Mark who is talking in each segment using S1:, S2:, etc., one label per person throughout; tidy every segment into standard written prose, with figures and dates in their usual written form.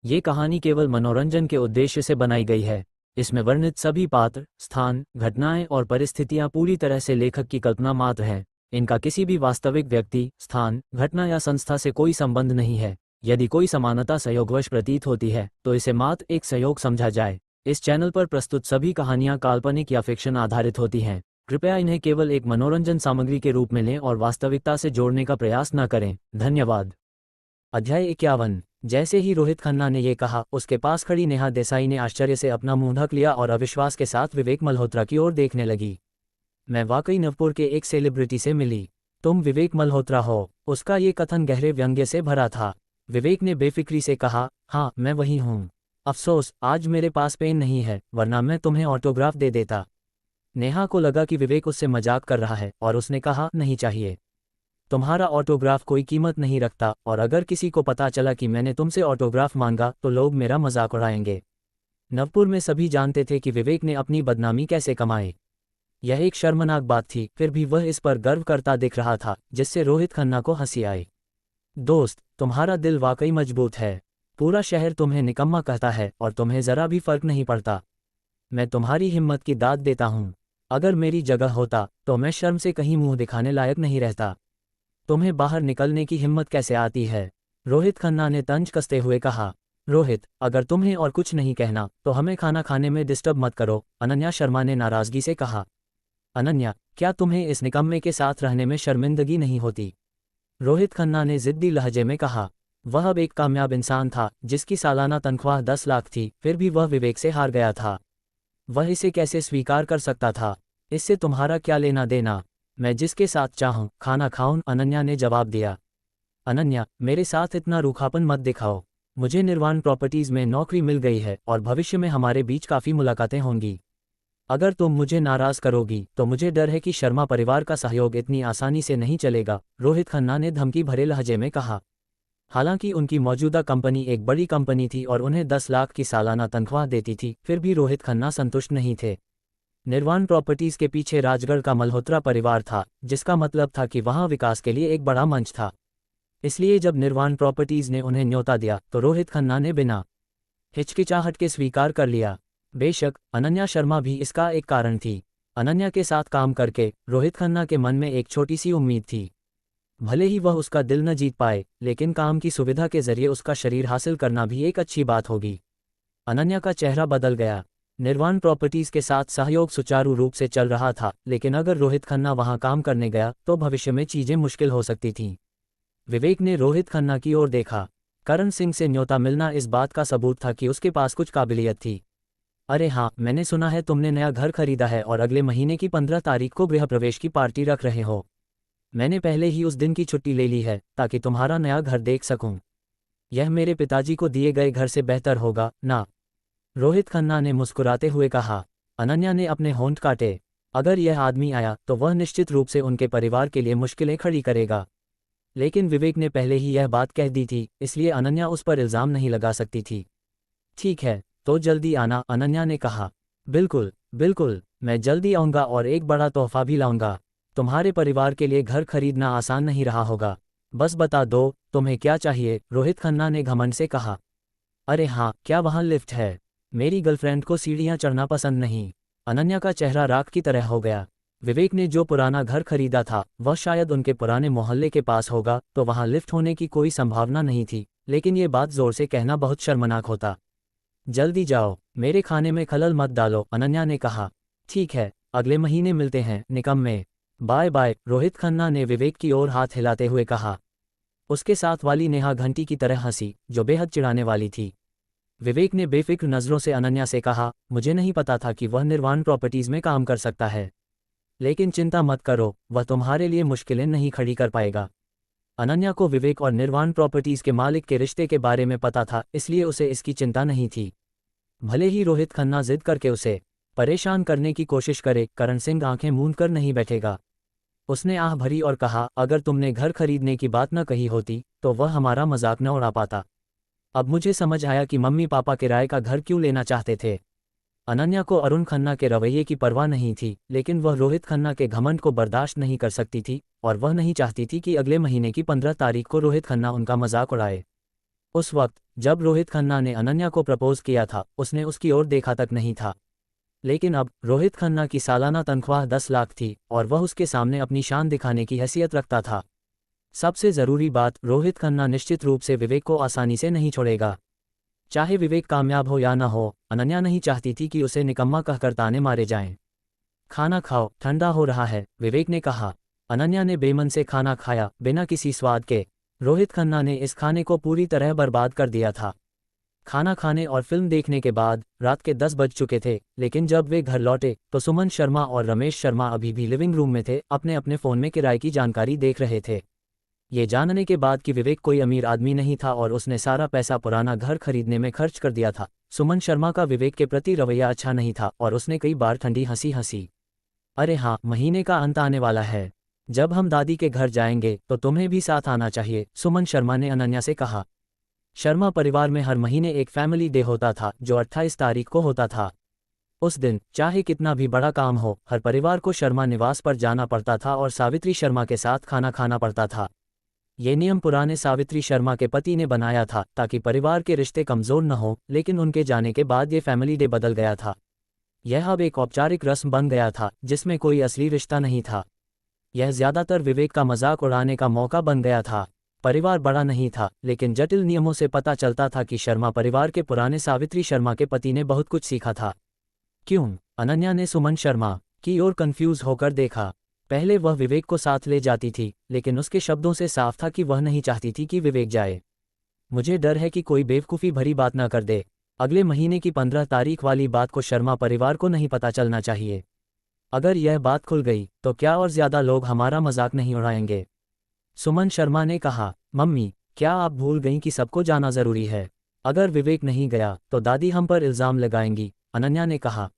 S1: ये कहानी केवल मनोरंजन के उद्देश्य से बनाई गई है। इसमें वर्णित सभी पात्र, स्थान, घटनाएं और परिस्थितियां पूरी तरह से लेखक की कल्पना मात्र हैं। इनका किसी भी वास्तविक व्यक्ति, स्थान, घटना या संस्था से कोई संबंध नहीं है। यदि कोई समानता संयोगवश प्रतीत होती है तो इसे मात्र एक संयोग समझा जाए। इस चैनल पर प्रस्तुत सभी कहानियां काल्पनिक या फिक्शन आधारित होती हैं। कृपया इन्हें केवल एक मनोरंजन सामग्री के रूप में लें और वास्तविकता से जोड़ने का प्रयास न करें। धन्यवाद। अध्याय 51। जैसे ही रोहित खन्ना ने ये कहा, उसके पास खड़ी नेहा देसाई ने आश्चर्य से अपना मुंह ढक लिया और अविश्वास के साथ विवेक मल्होत्रा की ओर देखने लगी। मैं वाकई नवपुर के एक सेलिब्रिटी से मिली। तुम विवेक मल्होत्रा हो? उसका ये कथन गहरे व्यंग्य से भरा था। विवेक ने बेफिक्री से कहा, हाँ मैं वही हूँ। अफसोस आज मेरे पास पेन नहीं है, वरना मैं तुम्हें ऑटोग्राफ दे देता। नेहा को लगा कि विवेक उससे मजाक कर रहा है और उसने कहा, नहीं चाहिए। तुम्हारा ऑटोग्राफ कोई कीमत नहीं रखता, और अगर किसी को पता चला कि मैंने तुमसे ऑटोग्राफ मांगा तो लोग मेरा मजाक उड़ाएंगे। नवपुर में सभी जानते थे कि विवेक ने अपनी बदनामी कैसे कमाई। यह एक शर्मनाक बात थी, फिर भी वह इस पर गर्व करता दिख रहा था, जिससे रोहित खन्ना को हंसी आई। दोस्त, तुम्हारा दिल वाकई मजबूत है। पूरा शहर तुम्हें निकम्मा कहता है और तुम्हें जरा भी फर्क नहीं पड़ता। मैं तुम्हारी हिम्मत की दाद देता हूँ। अगर मेरी जगह होता तो मैं शर्म से कहीं मुंह दिखाने लायक नहीं रहता। तुम्हें बाहर निकलने की हिम्मत कैसे आती है? रोहित खन्ना ने तंज कसते हुए कहा। रोहित, अगर तुम्हें और कुछ नहीं कहना तो हमें खाना खाने में डिस्टर्ब मत करो, अनन्या शर्मा ने नाराजगी से कहा। अनन्या, क्या तुम्हें इस निकम्मे के साथ रहने में शर्मिंदगी नहीं होती? रोहित खन्ना ने जिद्दी लहजे में कहा। वह अब एक कामयाब इंसान था, जिसकी सालाना तनख्वाह 10 लाख थी, फिर भी वह विवेक से हार गया था। वह इसे कैसे स्वीकार कर सकता था? इससे तुम्हारा क्या लेना देना? मैं जिसके साथ चाहूं खाना खाऊं, अनन्या ने जवाब दिया। अनन्या, मेरे साथ इतना रूखापन मत दिखाओ। मुझे निर्वाण प्रॉपर्टीज में नौकरी मिल गई है और भविष्य में हमारे बीच काफ़ी मुलाकातें होंगी। अगर तुम मुझे नाराज करोगी तो मुझे डर है कि शर्मा परिवार का सहयोग इतनी आसानी से नहीं चलेगा, रोहित खन्ना ने धमकी भरे लहजे में कहा। हालांकि उनकी मौजूदा कंपनी एक बड़ी कंपनी थी और उन्हें 10 लाख की सालाना तनख्वाह देती थी, फिर भी रोहित खन्ना संतुष्ट नहीं थे। निर्वाण प्रॉपर्टीज के पीछे राजगढ़ का मल्होत्रा परिवार था, जिसका मतलब था कि वहां विकास के लिए एक बड़ा मंच था। इसलिए जब निर्वाण प्रॉपर्टीज ने उन्हें न्योता दिया तो रोहित खन्ना ने बिना हिचकिचाहट के स्वीकार कर लिया। बेशक अनन्या शर्मा भी इसका एक कारण थी। अनन्या के साथ काम करके रोहित खन्ना के मन में एक छोटी सी उम्मीद थी। भले ही वह उसका दिल न जीत पाए, लेकिन काम की सुविधा के जरिए उसका शरीर हासिल करना भी एक अच्छी बात होगी। अनन्या का चेहरा बदल गया। निर्वाण प्रॉपर्टीज के साथ सहयोग सुचारू रूप से चल रहा था, लेकिन अगर रोहित खन्ना वहां काम करने गया तो भविष्य में चीजें मुश्किल हो सकती थीं। विवेक ने रोहित खन्ना की ओर देखा। करण सिंह से न्योता मिलना इस बात का सबूत था कि उसके पास कुछ काबिलियत थी। अरे हाँ, मैंने सुना है तुमने नया घर खरीदा है और अगले महीने की 15 तारीख को गृह प्रवेश की पार्टी रख रहे हो। मैंने पहले ही उस दिन की छुट्टी ले ली है ताकि तुम्हारा नया घर देख सकूं। यह मेरे पिताजी को दिए गए घर से बेहतर होगा ना? रोहित खन्ना ने मुस्कुराते हुए कहा। अनन्या ने अपने होंठ काटे। अगर यह आदमी आया तो वह निश्चित रूप से उनके परिवार के लिए मुश्किलें खड़ी करेगा। लेकिन विवेक ने पहले ही यह बात कह दी थी, इसलिए अनन्या उस पर इल्ज़ाम नहीं लगा सकती थी। ठीक है, तो जल्दी आना, अनन्या ने कहा। बिल्कुल बिल्कुल, मैं जल्दी आऊँगा और एक बड़ा तोहफा भी लाऊंगा। तुम्हारे परिवार के लिए घर खरीदना आसान नहीं रहा होगा। बस बता दो तुम्हें क्या चाहिए, रोहित खन्ना ने घमंड से कहा। अरे हाँ, क्या वहाँ लिफ्ट है? मेरी गर्लफ्रेंड को सीढ़ियाँ चढ़ना पसंद नहीं। अनन्या का चेहरा राख की तरह हो गया। विवेक ने जो पुराना घर खरीदा था वह शायद उनके पुराने मोहल्ले के पास होगा, तो वहाँ लिफ्ट होने की कोई संभावना नहीं थी, लेकिन ये बात जोर से कहना बहुत शर्मनाक होता। जल्दी जाओ, मेरे खाने में खलल मत डालो, अनन्या ने कहा। ठीक है, अगले महीने मिलते हैं निकम्मे। बाय बाय, रोहित खन्ना ने विवेक की ओर हाथ हिलाते हुए कहा। उसके साथ वाली नेहा घंटी की तरह हंसी, जो बेहद चिढ़ाने वाली थी। विवेक ने बेफिक्र नज़रों से अनन्या से कहा, मुझे नहीं पता था कि वह निर्वाण प्रॉपर्टीज में काम कर सकता है। लेकिन चिंता मत करो, वह तुम्हारे लिए मुश्किलें नहीं खड़ी कर पाएगा। अनन्या को विवेक और निर्वाण प्रॉपर्टीज के मालिक के रिश्ते के बारे में पता था, इसलिए उसे इसकी चिंता नहीं थी। भले ही रोहित खन्ना जिद करके उसे परेशान करने की कोशिश करे, करण सिंह आंखें मूंद कर नहीं बैठेगा। उसने आह भरी और कहा, अगर तुमने घर खरीदने की बात न कही होती तो वह हमारा मजाक न उड़ा पाता। अब मुझे समझ आया कि मम्मी पापा किराए का घर क्यों लेना चाहते थे। अनन्या को अरुण खन्ना के रवैये की परवाह नहीं थी, लेकिन वह रोहित खन्ना के घमंड को बर्दाश्त नहीं कर सकती थी, और वह नहीं चाहती थी कि अगले महीने की 15 तारीख को रोहित खन्ना उनका मजाक उड़ाए। उस वक्त जब रोहित खन्ना ने अनन्या को प्रपोज किया था, उसने उसकी ओर देखा तक नहीं था। लेकिन अब रोहित खन्ना की सालाना तनख्वाह 10 लाख थी और वह उसके सामने अपनी शान दिखाने की हैसियत रखता था। सबसे ज़रूरी बात, रोहित खन्ना निश्चित रूप से विवेक को आसानी से नहीं छोड़ेगा। चाहे विवेक कामयाब हो या न हो, अनन्या नहीं चाहती थी कि उसे निकम्मा कहकर ताने मारे जाएं। खाना खाओ, ठंडा हो रहा है, विवेक ने कहा। अनन्या ने बेमन से खाना खाया, बिना किसी स्वाद के। रोहित खन्ना ने इस खाने को पूरी तरह बर्बाद कर दिया था। खाना खाने और फिल्म देखने के बाद रात के 10 बज चुके थे, लेकिन जब वे घर लौटे तो सुमन शर्मा और रमेश शर्मा अभी भी लिविंग रूम में थे, अपने अपने फ़ोन में किराए की जानकारी देख रहे थे। ये जानने के बाद कि विवेक कोई अमीर आदमी नहीं था और उसने सारा पैसा पुराना घर खरीदने में खर्च कर दिया था, सुमन शर्मा का विवेक के प्रति रवैया अच्छा नहीं था और उसने कई बार ठंडी हंसी हंसी। अरे हाँ, महीने का अंत आने वाला है। जब हम दादी के घर जाएंगे तो तुम्हें भी साथ आना चाहिए, सुमन शर्मा ने अनन्या से कहा। शर्मा परिवार में हर महीने एक फैमिली डे होता था जो 28 तारीख को होता था। उस दिन चाहे कितना भी बड़ा काम हो, हर परिवार को शर्मा निवास पर जाना पड़ता था और सावित्री शर्मा के साथ खाना खाना पड़ता था। ये नियम पुराने सावित्री शर्मा के पति ने बनाया था ताकि परिवार के रिश्ते कमज़ोर न हो, लेकिन उनके जाने के बाद ये फैमिली डे बदल गया था। यह अब एक औपचारिक रस्म बन गया था जिसमें कोई असली रिश्ता नहीं था। यह ज़्यादातर विवेक का मजाक उड़ाने का मौका बन गया था। परिवार बड़ा नहीं था, लेकिन जटिल नियमों से पता चलता था कि शर्मा परिवार के पुराने सावित्री शर्मा के पति ने बहुत कुछ सीखा था। क्यों? अनन्या ने सुमन शर्मा की ओर कंफ्यूज होकर देखा। पहले वह विवेक को साथ ले जाती थी, लेकिन उसके शब्दों से साफ था कि वह नहीं चाहती थी कि विवेक जाए। मुझे डर है कि कोई बेवकूफ़ी भरी बात ना कर दे। अगले महीने की 15 तारीख वाली बात को शर्मा परिवार को नहीं पता चलना चाहिए। अगर यह बात खुल गई तो क्या और ज़्यादा लोग हमारा मजाक नहीं उड़ाएंगे? सुमन शर्मा ने कहा। मम्मी, क्या आप भूल गईं कि सबको जाना ज़रूरी है? अगर विवेक नहीं गया तो दादी हम पर इल्ज़ाम लगाएंगी, अनन्या ने कहा।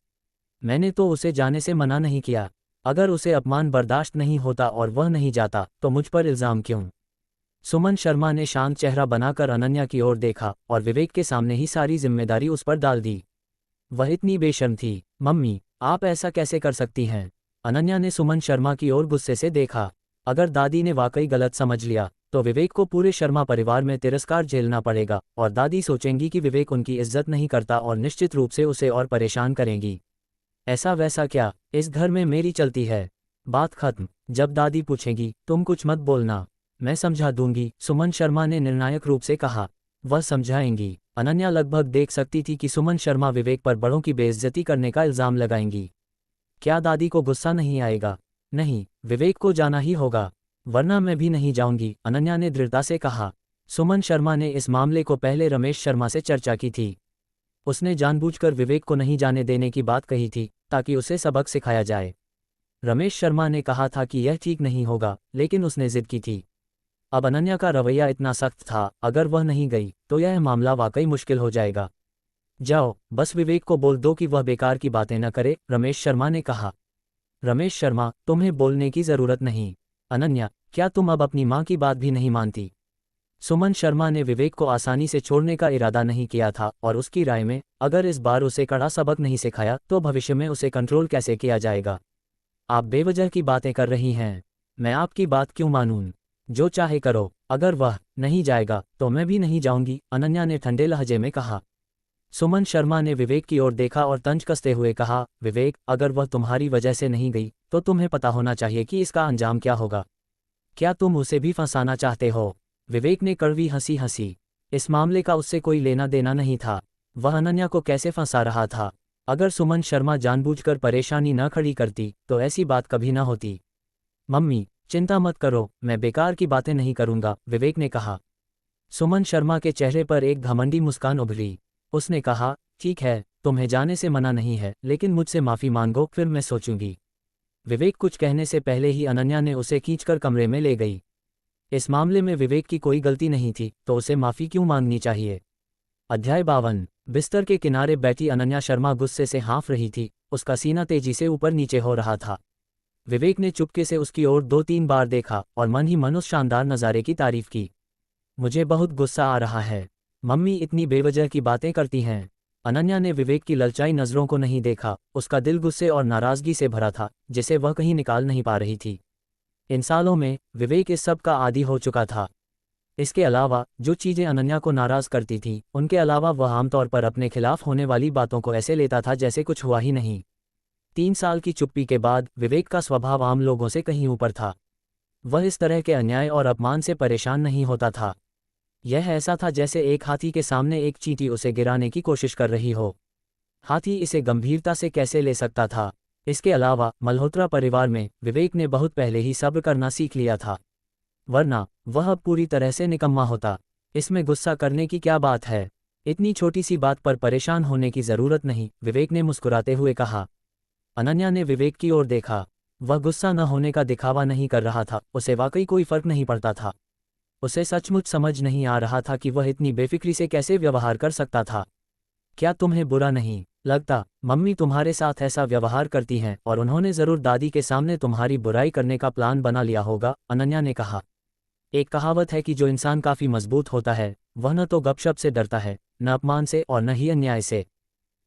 S1: मैंने तो उसे जाने से मना नहीं किया। अगर उसे अपमान बर्दाश्त नहीं होता और वह नहीं जाता तो मुझ पर इल्ज़ाम क्यों? सुमन शर्मा ने शांत चेहरा बनाकर अनन्या की ओर देखा और विवेक के सामने ही सारी जिम्मेदारी उस पर डाल दी। वह इतनी बेशर्म थी। मम्मी, आप ऐसा कैसे कर सकती हैं? अनन्या ने सुमन शर्मा की ओर गुस्से से देखा। अगर दादी ने वाकई गलत समझ लिया तो विवेक को पूरे शर्मा परिवार में तिरस्कार झेलना पड़ेगा और दादी सोचेंगी कि विवेक उनकी इज्जत नहीं करता और निश्चित रूप से उसे और परेशान करेंगी। ऐसा वैसा क्या, इस घर में मेरी चलती है। बात खत्म। जब दादी पूछेगी तुम कुछ मत बोलना, मैं समझा दूंगी, सुमन शर्मा ने निर्णायक रूप से कहा। वह समझाएंगी? अनन्या लगभग देख सकती थी कि सुमन शर्मा विवेक पर बड़ों की बेइज्जती करने का इल्ज़ाम लगाएंगी। क्या दादी को गुस्सा नहीं आएगा? नहीं, विवेक को जाना ही होगा, वरना मैं भी नहीं जाऊंगी, अनन्या ने दृढ़ता से कहा। सुमन शर्मा ने इस मामले को पहले रमेश शर्मा से चर्चा की थी। उसने जानबूझकर विवेक को नहीं जाने देने की बात कही थी ताकि उसे सबक सिखाया जाए। रमेश शर्मा ने कहा था कि यह ठीक नहीं होगा, लेकिन उसने जिद की थी। अब अनन्या का रवैया इतना सख्त था, अगर वह नहीं गई तो यह मामला वाकई मुश्किल हो जाएगा। जाओ, बस विवेक को बोल दो कि वह बेकार की बातें न करे, रमेश शर्मा ने कहा। रमेश शर्मा, तुम्हें बोलने की ज़रूरत नहीं। अनन्या, क्या तुम अब अपनी माँ की बात भी नहीं मानती? सुमन शर्मा ने विवेक को आसानी से छोड़ने का इरादा नहीं किया था और उसकी राय में अगर इस बार उसे कड़ा सबक नहीं सिखाया तो भविष्य में उसे कंट्रोल कैसे किया जाएगा? आप बेवजह की बातें कर रही हैं। मैं आपकी बात क्यों मानूं? जो चाहे करो, अगर वह नहीं जाएगा तो मैं भी नहीं जाऊंगी, अनन्या ने ठंडे लहजे में कहा। सुमन शर्मा ने विवेक की ओर देखा और तंज कसते हुए कहा, विवेक, अगर वह तुम्हारी वजह से नहीं गई तो तुम्हें पता होना चाहिए कि इसका अंजाम क्या होगा। क्या तुम उसे भी फंसाना चाहते हो? विवेक ने कड़वी हंसी हंसी। इस मामले का उससे कोई लेना देना नहीं था। वह अनन्या को कैसे फंसा रहा था? अगर सुमन शर्मा जानबूझकर परेशानी न खड़ी करती तो ऐसी बात कभी न होती। मम्मी, चिंता मत करो, मैं बेकार की बातें नहीं करूंगा, विवेक ने कहा। सुमन शर्मा के चेहरे पर एक घमंडी मुस्कान उभरी। उसने कहा, ठीक है, तुम्हें जाने से मना नहीं है, लेकिन मुझसे माफ़ी मांगो, फिर मैं सोचूंगी। विवेक कुछ कहने से पहले ही अनन्या ने उसे खींचकर कमरे में ले गई। इस मामले में विवेक की कोई गलती नहीं थी तो उसे माफ़ी क्यों मांगनी चाहिए? अध्याय 52। बिस्तर के किनारे बैठी अनन्या शर्मा गुस्से से हाँफ रही थी, उसका सीना तेजी से ऊपर नीचे हो रहा था। विवेक ने चुपके से उसकी ओर 2-3 बार देखा और मन ही मन उस शानदार नज़ारे की तारीफ की। मुझे बहुत गुस्सा आ रहा है। मम्मी इतनी बेवजह की बातें करती हैं। अनन्या ने विवेक की ललचाई नज़रों को नहीं देखा, उसका दिल गुस्से और नाराज़गी से भरा था जिसे वह कहीं निकाल नहीं पा रही थी। इन सालों में विवेक इस सब का आदी हो चुका था। इसके अलावा जो चीज़ें अनन्या को नाराज़ करती थीं, उनके अलावा वह आमतौर पर अपने खिलाफ होने वाली बातों को ऐसे लेता था जैसे कुछ हुआ ही नहीं। 3 साल की चुप्पी के बाद विवेक का स्वभाव आम लोगों से कहीं ऊपर था। वह इस तरह के अन्याय और अपमान से परेशान नहीं होता था। यह ऐसा था जैसे एक हाथी के सामने एक चींटी उसे गिराने की कोशिश कर रही हो। हाथी इसे गंभीरता से कैसे ले सकता था? इसके अलावा मल्होत्रा परिवार में विवेक ने बहुत पहले ही सब्र करना सीख लिया था, वरना वह अब पूरी तरह से निकम्मा होता। इसमें गुस्सा करने की क्या बात है? इतनी छोटी सी बात पर परेशान होने की जरूरत नहीं, विवेक ने मुस्कुराते हुए कहा। अनन्या ने विवेक की ओर देखा। वह गुस्सा न होने का दिखावा नहीं कर रहा था, उसे वाकई कोई फर्क नहीं पड़ता था। उसे सचमुच समझ नहीं आ रहा था कि वह इतनी बेफिक्री से कैसे व्यवहार कर सकता था। क्या तुम्हें बुरा नहीं लगता? मम्मी तुम्हारे साथ ऐसा व्यवहार करती हैं और उन्होंने ज़रूर दादी के सामने तुम्हारी बुराई करने का प्लान बना लिया होगा, अनन्या ने कहा। एक कहावत है कि जो इंसान काफ़ी मजबूत होता है वह न तो गपशप से डरता है, न अपमान से और न ही अन्याय से।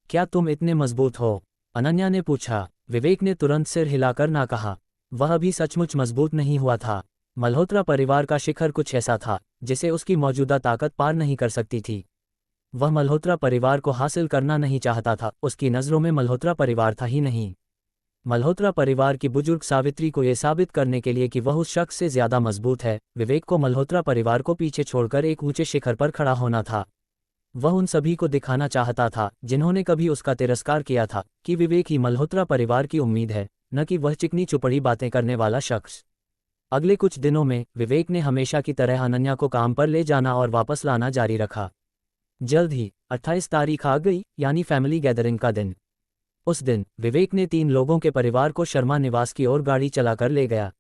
S1: क्या तुम इतने मजबूत हो? अनन्या ने पूछा। विवेक ने तुरंत सिर हिलाकर ना कहा। वह अभी सचमुच मजबूत नहीं हुआ था। मल्होत्रा परिवार का शिखर कुछ ऐसा था जिसे उसकी मौजूदा ताकत पार नहीं कर सकती थी। वह मल्होत्रा परिवार को हासिल करना नहीं चाहता था, उसकी नज़रों में मल्होत्रा परिवार था ही नहीं। मल्होत्रा परिवार की बुजुर्ग सावित्री को यह साबित करने के लिए कि वह उस शख्स से ज़्यादा मजबूत है, विवेक को मल्होत्रा परिवार को पीछे छोड़कर एक ऊंचे शिखर पर खड़ा होना था। वह उन सभी को दिखाना चाहता था जिन्होंने कभी उसका तिरस्कार किया था कि विवेक ही मल्होत्रा परिवार की उम्मीद है, न कि वह चिकनी चुपड़ी बातें करने वाला शख्स। अगले कुछ दिनों में विवेक ने हमेशा की तरह अनन्या को काम पर ले जाना और वापस लाना जारी रखा। जल्द ही 28 तारीख आ गई, यानी फैमिली गैदरिंग का दिन। उस दिन विवेक ने 3 लोगों के परिवार को शर्मा निवास की ओर गाड़ी चलाकर ले गया।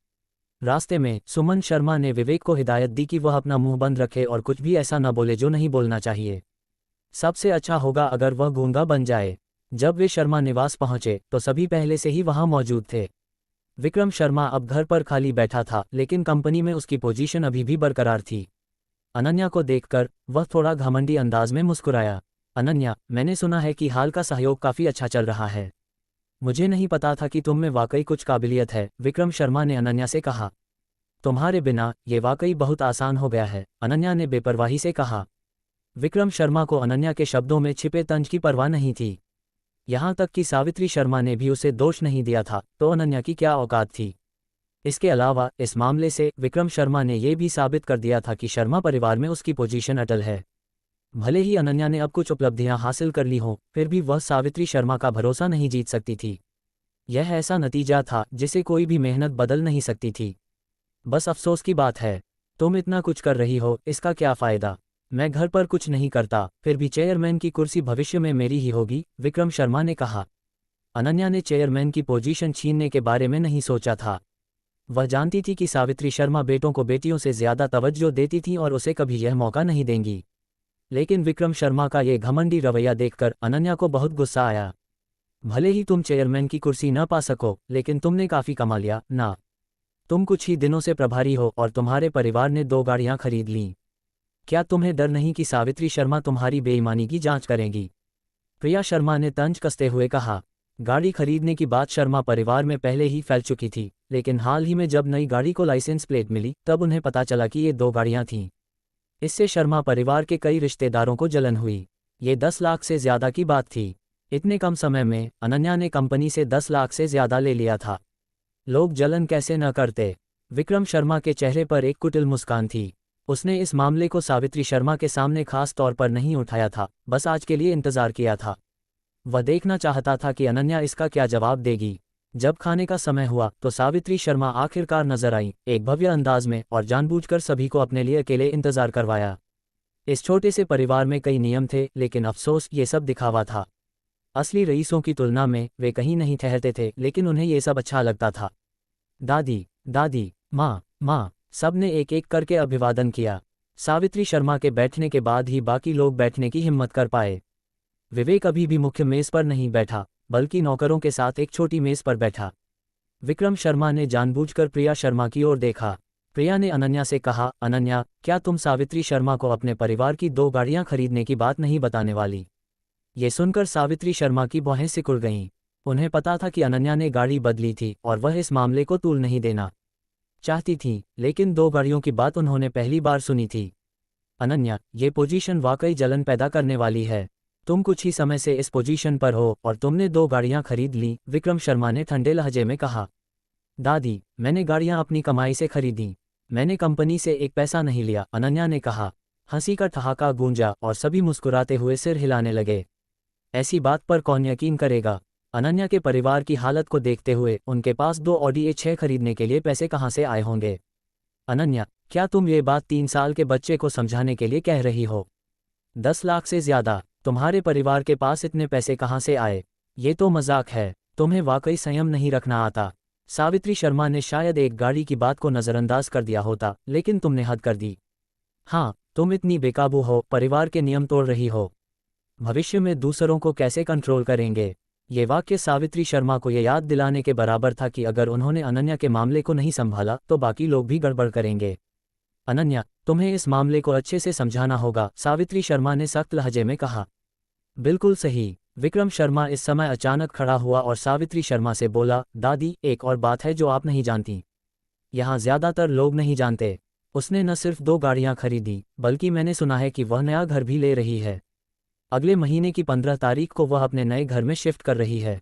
S1: रास्ते में सुमन शर्मा ने विवेक को हिदायत दी कि वह अपना मुंह बंद रखे और कुछ भी ऐसा न बोले जो नहीं बोलना चाहिए। सबसे अच्छा होगा अगर वह गूंगा बन जाए। जब वे शर्मा निवास पहुंचे तो सभी पहले से ही वहां मौजूद थे। विक्रम शर्मा अब घर पर खाली बैठा था, लेकिन कंपनी में उसकी पोजीशन अभी भी बरकरार थी। अनन्या को देखकर वह थोड़ा घमंडी अंदाज में मुस्कुराया। अनन्या, मैंने सुना है कि हाल का सहयोग काफ़ी अच्छा चल रहा है। मुझे नहीं पता था कि तुम में वाकई कुछ काबिलियत है, विक्रम शर्मा ने अनन्या से कहा। तुम्हारे बिना ये वाकई बहुत आसान हो गया है, अनन्या ने बेपरवाही से कहा। विक्रम शर्मा को अनन्या के शब्दों में छिपे तंज की परवाह नहीं थी। यहाँ तक कि सावित्री शर्मा ने भी उसे दोष नहीं दिया था, तो अनन्या की क्या औकात थी। इसके अलावा इस मामले से विक्रम शर्मा ने यह भी साबित कर दिया था कि शर्मा परिवार में उसकी पोजीशन अटल है। भले ही अनन्या ने अब कुछ उपलब्धियां हासिल कर ली हों, फिर भी वह सावित्री शर्मा का भरोसा नहीं जीत सकती थी। यह ऐसा नतीजा था जिसे कोई भी मेहनत बदल नहीं सकती थी। बस अफसोस की बात है, तुम इतना कुछ कर रही हो, इसका क्या फ़ायदा? मैं घर पर कुछ नहीं करता, फिर भी चेयरमैन की कुर्सी भविष्य में मेरी ही होगी, विक्रम शर्मा ने कहा। अनन्या ने चेयरमैन की पोजीशन छीनने के बारे में नहीं सोचा था। वह जानती थी कि सावित्री शर्मा बेटों को बेटियों से ज़्यादा तवज्जो देती थीं और उसे कभी यह मौका नहीं देंगी। लेकिन विक्रम शर्मा का ये घमंडी रवैया देखकर अनन्या को बहुत गुस्सा आया। भले ही तुम चेयरमैन की कुर्सी न पा सको, लेकिन तुमने काफ़ी कमा लिया ना। तुम कुछ ही दिनों से प्रभारी हो और तुम्हारे परिवार ने 2 गाड़ियां खरीद लीं। क्या तुम्हें डर नहीं कि सावित्री शर्मा तुम्हारी बेईमानी की जांच करेंगी? प्रिया शर्मा ने तंज कसते हुए कहा। गाड़ी खरीदने की बात शर्मा परिवार में पहले ही फैल चुकी थी, लेकिन हाल ही में जब नई गाड़ी को लाइसेंस प्लेट मिली तब उन्हें पता चला कि ये 2 गाड़ियां थीं। इससे शर्मा परिवार के कई रिश्तेदारों को जलन हुई। ये 10 लाख से ज़्यादा की बात थी। इतने कम समय में अनन्या ने कंपनी से 10 लाख से ज़्यादा ले लिया था। लोग जलन कैसे न करते? विक्रम शर्मा के चेहरे पर एक कुटिल मुस्कान थी। उसने इस मामले को सावित्री शर्मा के सामने खास तौर पर नहीं उठाया था, बस आज के लिए इंतजार किया था। वह देखना चाहता था कि अनन्या इसका क्या जवाब देगी। जब खाने का समय हुआ तो सावित्री शर्मा आखिरकार नजर आई, एक भव्य अंदाज में, और जानबूझकर सभी को अपने लिए अकेले इंतजार करवाया। इस छोटे से परिवार में कई नियम थे, लेकिन अफसोस ये सब दिखावा था। असली रईसों की तुलना में वे कहीं नहीं ठहरते थे, लेकिन उन्हें ये सब अच्छा लगता था। दादी, दादी, माँ, माँ, सब ने एक एक करके अभिवादन किया। सावित्री शर्मा के बैठने के बाद ही बाकी लोग बैठने की हिम्मत कर पाए। विवेक अभी भी मुख्य मेज पर नहीं बैठा, बल्कि नौकरों के साथ एक छोटी मेज पर बैठा। विक्रम शर्मा ने जानबूझकर प्रिया शर्मा की ओर देखा। प्रिया ने अनन्या से कहा, अनन्या, क्या तुम सावित्री शर्मा को अपने परिवार की 2 गाड़ियां खरीदने की बात नहीं बताने वाली? ये सुनकर सावित्री शर्मा की भौहें सिकुड़ गईं। उन्हें पता था कि अनन्या ने गाड़ी बदली थी और वह इस मामले को तूल नहीं देना चाहती थीं, लेकिन 2 गाड़ियों की बात उन्होंने पहली बार सुनी थी। अनन्या, ये पोजीशन वाकई जलन पैदा करने वाली है। तुम कुछ ही समय से इस पोजीशन पर हो और तुमने 2 गाड़ियां खरीद लीं, विक्रम शर्मा ने ठंडे लहजे में कहा। दादी, मैंने गाड़ियां अपनी कमाई से खरीदी। मैंने कंपनी से एक पैसा नहीं लिया, अनन्या ने कहा। हंसी का ठहाका गूंजा और सभी मुस्कुराते हुए सिर हिलाने लगे। ऐसी बात पर कौन यकीन करेगा? अनन्या के परिवार की हालत को देखते हुए उनके पास 2 ऑडी A6 खरीदने के लिए पैसे कहाँ से आए होंगे? अनन्या, क्या तुम ये बात 3 साल के बच्चे को समझाने के लिए कह रही हो? 10 लाख से ज्यादा? तुम्हारे परिवार के पास इतने पैसे कहाँ से आए? ये तो मजाक है। तुम्हें वाकई संयम नहीं रखना आता। सावित्री शर्मा ने शायद एक गाड़ी की बात को नज़रअंदाज कर दिया होता, लेकिन तुमने हद कर दी। हाँ, तुम इतनी बेकाबू हो, परिवार के नियम तोड़ रही हो। भविष्य में दूसरों को कैसे कंट्रोल करेंगे? ये वाक्य सावित्री शर्मा को ये याद दिलाने के बराबर था कि अगर उन्होंने अनन्या के मामले को नहीं संभाला तो बाकी लोग भी गड़बड़ करेंगे। अनन्या, तुम्हें इस मामले को अच्छे से समझाना होगा, सावित्री शर्मा ने सख्त लहजे में कहा। बिल्कुल सही। विक्रम शर्मा इस समय अचानक खड़ा हुआ और सावित्री शर्मा से बोला, दादी, एक और बात है जो आप नहीं जानती। यहाँ ज्यादातर लोग नहीं जानते। उसने न सिर्फ 2 गाड़ियाँ खरीदी, बल्कि मैंने सुना है कि वह नया घर भी ले रही है। अगले महीने की 15 तारीख को वह अपने नए घर में शिफ्ट कर रही है।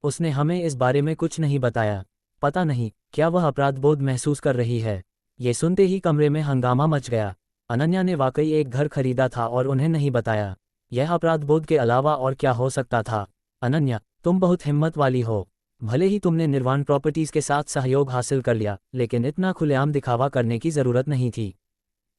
S1: उसने हमें इस बारे में कुछ नहीं बताया। पता नहीं, क्या वह अपराधबोध महसूस कर रही है? ये सुनते ही कमरे में हंगामा मच गया। अनन्या ने वाकई एक घर खरीदा था और उन्हें नहीं बताया। यह अपराधबोध के अलावा और क्या हो सकता था? अनन्या, तुम बहुत हिम्मत वाली हो। भले ही तुमने निर्वाण प्रॉपर्टीज के साथ सहयोग हासिल कर लिया, लेकिन इतना खुलेआम दिखावा करने की जरूरत नहीं थी।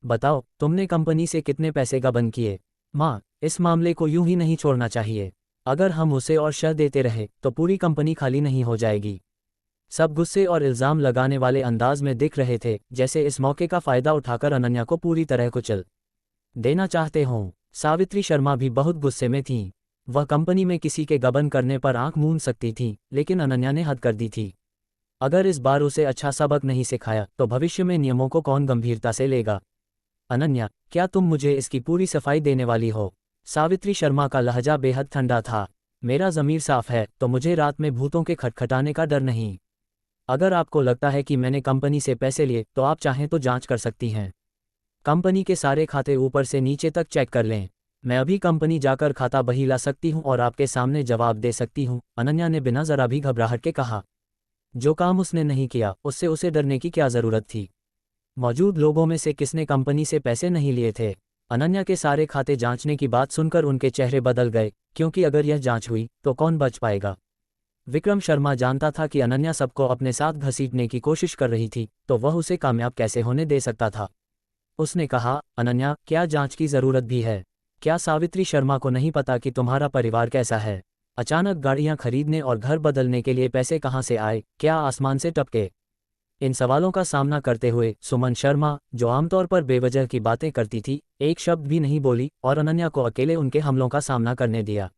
S1: बताओ, तुमने कंपनी से कितने पैसे गबन किए? माँ, इस मामले को यूं ही नहीं छोड़ना चाहिए। अगर हम उसे और शह देते रहे तो पूरी कंपनी खाली नहीं हो जाएगी। सब गुस्से और इल्ज़ाम लगाने वाले अंदाज में दिख रहे थे, जैसे इस मौके का फ़ायदा उठाकर अनन्या को पूरी तरह कुचल देना चाहते हों। सावित्री शर्मा भी बहुत गुस्से में थीं। वह कंपनी में किसी के गबन करने पर आंख मूंद सकती थीं, लेकिन अनन्या ने हद कर दी थी। अगर इस बार उसे अच्छा सबक नहीं सिखाया तो भविष्य में नियमों को कौन गंभीरता से लेगा? अनन्या, क्या तुम मुझे इसकी पूरी सफाई देने वाली हो? सावित्री शर्मा का लहजा बेहद ठंडा था। मेरा ज़मीर साफ है, तो मुझे रात में भूतों के खटखटाने का डर नहीं। अगर आपको लगता है कि मैंने कंपनी से पैसे लिए तो आप चाहें तो जांच कर सकती हैं। कंपनी के सारे खाते ऊपर से नीचे तक चेक कर लें। मैं अभी कंपनी जाकर खाता बही ला सकती हूं और आपके सामने जवाब दे सकती हूं, अनन्या ने बिना जरा भी घबराहट के कहा। जो काम उसने नहीं किया, उससे उसे डरने की क्या ज़रूरत थी? मौजूद लोगों में से किसने कंपनी से पैसे नहीं लिए थे? अनन्या के सारे खाते जांचने की बात सुनकर उनके चेहरे बदल गए, क्योंकि अगर यह जांच हुई तो कौन बच पाएगा? विक्रम शर्मा जानता था कि अनन्या सबको अपने साथ घसीटने की कोशिश कर रही थी, तो वह उसे कामयाब कैसे होने दे सकता था। उसने कहा, अनन्या, क्या जांच की ज़रूरत भी है? क्या सावित्री शर्मा को नहीं पता कि तुम्हारा परिवार कैसा है? अचानक गाड़ियां खरीदने और घर बदलने के लिए पैसे कहाँ से आए? क्या आसमान से टपके? इन सवालों का सामना करते हुए सुमन शर्मा, जो आमतौर पर बेवजह की बातें करती थी, एक शब्द भी नहीं बोली और अनन्या को अकेले उनके हमलों का सामना करने दिया।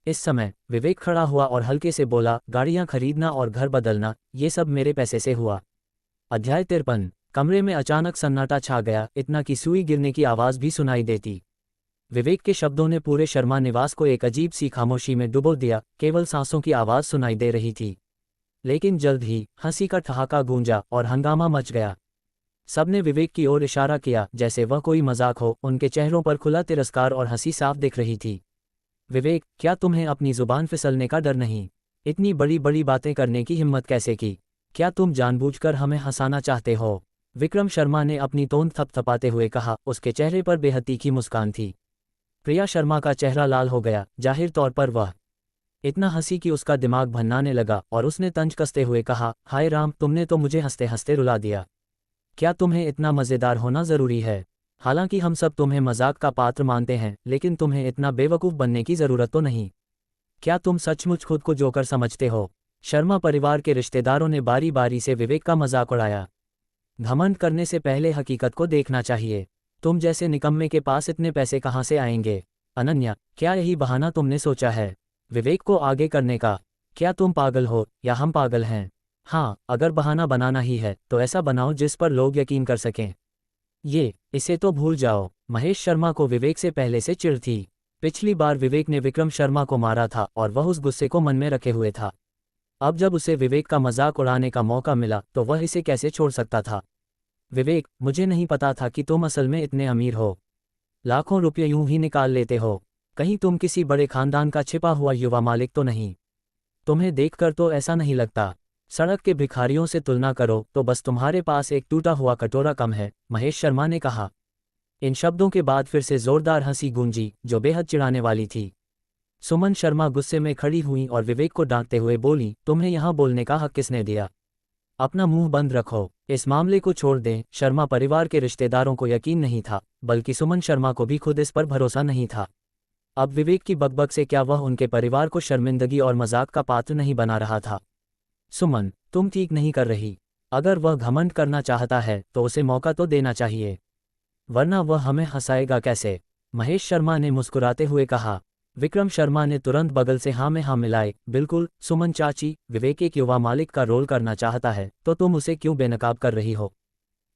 S1: इस समय विवेक खड़ा हुआ और हल्के से बोला, गाड़ियां खरीदना और घर बदलना, ये सब मेरे पैसे से हुआ। अध्याय 53। कमरे में अचानक सन्नाटा छा गया, इतना कि सुई गिरने की आवाज़ भी सुनाई देती। विवेक के शब्दों ने पूरे शर्मा निवास को एक अजीब सी खामोशी में डुबो दिया। केवल सांसों की आवाज़ सुनाई दे रही थी। लेकिन जल्द ही हंसी का ठहाका गूंजा और हंगामा मच गया। सबने विवेक की ओर इशारा किया, जैसे वह कोई मजाक हो। उनके चेहरों पर खुला तिरस्कार और हंसी साफ दिख रही थी। विवेक, क्या तुम्हें अपनी जुबान फिसलने का डर नहीं? इतनी बड़ी बड़ी बातें करने की हिम्मत कैसे की? क्या तुम जानबूझकर हमें हंसाना चाहते हो? विक्रम शर्मा ने अपनी तोंद थपथपाते हुए कहा। उसके चेहरे पर बेहद तीखी मुस्कान थी। प्रिया शर्मा का चेहरा लाल हो गया। जाहिर तौर पर वह इतना हंसी कि उसका दिमाग भन्नाने लगा और उसने तंज कसते हुए कहा, हाय राम, तुमने तो मुझे हंसते हंसते रुला दिया। क्या तुम्हें इतना मज़ेदार होना ज़रूरी है? हालांकि हम सब तुम्हें मजाक का पात्र मानते हैं, लेकिन तुम्हें इतना बेवकूफ़ बनने की ज़रूरत तो नहीं। क्या तुम सचमुच खुद को जोकर समझते हो? शर्मा परिवार के रिश्तेदारों ने बारी बारी से विवेक का मजाक उड़ाया। घमंड करने से पहले हकीकत को देखना चाहिए। तुम जैसे निकम्मे के पास इतने पैसे कहाँ से आएंगे? अनन्या, क्या यही बहाना तुमने सोचा है विवेक को आगे करने का? क्या तुम पागल हो या हम पागल हैं? हाँ, अगर बहाना बनाना ही है तो ऐसा बनाओ जिस पर लोग यकीन कर सकें। इसे तो भूल जाओ। महेश शर्मा को विवेक से पहले से चिढ़ थी। पिछली बार विवेक ने विक्रम शर्मा को मारा था और वह उस गुस्से को मन में रखे हुए था। अब जब उसे विवेक का मजाक उड़ाने का मौका मिला तो वह इसे कैसे छोड़ सकता था। विवेक, मुझे नहीं पता था कि तुम असल में इतने अमीर हो। लाखों रुपये यूं ही निकाल लेते हो। कहीं तुम किसी बड़े खानदान का छिपा हुआ युवा मालिक तो नहीं। तुम्हें देखकर तो ऐसा नहीं लगता। सड़क के भिखारियों से तुलना करो तो बस तुम्हारे पास एक टूटा हुआ कटोरा कम है, महेश शर्मा ने कहा। इन शब्दों के बाद फिर से जोरदार हंसी गूंजी जो बेहद चिढ़ाने वाली थी। सुमन शर्मा गुस्से में खड़ी हुई और विवेक को डांटते हुए बोली, तुम्हें यहाँ बोलने का हक किसने दिया? अपना मुंह बंद रखो। इस मामले को छोड़ दें। शर्मा परिवार के रिश्तेदारों को यकीन नहीं था, बल्कि सुमन शर्मा को भी खुद इस पर भरोसा नहीं था। अब विवेक की बकबक से क्या वह उनके परिवार को शर्मिंदगी और मजाक का पात्र नहीं बना रहा था? सुमन, तुम ठीक नहीं कर रही। अगर वह घमंड करना चाहता है तो उसे मौका तो देना चाहिए, वरना वह हमें हंसाएगा कैसे? महेश शर्मा ने मुस्कुराते हुए कहा। विक्रम शर्मा ने तुरंत बगल से हाँ में हाँ मिलाए। बिल्कुल सुमन चाची, विवेक एक युवा मालिक का रोल करना चाहता है तो तुम उसे क्यों बेनकाब कर रही हो?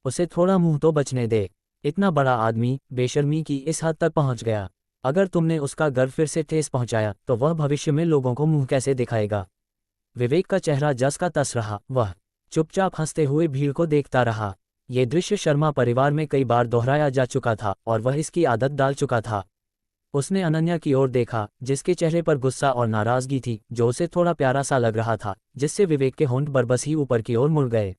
S1: उसे थोड़ा मुंह तो बचने दे। इतना बड़ा आदमी बेशर्मी की इस हद तक पहुंच गया। अगर तुमने उसका घर फिर से ठेस पहुंचाया तो वह भविष्य में लोगों को मुंह कैसे दिखाएगा? विवेक का चेहरा जस का तस रहा। वह चुपचाप हंसते हुए भीड़ को देखता रहा। ये दृश्य शर्मा परिवार में कई बार दोहराया जा चुका था और वह इसकी आदत डाल चुका था। उसने अनन्या की ओर देखा, जिसके चेहरे पर गुस्सा और नाराजगी थी, जो उसे थोड़ा प्यारा सा लग रहा था, जिससे विवेक के होंठ बरबस ही ऊपर की ओर मुड़ गए।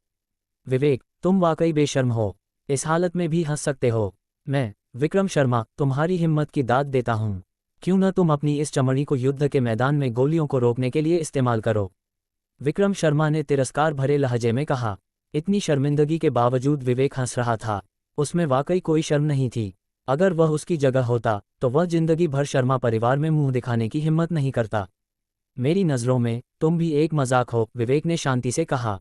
S1: विवेक, तुम वाकई बेशर्म हो। इस हालत में भी हंस सकते हो। मैं, विक्रम शर्मा, तुम्हारी हिम्मत की दाद देता हूँ। क्यों न तुम अपनी इस चमड़ी को युद्ध के मैदान में गोलियों को रोकने के लिए इस्तेमाल करो? विक्रम शर्मा ने तिरस्कार भरे लहजे में कहा। इतनी शर्मिंदगी के बावजूद विवेक हंस रहा था। उसमें वाकई कोई शर्म नहीं थी। अगर वह उसकी जगह होता तो वह जिंदगी भर शर्मा परिवार में मुंह दिखाने की हिम्मत नहीं करता। मेरी नज़रों में तुम भी एक मजाक हो, विवेक ने शांति से कहा।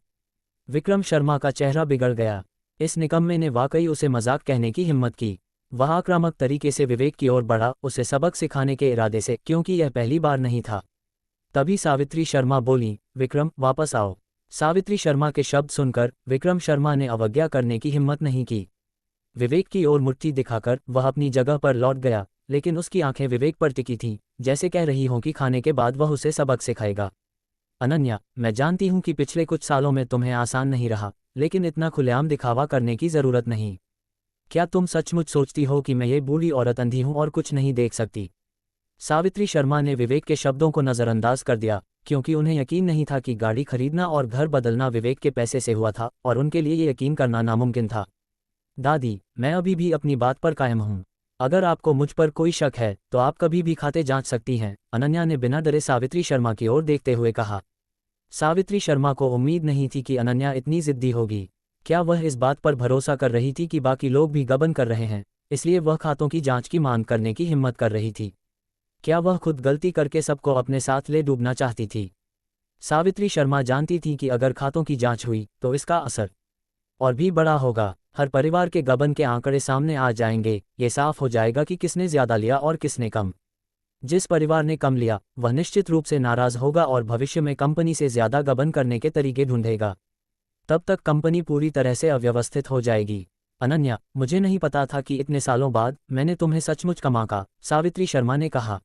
S1: विक्रम शर्मा का चेहरा बिगड़ गया। इस निकम्मे ने वाकई उसे मजाक कहने की हिम्मत की। वह आक्रामक तरीके से विवेक की ओर बढ़ा, उसे सबक सिखाने के इरादे से, क्योंकि यह पहली बार नहीं था। तभी सावित्री शर्मा बोली, विक्रम वापस आओ। सावित्री शर्मा के शब्द सुनकर विक्रम शर्मा ने अवज्ञा करने की हिम्मत नहीं की। विवेक की ओर मुट्ठी दिखाकर वह अपनी जगह पर लौट गया, लेकिन उसकी आंखें विवेक पर टिकी थीं, जैसे कह रही हों कि खाने के बाद वह उसे सबक सिखाएगा। अनन्या, मैं जानती हूं कि पिछले कुछ सालों में तुम्हें आसान नहीं रहा, लेकिन इतना खुलेआम दिखावा करने की जरूरत नहीं। क्या तुम सचमुच सोचती हो कि मैं ये बूढ़ी औरत अंधी हूं और कुछ नहीं देख सकती? सावित्री शर्मा ने विवेक के शब्दों को नज़रअंदाज कर दिया, क्योंकि उन्हें यकीन नहीं था कि गाड़ी खरीदना और घर बदलना विवेक के पैसे से हुआ था और उनके लिए ये यकीन करना नामुमकिन था। दादी, मैं अभी भी अपनी बात पर कायम हूँ। अगर आपको मुझ पर कोई शक है तो आप कभी भी खाते जांच सकती हैं, अनन्या ने बिना डरे सावित्री शर्मा की ओर देखते हुए कहा। सावित्री शर्मा को उम्मीद नहीं थी कि अनन्या इतनी जिद्दी होगी। क्या वह इस बात पर भरोसा कर रही थी कि बाकी लोग भी गबन कर रहे हैं, इसलिए वह खातों की जांच की मांग करने की हिम्मत कर रही थी? क्या वह खुद गलती करके सबको अपने साथ ले डूबना चाहती थी? सावित्री शर्मा जानती थी कि अगर खातों की जांच हुई तो इसका असर और भी बड़ा होगा। हर परिवार के गबन के आंकड़े सामने आ जाएंगे। ये साफ हो जाएगा कि किसने ज्यादा लिया और किसने कम। जिस परिवार ने कम लिया वह निश्चित रूप से नाराज होगा और भविष्य में कंपनी से ज्यादा गबन करने के तरीके ढूंढेगा। तब तक कंपनी पूरी तरह से अव्यवस्थित हो जाएगी। अनन्या, मुझे नहीं पता था कि इतने सालों बाद मैंने तुम्हें सचमुच कमा का, सावित्री शर्मा ने कहा।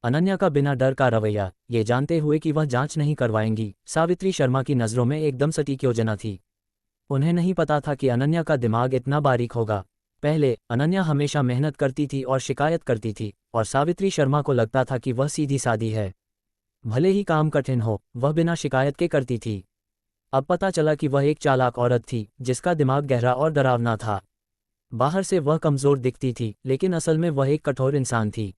S1: अनन्या का बिना डर का रवैया, ये जानते हुए कि वह जांच नहीं करवाएंगी, सावित्री शर्मा की नज़रों में एकदम सटीक योजना थी। उन्हें नहीं पता था कि अनन्या का दिमाग इतना बारीक होगा। पहले अनन्या हमेशा मेहनत करती थी और शिकायत करती थी, और सावित्री शर्मा को लगता था कि वह सीधी सादी है। भले ही काम कठिन हो, वह बिना शिकायत के करती थी। अब पता चला कि वह एक चालाक औरत थी जिसका दिमाग गहरा और डरावना था। बाहर से वह कमज़ोर दिखती थी, लेकिन असल में वह एक कठोर इंसान थी।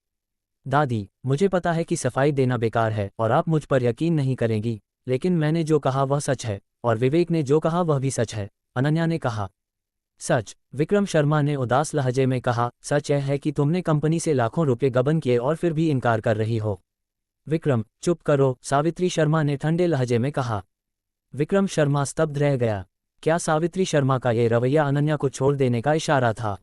S1: दादी, मुझे पता है कि सफाई देना बेकार है और आप मुझ पर यकीन नहीं करेंगी, लेकिन मैंने जो कहा वह सच है, और विवेक ने जो कहा वह भी सच है, अनन्या ने कहा। सच? विक्रम शर्मा ने उदास लहजे में कहा। सच यह है कि तुमने कंपनी से लाखों रुपए गबन किए और फिर भी इनकार कर रही हो। विक्रम, चुप करो, सावित्री शर्मा ने ठंडे लहजे में कहा। विक्रम शर्मा स्तब्ध रह गया। क्या सावित्री शर्मा का ये रवैया अनन्या को छोड़ देने का इशारा था?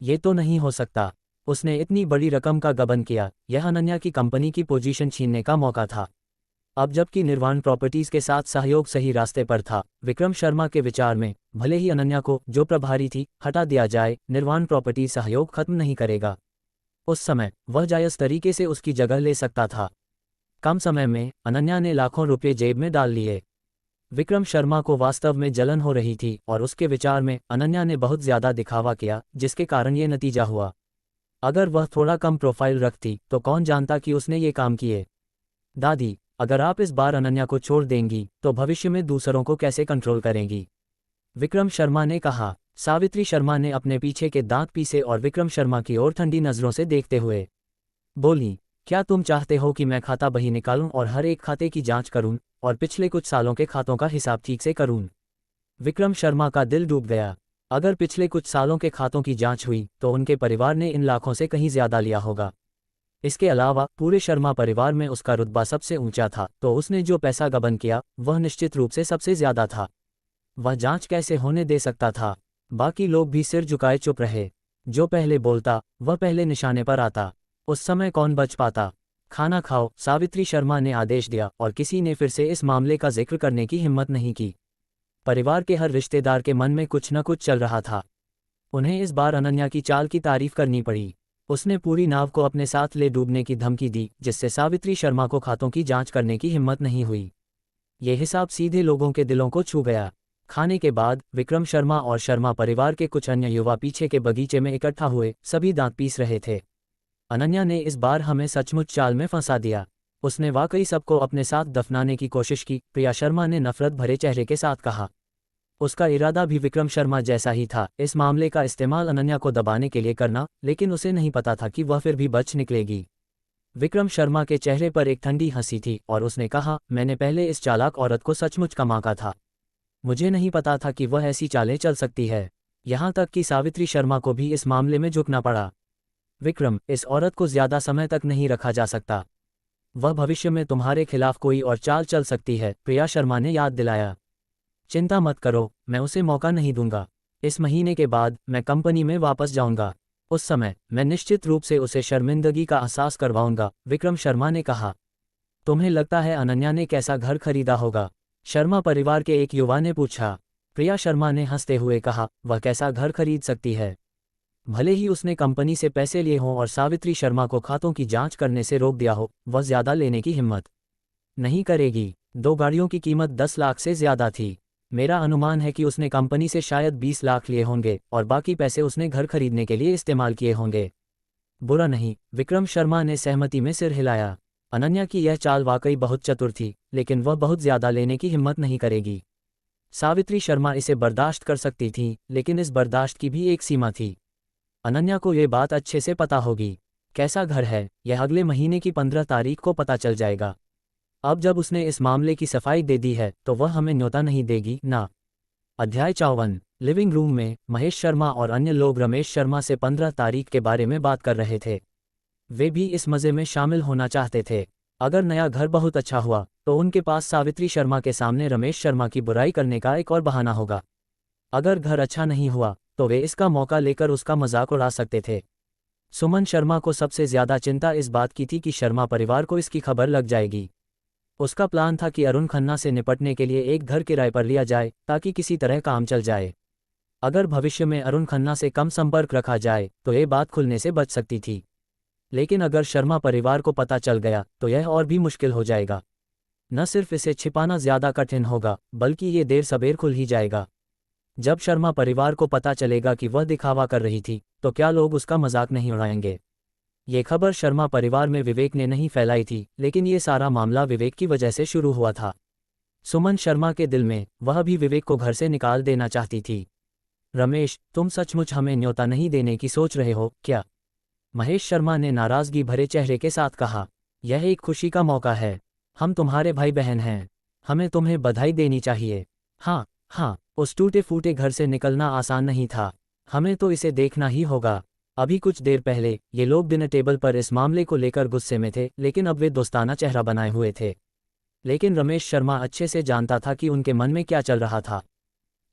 S1: ये तो नहीं हो सकता। उसने इतनी बड़ी रकम का गबन किया, यह अनन्या की कंपनी की पोजीशन छीनने का मौका था। अब जबकि निर्वाण प्रॉपर्टीज के साथ सहयोग सही रास्ते पर था, विक्रम शर्मा के विचार में भले ही अनन्या को, जो प्रभारी थी, हटा दिया जाए, निर्वाण प्रॉपर्टीज सहयोग खत्म नहीं करेगा। उस समय वह जायज़ तरीके से उसकी जगह ले सकता था। कम समय में अनन्या ने लाखों रुपये जेब में डाल लिए। विक्रम शर्मा को वास्तव में जलन हो रही थी और उसके विचार में अनन्या ने बहुत ज्यादा दिखावा किया, जिसके कारण ये नतीजा हुआ। अगर वह थोड़ा कम प्रोफाइल रखती तो कौन जानता कि उसने ये काम किए। दादी, अगर आप इस बार अनन्या को छोड़ देंगी तो भविष्य में दूसरों को कैसे कंट्रोल करेंगी? विक्रम शर्मा ने कहा। सावित्री शर्मा ने अपने पीछे के दांत पीसे और विक्रम शर्मा की ओर ठंडी नजरों से देखते हुए बोली, क्या तुम चाहते हो कि मैं खाता बही निकालूं और हर एक खाते की जांच करूं और पिछले कुछ सालों के खातों का हिसाब ठीक से करूं? विक्रम शर्मा का दिल डूब गया। अगर पिछले कुछ सालों के खातों की जांच हुई तो उनके परिवार ने इन लाखों से कहीं ज्यादा लिया होगा। इसके अलावा पूरे शर्मा परिवार में उसका रुतबा सबसे ऊंचा था, तो उसने जो पैसा गबन किया वह निश्चित रूप से सबसे ज्यादा था। वह जांच कैसे होने दे सकता था? बाकी लोग भी सिर झुकाए चुप रहे। जो पहले बोलता वह पहले निशाने पर आता। उस समय कौन बच पाता? खाना खाओ, सावित्री शर्मा ने आदेश दिया और किसी ने फिर से इस मामले का जिक्र करने की हिम्मत नहीं की। परिवार के हर रिश्तेदार के मन में कुछ न कुछ चल रहा था। उन्हें इस बार अनन्या की चाल की तारीफ करनी पड़ी। उसने पूरी नाव को अपने साथ ले डूबने की धमकी दी, जिससे सावित्री शर्मा को खातों की जांच करने की हिम्मत नहीं हुई। ये हिसाब सीधे लोगों के दिलों को छू गया। खाने के बाद विक्रम शर्मा और शर्मा परिवार के कुछ अन्य युवा पीछे के बगीचे में इकट्ठा हुए, सभी दांत पीस रहे थे। अनन्या ने इस बार हमें सचमुच चाल में फंसा दिया। उसने वाकई सबको अपने साथ दफनाने की कोशिश की, प्रिया शर्मा ने नफरत भरे चेहरे के साथ कहा। उसका इरादा भी विक्रम शर्मा जैसा ही था, इस मामले का इस्तेमाल अनन्या को दबाने के लिए करना, लेकिन उसे नहीं पता था कि वह फिर भी बच निकलेगी। विक्रम शर्मा के चेहरे पर एक ठंडी हंसी थी और उसने कहा, मैंने पहले इस चालाक औरत को सचमुच कमाका था। मुझे नहीं पता था कि वह ऐसी चालें चल सकती है। यहाँ तक कि सावित्री शर्मा को भी इस मामले में झुकना पड़ा। विक्रम, इस औरत को ज्यादा समय तक नहीं रखा जा सकता। वह भविष्य में तुम्हारे खिलाफ कोई और चाल चल सकती है, प्रिया शर्मा ने याद दिलाया। चिंता मत करो, मैं उसे मौका नहीं दूंगा। इस महीने के बाद मैं कंपनी में वापस जाऊंगा। उस समय मैं निश्चित रूप से उसे शर्मिंदगी का एहसास करवाऊंगा, विक्रम शर्मा ने कहा। तुम्हें लगता है अनन्या ने कैसा घर खरीदा होगा? शर्मा परिवार के एक युवा ने पूछा। प्रिया शर्मा ने हंसते हुए कहा, वह कैसा घर खरीद सकती है? भले ही उसने कंपनी से पैसे लिए हों और सावित्री शर्मा को खातों की जांच करने से रोक दिया हो, वह ज्यादा लेने की हिम्मत नहीं करेगी। 2 गाड़ियों की कीमत 10 लाख से ज्यादा थी। मेरा अनुमान है कि उसने कंपनी से शायद 20 लाख लिए होंगे और बाकी पैसे उसने घर खरीदने के लिए इस्तेमाल किए होंगे। बुरा नहीं, विक्रम शर्मा ने सहमति में सिर हिलाया। अनन्या की यह चाल वाकई बहुत चतुर थी, लेकिन वह बहुत ज्यादा लेने की हिम्मत नहीं करेगी। सावित्री शर्मा इसे बर्दाश्त कर सकती थी, लेकिन इस बर्दाश्त की भी एक सीमा थी। अनन्या को ये बात अच्छे से पता होगी। कैसा घर है, यह अगले महीने की 15 तारीख को पता चल जाएगा। अब जब उसने इस मामले की सफाई दे दी है तो वह हमें न्योता नहीं देगी ना। अध्याय 54। लिविंग रूम में महेश शर्मा और अन्य लोग रमेश शर्मा से 15 तारीख के बारे में बात कर रहे थे। वे भी इस मजे में शामिल होना चाहते थे। अगर नया घर बहुत अच्छा हुआ तो उनके पास सावित्री शर्मा के सामने रमेश शर्मा की बुराई करने का एक और बहाना होगा। अगर घर अच्छा नहीं हुआ तो वे इसका मौका लेकर उसका मजाक उड़ा सकते थे। सुमन शर्मा को सबसे ज्यादा चिंता इस बात की थी कि शर्मा परिवार को इसकी खबर लग जाएगी। उसका प्लान था कि अरुण खन्ना से निपटने के लिए एक घर किराए पर लिया जाए ताकि किसी तरह काम चल जाए। अगर भविष्य में अरुण खन्ना से कम संपर्क रखा जाए तो ये बात खुलने से बच सकती थी। लेकिन अगर शर्मा परिवार को पता चल गया तो यह और भी मुश्किल हो जाएगा। न सिर्फ इसे छिपाना ज्यादा कठिन होगा, बल्कि ये देर सबेर खुल ही जाएगा। जब शर्मा परिवार को पता चलेगा कि वह दिखावा कर रही थी तो क्या लोग उसका मजाक नहीं उड़ाएंगे? ये खबर शर्मा परिवार में विवेक ने नहीं फैलाई थी, लेकिन ये सारा मामला विवेक की वजह से शुरू हुआ था। सुमन शर्मा के दिल में वह भी विवेक को घर से निकाल देना चाहती थी। रमेश, तुम सचमुच हमें न्योता नहीं देने की सोच रहे हो क्या? महेश शर्मा ने नाराजगी भरे चेहरे के साथ कहा। यह एक खुशी का मौका है। हम तुम्हारे भाई बहन हैं। हमें तुम्हें बधाई देनी चाहिए। हाँ हाँ, उस टूटे फूटे घर से निकलना आसान नहीं था। हमें तो इसे देखना ही होगा। अभी कुछ देर पहले ये लोग डिनर टेबल पर इस मामले को लेकर गुस्से में थे, लेकिन अब वे दोस्ताना चेहरा बनाए हुए थे। लेकिन रमेश शर्मा अच्छे से जानता था कि उनके मन में क्या चल रहा था।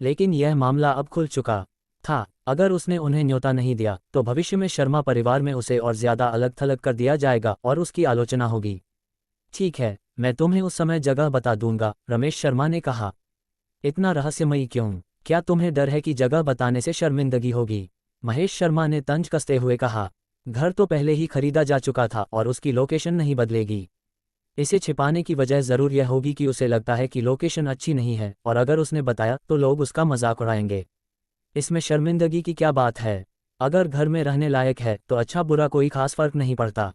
S1: लेकिन यह मामला अब खुल चुका था। अगर उसने उन्हें न्योता नहीं दिया तो भविष्य में शर्मा परिवार में उसे और ज्यादा अलग थलग कर दिया जाएगा और उसकी आलोचना होगी। ठीक है, मैं तुम्हें उस समय जगह बता दूंगा, रमेश शर्मा ने कहा। इतना रहस्यमयी क्यों? क्या तुम्हें डर है कि जगह बताने से शर्मिंदगी होगी? महेश शर्मा ने तंज कसते हुए कहा। घर तो पहले ही खरीदा जा चुका था और उसकी लोकेशन नहीं बदलेगी। इसे छिपाने की वजह ज़रूर यह होगी कि उसे लगता है कि लोकेशन अच्छी नहीं है और अगर उसने बताया तो लोग उसका मजाक उड़ाएंगे। इसमें शर्मिंदगी की क्या बात है? अगर घर में रहने लायक है तो अच्छा बुरा कोई खास फर्क नहीं पड़ता।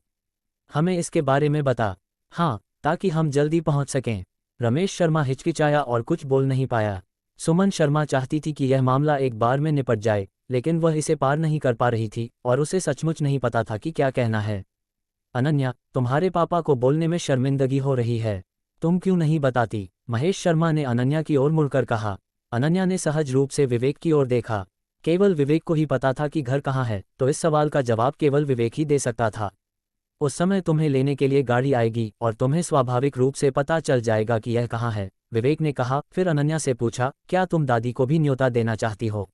S1: हमें इसके बारे में बता। हाँ, ताकि हम जल्दी पहुंच सकें। रमेश शर्मा हिचकिचाया और कुछ बोल नहीं पाया। सुमन शर्मा चाहती थी कि यह मामला एक बार में निपट जाए, लेकिन वह इसे पार नहीं कर पा रही थी और उसे सचमुच नहीं पता था कि क्या कहना है। अनन्या, तुम्हारे पापा को बोलने में शर्मिंदगी हो रही है। तुम क्यों नहीं बताती? महेश शर्मा ने अनन्या की ओर मुड़कर कहा। अनन्या ने सहज रूप से विवेक की ओर देखा। केवल विवेक को ही पता था कि घर कहाँ है, तो इस सवाल का जवाब केवल विवेक ही दे सकता था। उस समय तुम्हें लेने के लिए गाड़ी आएगी और तुम्हें स्वाभाविक रूप से पता चल जाएगा कि यह कहाँ है, विवेक ने कहा। फिर अनन्या से पूछा, क्या तुम दादी को भी न्योता देना चाहती हो?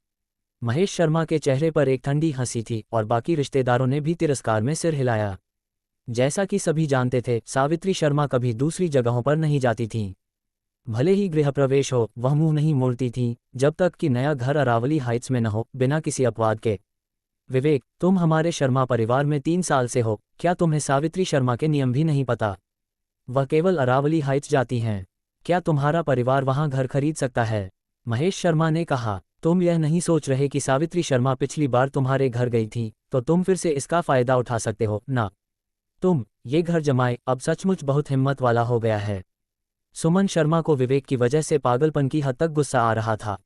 S1: महेश शर्मा के चेहरे पर एक ठंडी हंसी थी और बाकी रिश्तेदारों ने भी तिरस्कार में सिर हिलाया। जैसा कि सभी जानते थे, सावित्री शर्मा कभी दूसरी जगहों पर नहीं जाती थीं। भले ही गृह प्रवेश हो, वह मुंह नहीं मोड़ती थीं, जब तक कि नया घर अरावली हाइट्स में न हो, बिना किसी अपवाद के। विवेक, तुम हमारे शर्मा परिवार में 3 साल से हो, क्या तुम्हें सावित्री शर्मा के नियम भी नहीं पता? वह केवल अरावली हाइट्स जाती हैं। क्या तुम्हारा परिवार वहां घर खरीद सकता है? महेश शर्मा ने कहा। तुम यह नहीं सोच रहे कि सावित्री शर्मा पिछली बार तुम्हारे घर गई थी, तो तुम फिर से इसका फायदा उठा सकते हो ना? तुम ये घर जमाए अब सचमुच बहुत हिम्मत वाला हो गया है। सुमन शर्मा को विवेक की वजह से पागलपन की हद तक गुस्सा आ रहा था।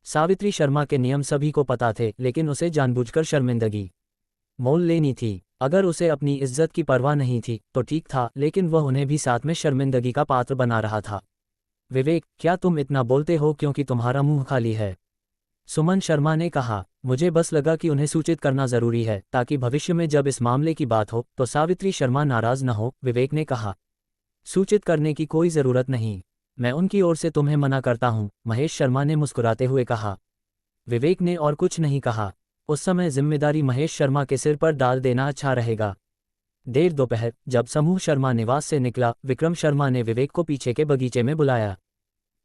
S1: सावित्री शर्मा के नियम सभी को पता थे, लेकिन उसे जानबूझकर शर्मिंदगी मोल लेनी थी। अगर उसे अपनी इज्जत की परवाह नहीं थी तो ठीक था, लेकिन वह उन्हें भी साथ में शर्मिंदगी का पात्र बना रहा था। विवेक, क्या तुम इतना बोलते हो क्योंकि तुम्हारा मुंह खाली है? सुमन शर्मा ने कहा। मुझे बस लगा कि उन्हें सूचित करना जरूरी है, ताकि भविष्य में जब इस मामले की बात हो तो सावित्री शर्मा नाराज न हो, विवेक ने कहा। सूचित करने की कोई जरूरत नहीं, मैं उनकी ओर से तुम्हें मना करता हूं, महेश शर्मा ने मुस्कुराते हुए कहा। विवेक ने और कुछ नहीं कहा। उस समय जिम्मेदारी महेश शर्मा के सिर पर डाल देना अच्छा रहेगा। देर दोपहर जब समूह शर्मा निवास से निकला, विक्रम शर्मा ने विवेक को पीछे के बगीचे में बुलाया।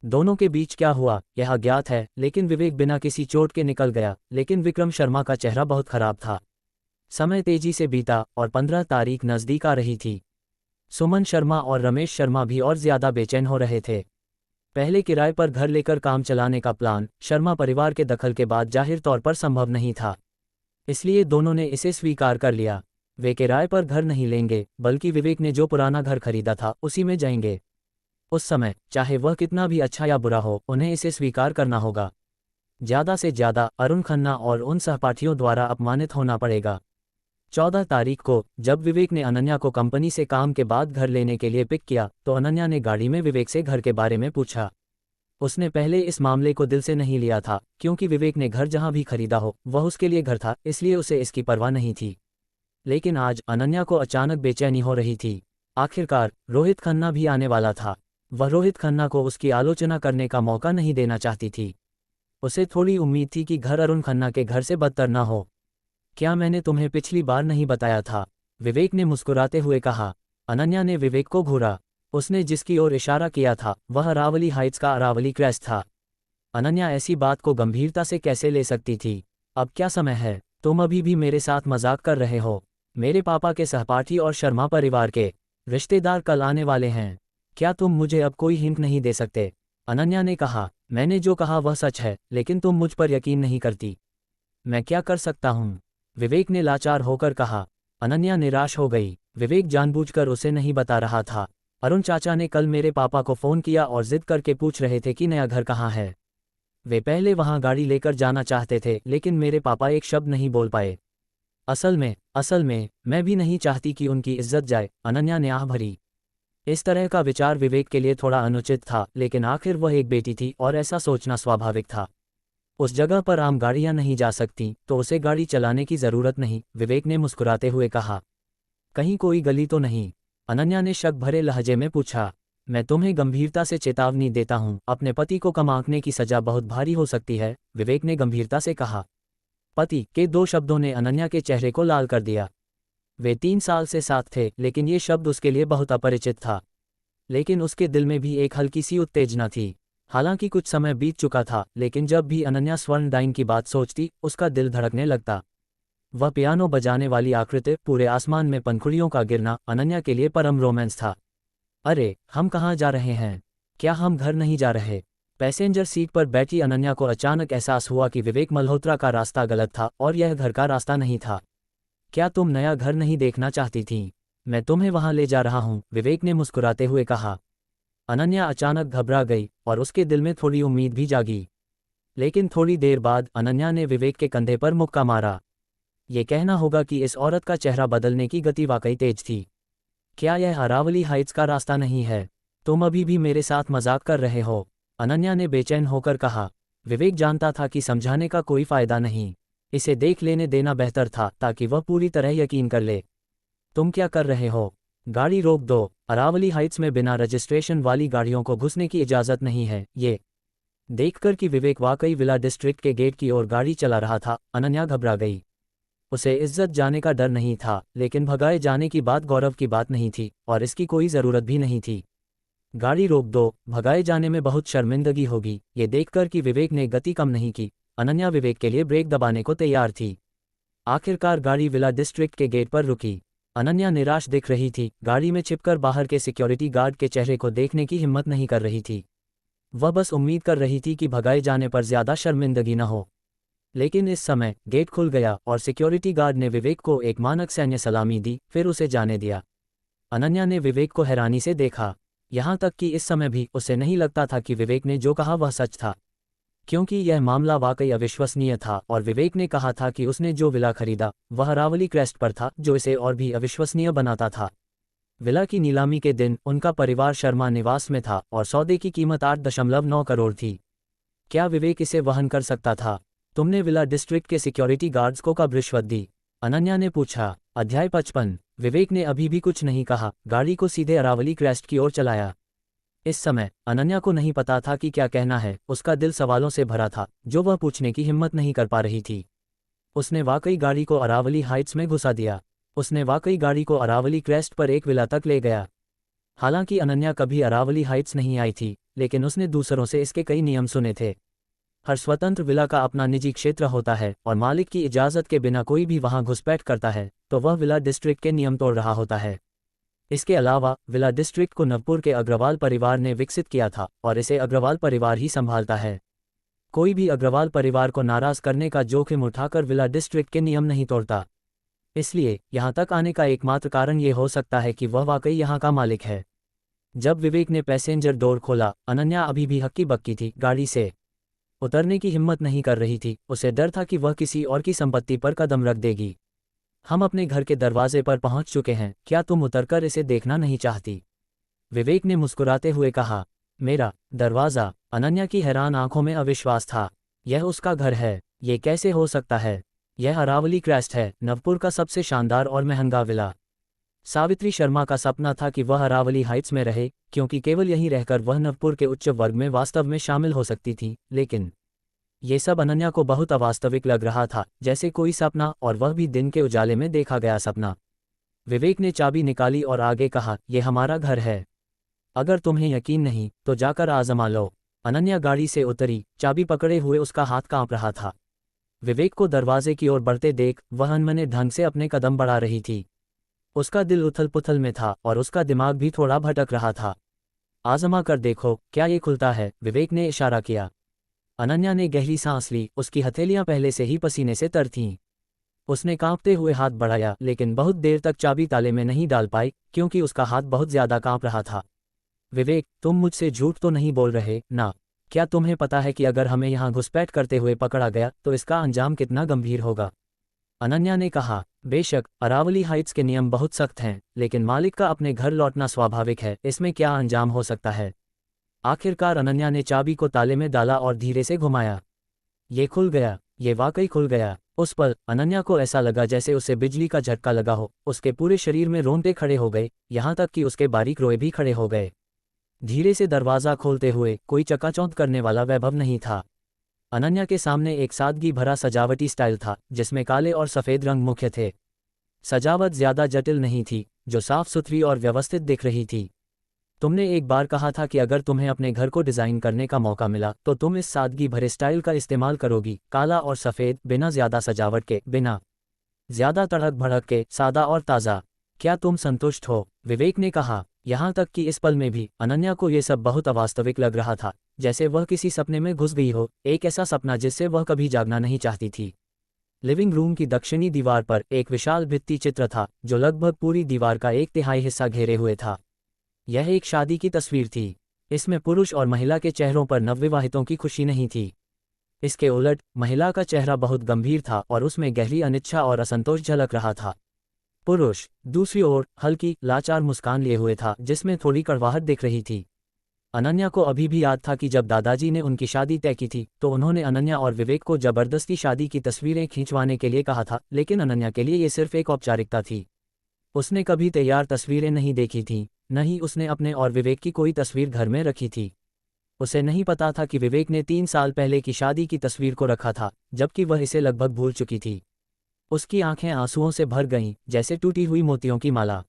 S1: दोनों के बीच क्या हुआ यह अज्ञात है, लेकिन विवेक बिना किसी चोट के निकल गया, लेकिन विक्रम शर्मा का चेहरा बहुत खराब था। समय तेजी से बीता और 15 तारीख नजदीक आ रही थी। सुमन शर्मा और रमेश शर्मा भी और ज्यादा बेचैन हो रहे थे। पहले किराए पर घर लेकर काम चलाने का प्लान शर्मा परिवार के दखल के बाद जाहिर तौर पर संभव नहीं था, इसलिए दोनों ने इसे स्वीकार कर लिया। वे किराए पर घर नहीं लेंगे, बल्कि विवेक ने जो पुराना घर खरीदा था उसी में जाएंगे। उस समय चाहे वह कितना भी अच्छा या बुरा हो, उन्हें इसे स्वीकार करना होगा। ज्यादा से ज्यादा अरुण खन्ना और उन सहपाठियों द्वारा अपमानित होना पड़ेगा। 14 तारीख को जब विवेक ने अनन्या को कंपनी से काम के बाद घर लेने के लिए पिक किया, तो अनन्या ने गाड़ी में विवेक से घर के बारे में पूछा। उसने पहले इस मामले को दिल से नहीं लिया था, क्योंकि विवेक ने घर जहां भी खरीदा हो वह उसके लिए घर था, इसलिए उसे इसकी परवाह नहीं थी। लेकिन आज अनन्या को अचानक बेचैनी हो रही थी। आखिरकार रोहित खन्ना भी आने वाला था। वह रोहित खन्ना को उसकी आलोचना करने का मौका नहीं देना चाहती थी। उसे थोड़ी उम्मीद थी कि घर अरुण खन्ना के घर से बदतर न हो। क्या मैंने तुम्हें पिछली बार नहीं बताया था? विवेक ने मुस्कुराते हुए कहा। अनन्या ने विवेक को घूरा। उसने जिसकी ओर इशारा किया था वह अरावली हाइट्स का अरावली क्रैश था। अनन्या ऐसी बात को गंभीरता से कैसे ले सकती थी? अब क्या समय है? तुम अभी भी मेरे साथ मजाक कर रहे हो? मेरे पापा के सहपाठी और शर्मा परिवार के रिश्तेदार कल आने वाले हैं। क्या तुम मुझे अब कोई हिंट नहीं दे सकते? अनन्या ने कहा। मैंने जो कहा वह सच है, लेकिन तुम मुझ पर यकीन नहीं करती। मैं क्या कर सकता हूँ? विवेक ने लाचार होकर कहा। अनन्या निराश हो गई। विवेक जानबूझकर उसे नहीं बता रहा था। अरुण चाचा ने कल मेरे पापा को फ़ोन किया और जिद करके पूछ रहे थे कि नया घर कहाँ है। वे पहले वहाँ गाड़ी लेकर जाना चाहते थे, लेकिन मेरे पापा एक शब्द नहीं बोल पाए। असल में मैं भी नहीं चाहती कि उनकी इज्जत जाए, अनन्या ने आह भरी। इस तरह का विचार विवेक के लिए थोड़ा अनुचित था, लेकिन आखिर वह एक बेटी थी और ऐसा सोचना स्वाभाविक था। उस जगह पर आम गाड़ियां नहीं जा सकती, तो उसे गाड़ी चलाने की जरूरत नहीं, विवेक ने मुस्कुराते हुए कहा। कहीं कोई गली तो नहीं? अनन्या ने शक भरे लहजे में पूछा। मैं तुम्हें गंभीरता से चेतावनी देता हूं, अपने पति को कम आंकने की सजा बहुत भारी हो सकती है, विवेक ने गंभीरता से कहा। पति के 2 शब्दों ने अनन्या के चेहरे को लाल कर दिया। वे 3 साल से साथ थे, लेकिन ये शब्द उसके लिए बहुत अपरिचित था। लेकिन उसके दिल में भी एक हल्की सी उत्तेजना थी। हालांकि कुछ समय बीत चुका था, लेकिन जब भी अनन्या स्वर्णदायिन की बात सोचती, उसका दिल धड़कने लगता। वह पियानो बजाने वाली आकृति, पूरे आसमान में पंखुड़ियों का गिरना अनन्या के लिए परम रोमांस था। अरे, हम कहाँ जा रहे हैं? क्या हम घर नहीं जा रहे? पैसेंजर सीट पर बैठी अनन्या को अचानक एहसास हुआ कि विवेक मल्होत्रा का रास्ता गलत था और यह घर का रास्ता नहीं था। क्या तुम नया घर नहीं देखना चाहती थीं? मैं तुम्हें वहां ले जा रहा हूं, विवेक ने मुस्कुराते हुए कहा। अनन्या अचानक घबरा गई और उसके दिल में थोड़ी उम्मीद भी जागी। लेकिन थोड़ी देर बाद अनन्या ने विवेक के कंधे पर मुक्का मारा। ये कहना होगा कि इस औरत का चेहरा बदलने की गति वाकई तेज थी। क्या यह अरावली हाइट्स का रास्ता नहीं है? तुम अभी भी मेरे साथ मजाक कर रहे हो? अनन्या ने बेचैन होकर कहा। विवेक जानता था कि समझाने का कोई फायदा नहीं। इसे देख लेने देना बेहतर था ताकि वह पूरी तरह यकीन कर ले। तुम क्या कर रहे हो? गाड़ी रोक दो। अरावली हाइट्स में बिना रजिस्ट्रेशन वाली गाड़ियों को घुसने की इजाज़त नहीं है। ये देखकर कि विवेक वाकई विला डिस्ट्रिक्ट के गेट की ओर गाड़ी चला रहा था, अनन्या घबरा गई। उसे इज्जत जाने का डर नहीं था, लेकिन भगाए जाने की बात गौरव की बात नहीं थी और इसकी कोई ज़रूरत भी नहीं थी। गाड़ी रोक दो, भगाए जाने में बहुत शर्मिंदगी होगी। ये देखकर कि विवेक ने गति कम नहीं की, अनन्या विवेक के लिए ब्रेक दबाने को तैयार थी। आखिरकार गाड़ी विला डिस्ट्रिक्ट के गेट पर रुकी। अनन्या निराश दिख रही थी, गाड़ी में छिपकर बाहर के सिक्योरिटी गार्ड के चेहरे को देखने की हिम्मत नहीं कर रही थी। वह बस उम्मीद कर रही थी कि भगाए जाने पर ज्यादा शर्मिंदगी न हो। लेकिन इस समय गेट खुल गया और सिक्योरिटी गार्ड ने विवेक को एक मानक सैन्य सलामी दी, फिर उसे जाने दिया। अनन्या ने विवेक को हैरानी से देखा। यहाँ तक कि इस समय भी उसे नहीं लगता था कि विवेक ने जो कहा वह सच था, क्योंकि यह मामला वाकई अविश्वसनीय था और विवेक ने कहा था कि उसने जो विला खरीदा वह अरावली क्रेस्ट पर था, जो इसे और भी अविश्वसनीय बनाता था। विला की नीलामी के दिन उनका परिवार शर्मा निवास में था और सौदे की कीमत 8.9 करोड़ थी। क्या विवेक इसे वहन कर सकता था? तुमने विला डिस्ट्रिक्ट के सिक्योरिटी गार्ड्स को कब रिश्वत दी? अनन्या ने पूछा। अध्याय 55। विवेक ने अभी भी कुछ नहीं कहा, गाड़ी को सीधे अरावली क्रेस्ट की ओर चलाया। इस समय अनन्या को नहीं पता था कि क्या कहना है। उसका दिल सवालों से भरा था जो वह पूछने की हिम्मत नहीं कर पा रही थी। उसने वाकई गाड़ी को अरावली हाइट्स में घुसा दिया। उसने वाकई गाड़ी को अरावली क्रेस्ट पर एक विला तक ले गया। हालांकि अनन्या कभी अरावली हाइट्स नहीं आई थी, लेकिन उसने दूसरों से इसके कई नियम सुने थे। हर स्वतंत्र विला का अपना निजी क्षेत्र होता है और मालिक की इजाज़त के बिना कोई भी वहां घुसपैठ करता है तो वह विला डिस्ट्रिक्ट के नियम तोड़ रहा होता है। इसके अलावा विला डिस्ट्रिक्ट को नवपुर के अग्रवाल परिवार ने विकसित किया था और इसे अग्रवाल परिवार ही संभालता है। कोई भी अग्रवाल परिवार को नाराज करने का जोखिम उठाकर विला डिस्ट्रिक्ट के नियम नहीं तोड़ता। इसलिए यहाँ तक आने का एकमात्र कारण ये हो सकता है कि वह वाकई यहाँ का मालिक है। जब विवेक ने पैसेंजर डोर खोला, अनन्या अभी भी हक्की बक्की थी, गाड़ी से उतरने की हिम्मत नहीं कर रही थी। उसे डर था कि वह किसी और की संपत्ति पर कदम रख देगी। हम अपने घर के दरवाजे पर पहुंच चुके हैं, क्या तुम उतरकर इसे देखना नहीं चाहती? विवेक ने मुस्कुराते हुए कहा। मेरा दरवाज़ा? अनन्या की हैरान आंखों में अविश्वास था। यह उसका घर है, ये कैसे हो सकता है? यह अरावली क्रेस्ट है, नवपुर का सबसे शानदार और महंगा विला। सावित्री शर्मा का सपना था कि वह अरावली हाइट्स में रहे, क्योंकि केवल यहीं रहकर वह नवपुर के उच्च वर्ग में वास्तव में शामिल हो सकती थी। लेकिन ये सब अनन्या को बहुत अवास्तविक लग रहा था, जैसे कोई सपना, और वह भी दिन के उजाले में देखा गया सपना। विवेक ने चाबी निकाली और आगे कहा, यह हमारा घर है। अगर तुम्हें यकीन नहीं तो जाकर आजमा लो। अनन्या गाड़ी से उतरी, चाबी पकड़े हुए उसका हाथ कांप रहा था। विवेक को दरवाजे की ओर बढ़ते देख वह अनमने ढंग से अपने कदम बढ़ा रही थी। उसका दिल उथल पुथल में था और उसका दिमाग भी थोड़ा भटक रहा था। आजमा कर देखो, क्या ये खुलता है? विवेक ने इशारा किया। अनन्या ने गहरी सांस ली, उसकी हथेलियां पहले से ही पसीने से तर थीं। उसने कांपते हुए हाथ बढ़ाया, लेकिन बहुत देर तक चाबी ताले में नहीं डाल पाई, क्योंकि उसका हाथ बहुत ज्यादा कांप रहा था। विवेक, तुम मुझसे झूठ तो नहीं बोल रहे ना? क्या तुम्हें पता है कि अगर हमें यहाँ घुसपैठ करते हुए पकड़ा गया तो इसका अंजाम कितना गंभीर होगा? अनन्या ने कहा। बेशक अरावली हाइट्स के नियम बहुत सख्त हैं, लेकिन मालिक का अपने घर लौटना स्वाभाविक है, इसमें क्या अंजाम हो सकता है? आखिरकार अनन्या ने चाबी को ताले में डाला और धीरे से घुमाया। ये खुल गया, ये वाकई खुल गया। उस पल अनन्या को ऐसा लगा जैसे उसे बिजली का झटका लगा हो। उसके पूरे शरीर में रोंगटे खड़े हो गए, यहाँ तक कि उसके बारीक रोए भी खड़े हो गए। धीरे से दरवाज़ा खोलते हुए कोई चकाचौंध करने वाला वैभव नहीं था। अनन्या के सामने एक सादगी भरा सजावटी स्टाइल था, जिसमें काले और सफ़ेद रंग मुख्य थे। सजावट ज्यादा जटिल नहीं थी, जो साफ सुथरी और व्यवस्थित दिख रही थी। तुमने एक बार कहा था कि अगर तुम्हें अपने घर को डिज़ाइन करने का मौका मिला तो तुम इस सादगी भरे स्टाइल का इस्तेमाल करोगी, काला और सफ़ेद, बिना ज़्यादा सजावट के, बिना ज़्यादा तड़क भड़क के, सादा और ताज़ा। क्या तुम संतुष्ट हो? विवेक ने कहा। यहाँ तक कि इस पल में भी अनन्या को ये सब बहुत अवास्तविक लग रहा था, जैसे वह किसी सपने में घुस गई हो, एक ऐसा सपना जिससे वह कभी जागना नहीं चाहती थी। लिविंग रूम की दक्षिणी दीवार पर एक विशाल भित्ति चित्र था जो लगभग पूरी दीवार का 1/3 हिस्सा घेरे हुए था। यह एक शादी की तस्वीर थी। इसमें पुरुष और महिला के चेहरों पर नवविवाहितों की खुशी नहीं थी। इसके उलट महिला का चेहरा बहुत गंभीर था और उसमें गहरी अनिच्छा और असंतोष झलक रहा था। पुरुष दूसरी ओर हल्की लाचार मुस्कान लिए हुए था जिसमें थोड़ी कड़वाहट दिख रही थी। अनन्या को अभी भी याद था कि जब दादाजी ने उनकी शादी तय की थी तो उन्होंने अनन्या और विवेक को जबरदस्ती शादी की तस्वीरें खींचवाने के लिए कहा था, लेकिन अनन्या के लिए ये सिर्फ एक औपचारिकता थी। उसने कभी तैयार तस्वीरें नहीं देखी थीं, न ही उसने अपने और विवेक की कोई तस्वीर घर में रखी थी। उसे नहीं पता था कि विवेक ने 3 साल पहले की शादी की तस्वीर को रखा था, जबकि वह इसे लगभग भूल चुकी थी। उसकी आंखें आंसुओं से भर गईं, जैसे टूटी हुई मोतियों की माला।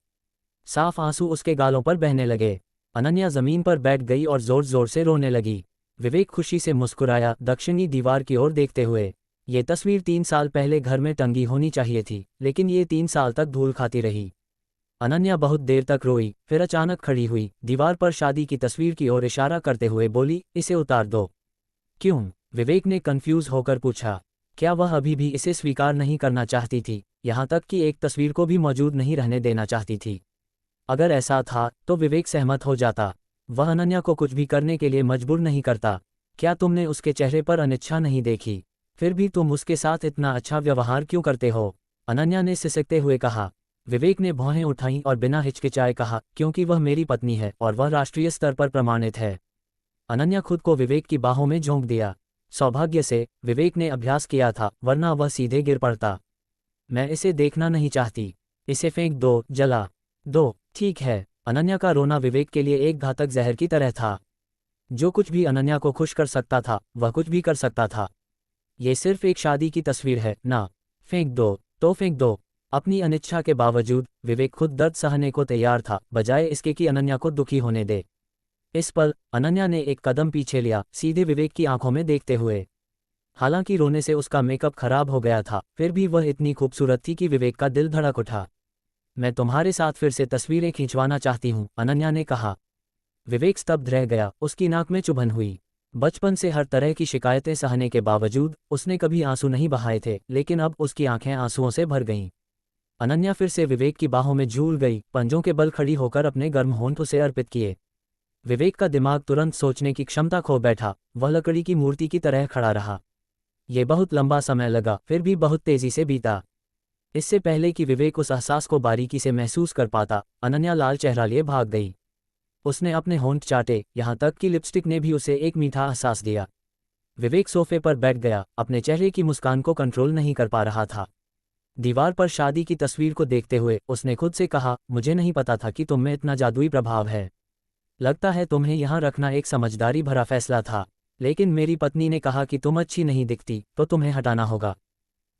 S1: साफ आंसू उसके गालों पर बहने लगे। अनन्या जमीन पर बैठ गई और जोर जोर से रोने लगी। विवेक खुशी से मुस्कुराया, दक्षिणी दीवार की ओर देखते हुए। ये तस्वीर 3 साल पहले घर में टंगी होनी चाहिए थी, लेकिन ये 3 साल तक धूल खाती रही। अनन्या बहुत देर तक रोई, फिर अचानक खड़ी हुई, दीवार पर शादी की तस्वीर की ओर इशारा करते हुए बोली, इसे उतार दो। क्यों? विवेक ने कंफ्यूज होकर पूछा। क्या वह अभी भी इसे स्वीकार नहीं करना चाहती थी, यहाँ तक कि एक तस्वीर को भी मौजूद नहीं रहने देना चाहती थी? अगर ऐसा था तो विवेक सहमत हो जाता। वह अनन्या को कुछ भी करने के लिए मजबूर नहीं करता। क्या तुमने उसके चेहरे पर अनिच्छा नहीं देखी? फिर भी तुम उसके साथ इतना अच्छा व्यवहार क्यों करते हो? अनन्या ने सिसकते हुए कहा। विवेक ने भौहें उठाईं और बिना हिचकिचाए कहा, क्योंकि वह मेरी पत्नी है और वह राष्ट्रीय स्तर पर प्रमाणित है। अनन्या खुद को विवेक की बाहों में झोंक दिया। सौभाग्य से विवेक ने अभ्यास किया था, वरना वह सीधे गिर पड़ता। मैं इसे देखना नहीं चाहती। इसे फेंक दो, जला दो। ठीक है। अनन्या का रोना विवेक के लिए एक घातक जहर की तरह था। जो कुछ भी अनन्या को खुश कर सकता था वह कुछ भी कर सकता था। ये सिर्फ एक शादी की तस्वीर है ना। फेंक दो तो फेंक दो। अपनी अनिच्छा के बावजूद विवेक खुद दर्द सहने को तैयार था, बजाय इसके कि अनन्या को दुखी होने दे। इस पल अनन्या ने एक कदम पीछे लिया, सीधे विवेक की आंखों में देखते हुए। हालांकि रोने से उसका मेकअप खराब हो गया था, फिर भी वह इतनी खूबसूरत थी कि विवेक का दिल धड़क उठा। मैं तुम्हारे साथ फिर से तस्वीरें खींचवाना चाहती हूँ, अनन्या ने कहा। विवेक स्तब्ध रह गया, उसकी नाक में चुभन हुई। बचपन से हर तरह की शिकायतें सहने के बावजूद उसने कभी आंसू नहीं बहाए थे, लेकिन अब उसकी आंखें आंसुओं से भर गईं। अनन्या फिर से विवेक की बाहों में झूल गई, पंजों के बल खड़ी होकर अपने गर्म होंठ उसे अर्पित किए। विवेक का दिमाग तुरंत सोचने की क्षमता खो बैठा। वह लकड़ी की मूर्ति की तरह खड़ा रहा। ये बहुत लंबा समय लगा, फिर भी बहुत तेजी से बीता। इससे पहले कि विवेक उस एहसास को बारीकी से महसूस कर पाता, अनन्या लाल चेहरा लिए भाग गई। उसने अपने होंठ चाटे, यहाँ तक कि लिपस्टिक ने भी उसे एक मीठा एहसास दिया। विवेक सोफे पर बैठ गया, अपने चेहरे की मुस्कान को कंट्रोल नहीं कर पा रहा था। दीवार पर शादी की तस्वीर को देखते हुए उसने खुद से कहा, मुझे नहीं पता था कि तुम में इतना जादुई प्रभाव है। लगता है तुम्हें यहाँ रखना एक समझदारी भरा फैसला था, लेकिन मेरी पत्नी ने कहा कि तुम अच्छी नहीं दिखती, तो तुम्हें हटाना होगा।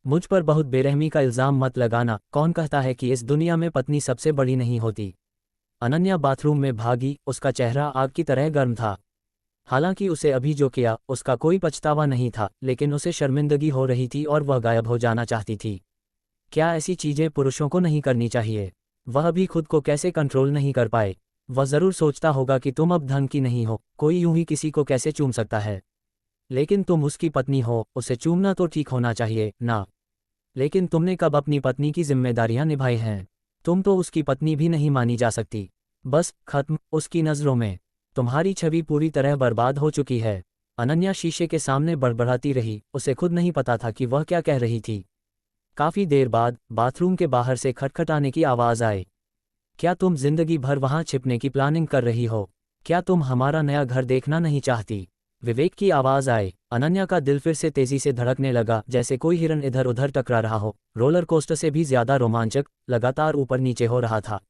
S1: मुझ पर बहुत बेरहमी का इल्ज़ाम मत लगाना। कौन कहता है कि इस दुनिया में पत्नी सबसे बड़ी नहीं होती? अनन्या बाथरूम में भागी, उसका चेहरा आग की तरह गर्म था। हालांकि उसे अभी जो किया उसका कोई पछतावा नहीं था, लेकिन उसे शर्मिंदगी हो रही थी और वह गायब हो जाना चाहती थी। क्या ऐसी चीज़ें पुरुषों को नहीं करनी चाहिए? वह भी खुद को कैसे कंट्रोल नहीं कर पाए। वह ज़रूर सोचता होगा कि तुम अब ढंग की नहीं हो, कोई यूं ही किसी को कैसे चूम सकता है। लेकिन तुम उसकी पत्नी हो, उसे चूमना तो ठीक होना चाहिए ना। लेकिन तुमने कब अपनी पत्नी की जिम्मेदारियां निभाई हैं? तुम तो उसकी पत्नी भी नहीं मानी जा सकती। बस खत्म। उसकी नज़रों में तुम्हारी छवि पूरी तरह बर्बाद हो चुकी है। अनन्या शीशे के सामने बड़बड़ाती रही, उसे खुद नहीं पता था कि वह क्या कह रही थी। काफ़ी देर बाद बाथरूम के बाहर से खटखटाने की आवाज़ आई। क्या तुम जिंदगी भर वहां छिपने की प्लानिंग कर रही हो? क्या तुम हमारा नया घर देखना नहीं चाहती? विवेक की आवाज़ आई। अनन्या का दिल फिर से तेजी से धड़कने लगा, जैसे कोई हिरन इधर उधर टकरा रहा हो। रोलर कोस्टर से भी ज्यादा रोमांचक, लगातार ऊपर नीचे हो रहा था।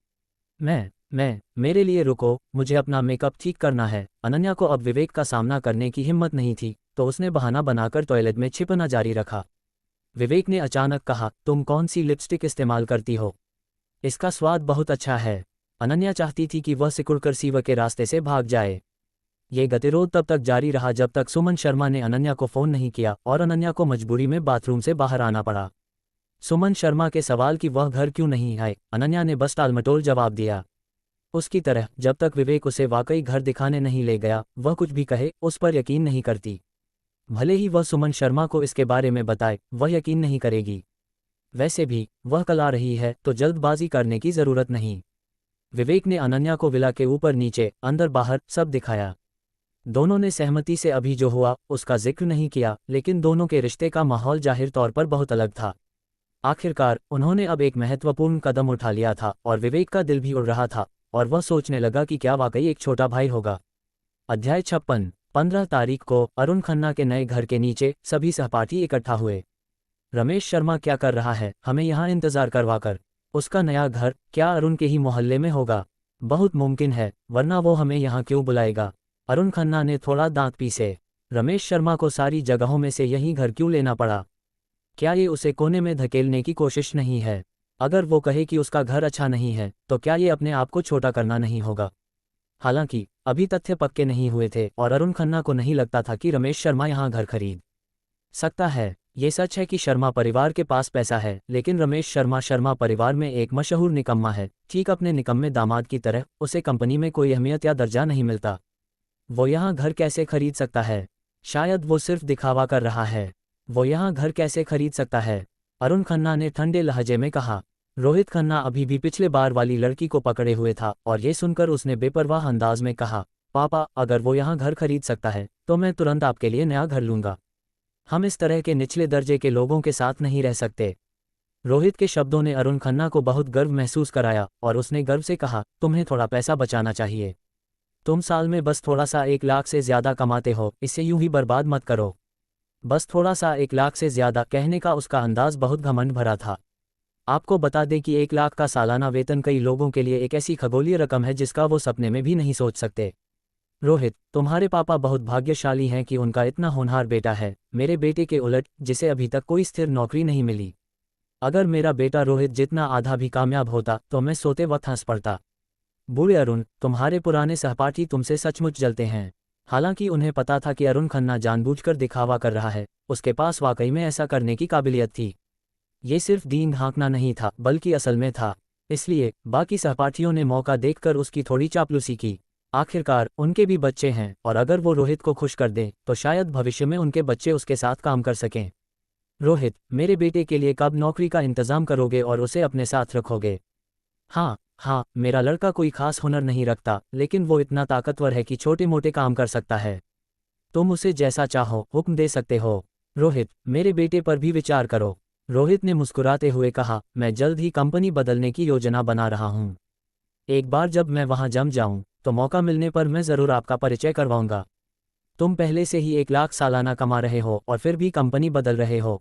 S1: मेरे लिए रुको, मुझे अपना मेकअप ठीक करना है। अनन्या को अब विवेक का सामना करने की हिम्मत नहीं थी, तो उसने बहाना बनाकर टॉयलेट में छिपना जारी रखा। विवेक ने अचानक कहा, तुम कौन सी लिपस्टिक इस्तेमाल करती हो? इसका स्वाद बहुत अच्छा है। अनन्या चाहती थी कि वह सिकुड़कर सीवा के रास्ते से भाग जाए। ये गतिरोध तब तक जारी रहा जब तक सुमन शर्मा ने अनन्या को फ़ोन नहीं किया और अनन्या को मजबूरी में बाथरूम से बाहर आना पड़ा। सुमन शर्मा के सवाल कि वह घर क्यों नहीं आए, अनन्या ने बस टालमटोल जवाब दिया। उसकी तरह जब तक विवेक उसे वाकई घर दिखाने नहीं ले गया, वह कुछ भी कहे उस पर यकीन नहीं करती। भले ही वह सुमन शर्मा को इसके बारे में बताए, वह यकीन नहीं करेगी। वैसे भी वह कल आ रही है तो जल्दबाजी करने की जरूरत नहीं। विवेक ने अनन्या को विला के ऊपर नीचे, अंदर बाहर सब दिखाया। दोनों ने सहमति से अभी जो हुआ उसका जिक्र नहीं किया, लेकिन दोनों के रिश्ते का माहौल जाहिर तौर पर बहुत अलग था। आखिरकार उन्होंने अब एक महत्वपूर्ण कदम उठा लिया था और विवेक का दिल भी उड़ रहा था और वह सोचने लगा कि क्या वाकई एक छोटा भाई होगा। अध्याय 56। 15 तारीख को अरुण खन्ना के नए घर के नीचे सभी सहपाठी इकट्ठा हुए। रमेश शर्मा क्या कर रहा है हमें यहाँ इंतजार करवाकर? उसका नया घर क्या अरुण के ही मोहल्ले में होगा? बहुत मुमकिन है, वरना वो हमें यहाँ क्यों बुलाएगा? अरुण खन्ना ने थोड़ा दांत पीसे। रमेश शर्मा को सारी जगहों में से यही घर क्यों लेना पड़ा? क्या ये उसे कोने में धकेलने की कोशिश नहीं है? अगर वो कहे कि उसका घर अच्छा नहीं है तो क्या ये अपने आप को छोटा करना नहीं होगा? हालांकि अभी तथ्य पक्के नहीं हुए थे और अरुण खन्ना को नहीं लगता था कि रमेश शर्मा यहाँ घर खरीद सकता है। ये सच है कि शर्मा परिवार के पास पैसा है, लेकिन रमेश शर्मा परिवार में एक मशहूर निकम्मा है। ठीक अपने निकम्मे दामाद की तरह उसे कंपनी में कोई अहमियत या दर्जा नहीं मिलता। वो यहाँ घर कैसे खरीद सकता है? शायद वो सिर्फ दिखावा कर रहा है। वो यहाँ घर कैसे खरीद सकता है? अरुण खन्ना ने ठंडे लहजे में कहा। रोहित खन्ना अभी भी पिछले बार वाली लड़की को पकड़े हुए था और ये सुनकर उसने बेपरवाह अंदाज में कहा, पापा अगर वो यहाँ घर खरीद सकता है तो मैं तुरंत आपके लिए नया घर लूँगा। हम इस तरह के निचले दर्जे के लोगों के साथ नहीं रह सकते। रोहित के शब्दों ने अरुण खन्ना को बहुत गर्व महसूस कराया और उसने गर्व से कहा, तुम्हें थोड़ा पैसा बचाना चाहिए। तुम साल में बस थोड़ा सा 1 लाख से ज्यादा कमाते हो, इसे यूं ही बर्बाद मत करो। बस थोड़ा सा 1 लाख से ज्यादा कहने का उसका अंदाज बहुत घमंड भरा था। आपको बता दें कि 1 लाख का सालाना वेतन कई लोगों के लिए एक ऐसी खगोलीय रकम है जिसका वो सपने में भी नहीं सोच सकते। रोहित, तुम्हारे पापा बहुत भाग्यशाली हैं कि उनका इतना होनहार बेटा है, मेरे बेटे के उलट जिसे अभी तक कोई स्थिर नौकरी नहीं मिली। अगर मेरा बेटा रोहित जितना आधा भी कामयाब होता तो मैं सोते वक्त हंस पड़ता। बूढ़े अरुण, तुम्हारे पुराने सहपाठी तुमसे सचमुच जलते हैं। हालांकि उन्हें पता था कि अरुण खन्ना जानबूझकर दिखावा कर रहा है, उसके पास वाकई में ऐसा करने की काबिलियत थी। ये सिर्फ दीन हाँकना नहीं था बल्कि असल में था। इसलिए बाकी सहपाठियों ने मौका देखकर उसकी थोड़ी चापलूसी की। आखिरकार उनके भी बच्चे हैं और अगर वो रोहित को खुश कर दें तो शायद भविष्य में उनके बच्चे उसके साथ काम कर सकें। रोहित, मेरे बेटे के लिए कब नौकरी का इंतजाम करोगे और उसे अपने साथ रखोगे? हाँ, मेरा लड़का कोई खास हुनर नहीं रखता, लेकिन वो इतना ताकतवर है कि छोटे मोटे काम कर सकता है। तुम उसे जैसा चाहो हुक्म दे सकते हो। रोहित, मेरे बेटे पर भी विचार करो। रोहित ने मुस्कुराते हुए कहा, मैं जल्द ही कंपनी बदलने की योजना बना रहा हूँ। एक बार जब मैं वहां जम जाऊं तो मौका मिलने पर मैं ज़रूर आपका परिचय करवाऊंगा। तुम पहले से ही 1 लाख सालाना कमा रहे हो और फिर भी कंपनी बदल रहे हो।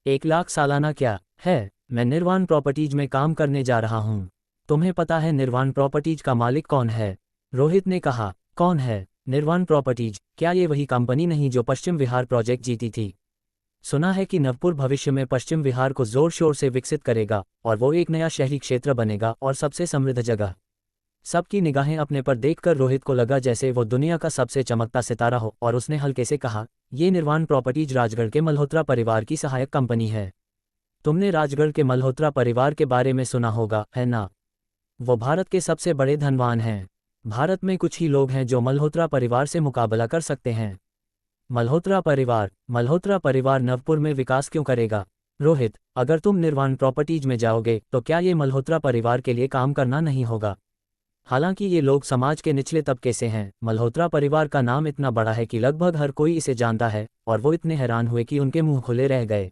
S1: 1 लाख सालाना क्या है? मैं निर्वाण प्रॉपर्टीज में काम करने जा रहा हूँ। तुम्हें पता है निर्वाण प्रॉपर्टीज का मालिक कौन है? रोहित ने कहा, कौन है? निर्वाण प्रॉपर्टीज? क्या ये वही कंपनी नहीं जो पश्चिम विहार प्रोजेक्ट जीती थी? सुना है कि नवपुर भविष्य में पश्चिम विहार को जोर शोर से विकसित करेगा और वो एक नया शहरी क्षेत्र बनेगा और सबसे समृद्ध जगह। सबकी निगाहें अपने पर देखकर रोहित को लगा जैसे वो दुनिया का सबसे चमकता सितारा हो और उसने हल्के से कहा, ये निर्वाण प्रॉपर्टीज राजगढ़ के मल्होत्रा परिवार की सहायक कंपनी है। तुमने राजगढ़ के मल्होत्रा परिवार के बारे में सुना होगा, है ना? वो भारत के सबसे बड़े धनवान हैं। भारत में कुछ ही लोग हैं जो मल्होत्रा परिवार से मुकाबला कर सकते हैं। मल्होत्रा परिवार नवपुर में विकास क्यों करेगा? रोहित, अगर तुम निर्वाण प्रॉपर्टीज में जाओगे तो क्या ये मल्होत्रा परिवार के लिए काम करना नहीं होगा? हालांकि ये लोग समाज के निचले तबके से हैं, मल्होत्रा परिवार का नाम इतना बड़ा है कि लगभग हर कोई इसे जानता है और वो इतने हैरान हुए कि उनके मुंह खुले रह गए।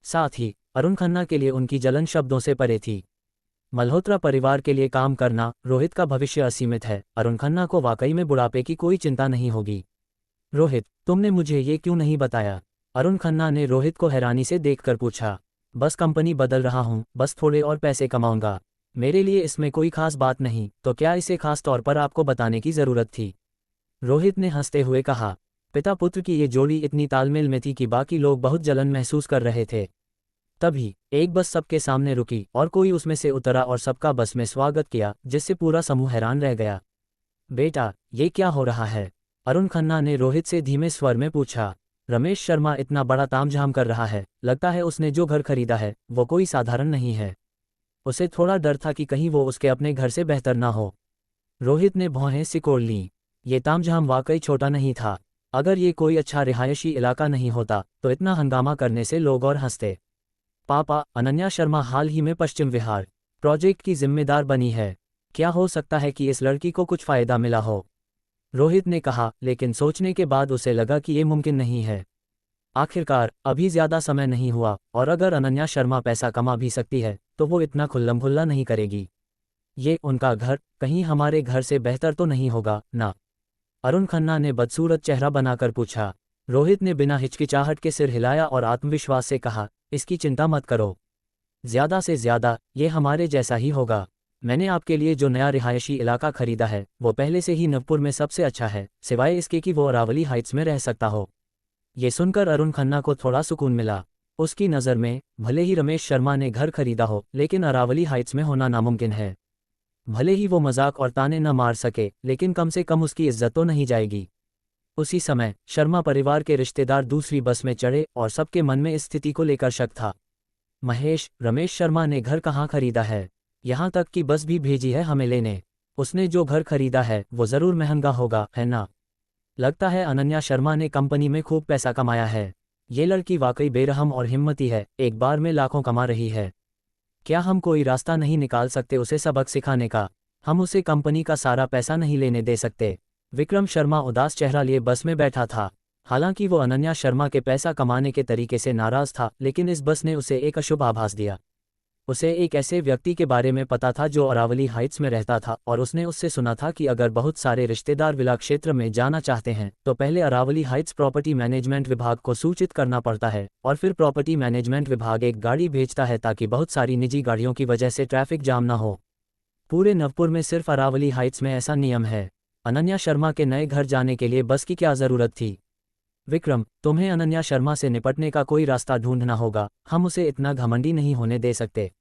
S1: साथ ही अरुण खन्ना के लिए उनकी जलन शब्दों से परे थी। मल्होत्रा परिवार के लिए काम करना, रोहित का भविष्य असीमित है। अरुण खन्ना को वाकई में बुढ़ापे की कोई चिंता नहीं होगी। रोहित, तुमने मुझे ये क्यों नहीं बताया? अरुण खन्ना ने रोहित को हैरानी से देखकर पूछा। बस कंपनी बदल रहा हूँ, बस थोड़े और पैसे कमाऊंगा। मेरे लिए इसमें कोई खास बात नहीं, तो क्या इसे खास तौर पर आपको बताने की जरूरत थी? रोहित ने हंसते हुए कहा। पिता पुत्र की ये जोड़ी इतनी तालमेल में थी कि बाकी लोग बहुत जलन महसूस कर रहे थे। तभी एक बस सबके सामने रुकी और कोई उसमें से उतरा और सबका बस में स्वागत किया, जिससे पूरा समूह हैरान रह गया। बेटा, ये क्या हो रहा है? अरुण खन्ना ने रोहित से धीमे स्वर में पूछा। रमेश शर्मा इतना बड़ा तामझाम कर रहा है, लगता है उसने जो घर खरीदा है वो कोई साधारण नहीं है। उसे थोड़ा डर था कि कहीं वो उसके अपने घर से बेहतर ना हो। रोहित ने भौहें सिकोड़ लीं। ये तामझाम वाकई छोटा नहीं था। अगर ये कोई अच्छा रिहायशी इलाका नहीं होता तो इतना हंगामा करने से लोग और हंसते। पापा, अनन्या शर्मा हाल ही में पश्चिम विहार प्रोजेक्ट की जिम्मेदार बनी है। क्या हो सकता है कि इस लड़की को कुछ फायदा मिला हो? रोहित ने कहा, लेकिन सोचने के बाद उसे लगा कि ये मुमकिन नहीं है। आखिरकार अभी ज्यादा समय नहीं हुआ, और अगर अनन्या शर्मा पैसा कमा भी सकती है तो वो इतना खुल्लम-खुल्ला नहीं करेगी। ये उनका घर कहीं हमारे घर से बेहतर तो नहीं होगा ना? अरुण खन्ना ने बदसूरत चेहरा बनाकर पूछा। रोहित ने बिना हिचकिचाहट के सिर हिलाया और आत्मविश्वास से कहा, इसकी चिंता मत करो। ज्यादा से ज्यादा ये हमारे जैसा ही होगा। मैंने आपके लिए जो नया रिहायशी इलाका खरीदा है वो पहले से ही नवपुर में सबसे अच्छा है, सिवाय इसके कि वो अरावली हाइट्स में रह सकता हो। ये सुनकर अरुण खन्ना को थोड़ा सुकून मिला। उसकी नज़र में भले ही रमेश शर्मा ने घर खरीदा हो, लेकिन अरावली हाइट्स में होना नामुमकिन है। भले ही वो मजाक और ताने न मार सके, लेकिन कम से कम उसकी इज्जत तो नहीं जाएगी। उसी समय शर्मा परिवार के रिश्तेदार दूसरी बस में चढ़े और सबके मन में इस स्थिति को लेकर शक था। महेश, रमेश शर्मा ने घर कहाँ खरीदा है? यहाँ तक कि बस भी भेजी है हमें लेने। उसने जो घर खरीदा है वो ज़रूर महंगा होगा, है ना? लगता है अनन्या शर्मा ने कंपनी में खूब पैसा कमाया है। ये लड़की वाकई बेरहम और हिम्मती है, एक बार में लाखों कमा रही है। क्या हम कोई रास्ता नहीं निकाल सकते उसे सबक सिखाने का? हम उसे कंपनी का सारा पैसा नहीं लेने दे सकते। विक्रम शर्मा उदास चेहरा लिए बस में बैठा था। हालांकि वो अनन्या शर्मा के पैसा कमाने के तरीके से नाराज था, लेकिन इस बस ने उसे एक अशुभ आभास दिया। उसे एक ऐसे व्यक्ति के बारे में पता था जो अरावली हाइट्स में रहता था, और उसने उससे सुना था कि अगर बहुत सारे रिश्तेदार विला क्षेत्र में जाना चाहते हैं तो पहले अरावली हाइट्स प्रॉपर्टी मैनेजमेंट विभाग को सूचित करना पड़ता है, और फिर प्रॉपर्टी मैनेजमेंट विभाग एक गाड़ी भेजता है ताकि बहुत सारी निजी गाड़ियों की वजह से ट्रैफिक जाम न हो। पूरे नवपुर में सिर्फ अरावली हाइट्स में ऐसा नियम है। अनन्या शर्मा के नए घर जाने के लिए बस की क्या ज़रूरत थी? विक्रम, तुम्हें अनन्या शर्मा से निपटने का कोई रास्ता ढूंढना होगा, हम उसे इतना घमंडी नहीं होने दे सकते।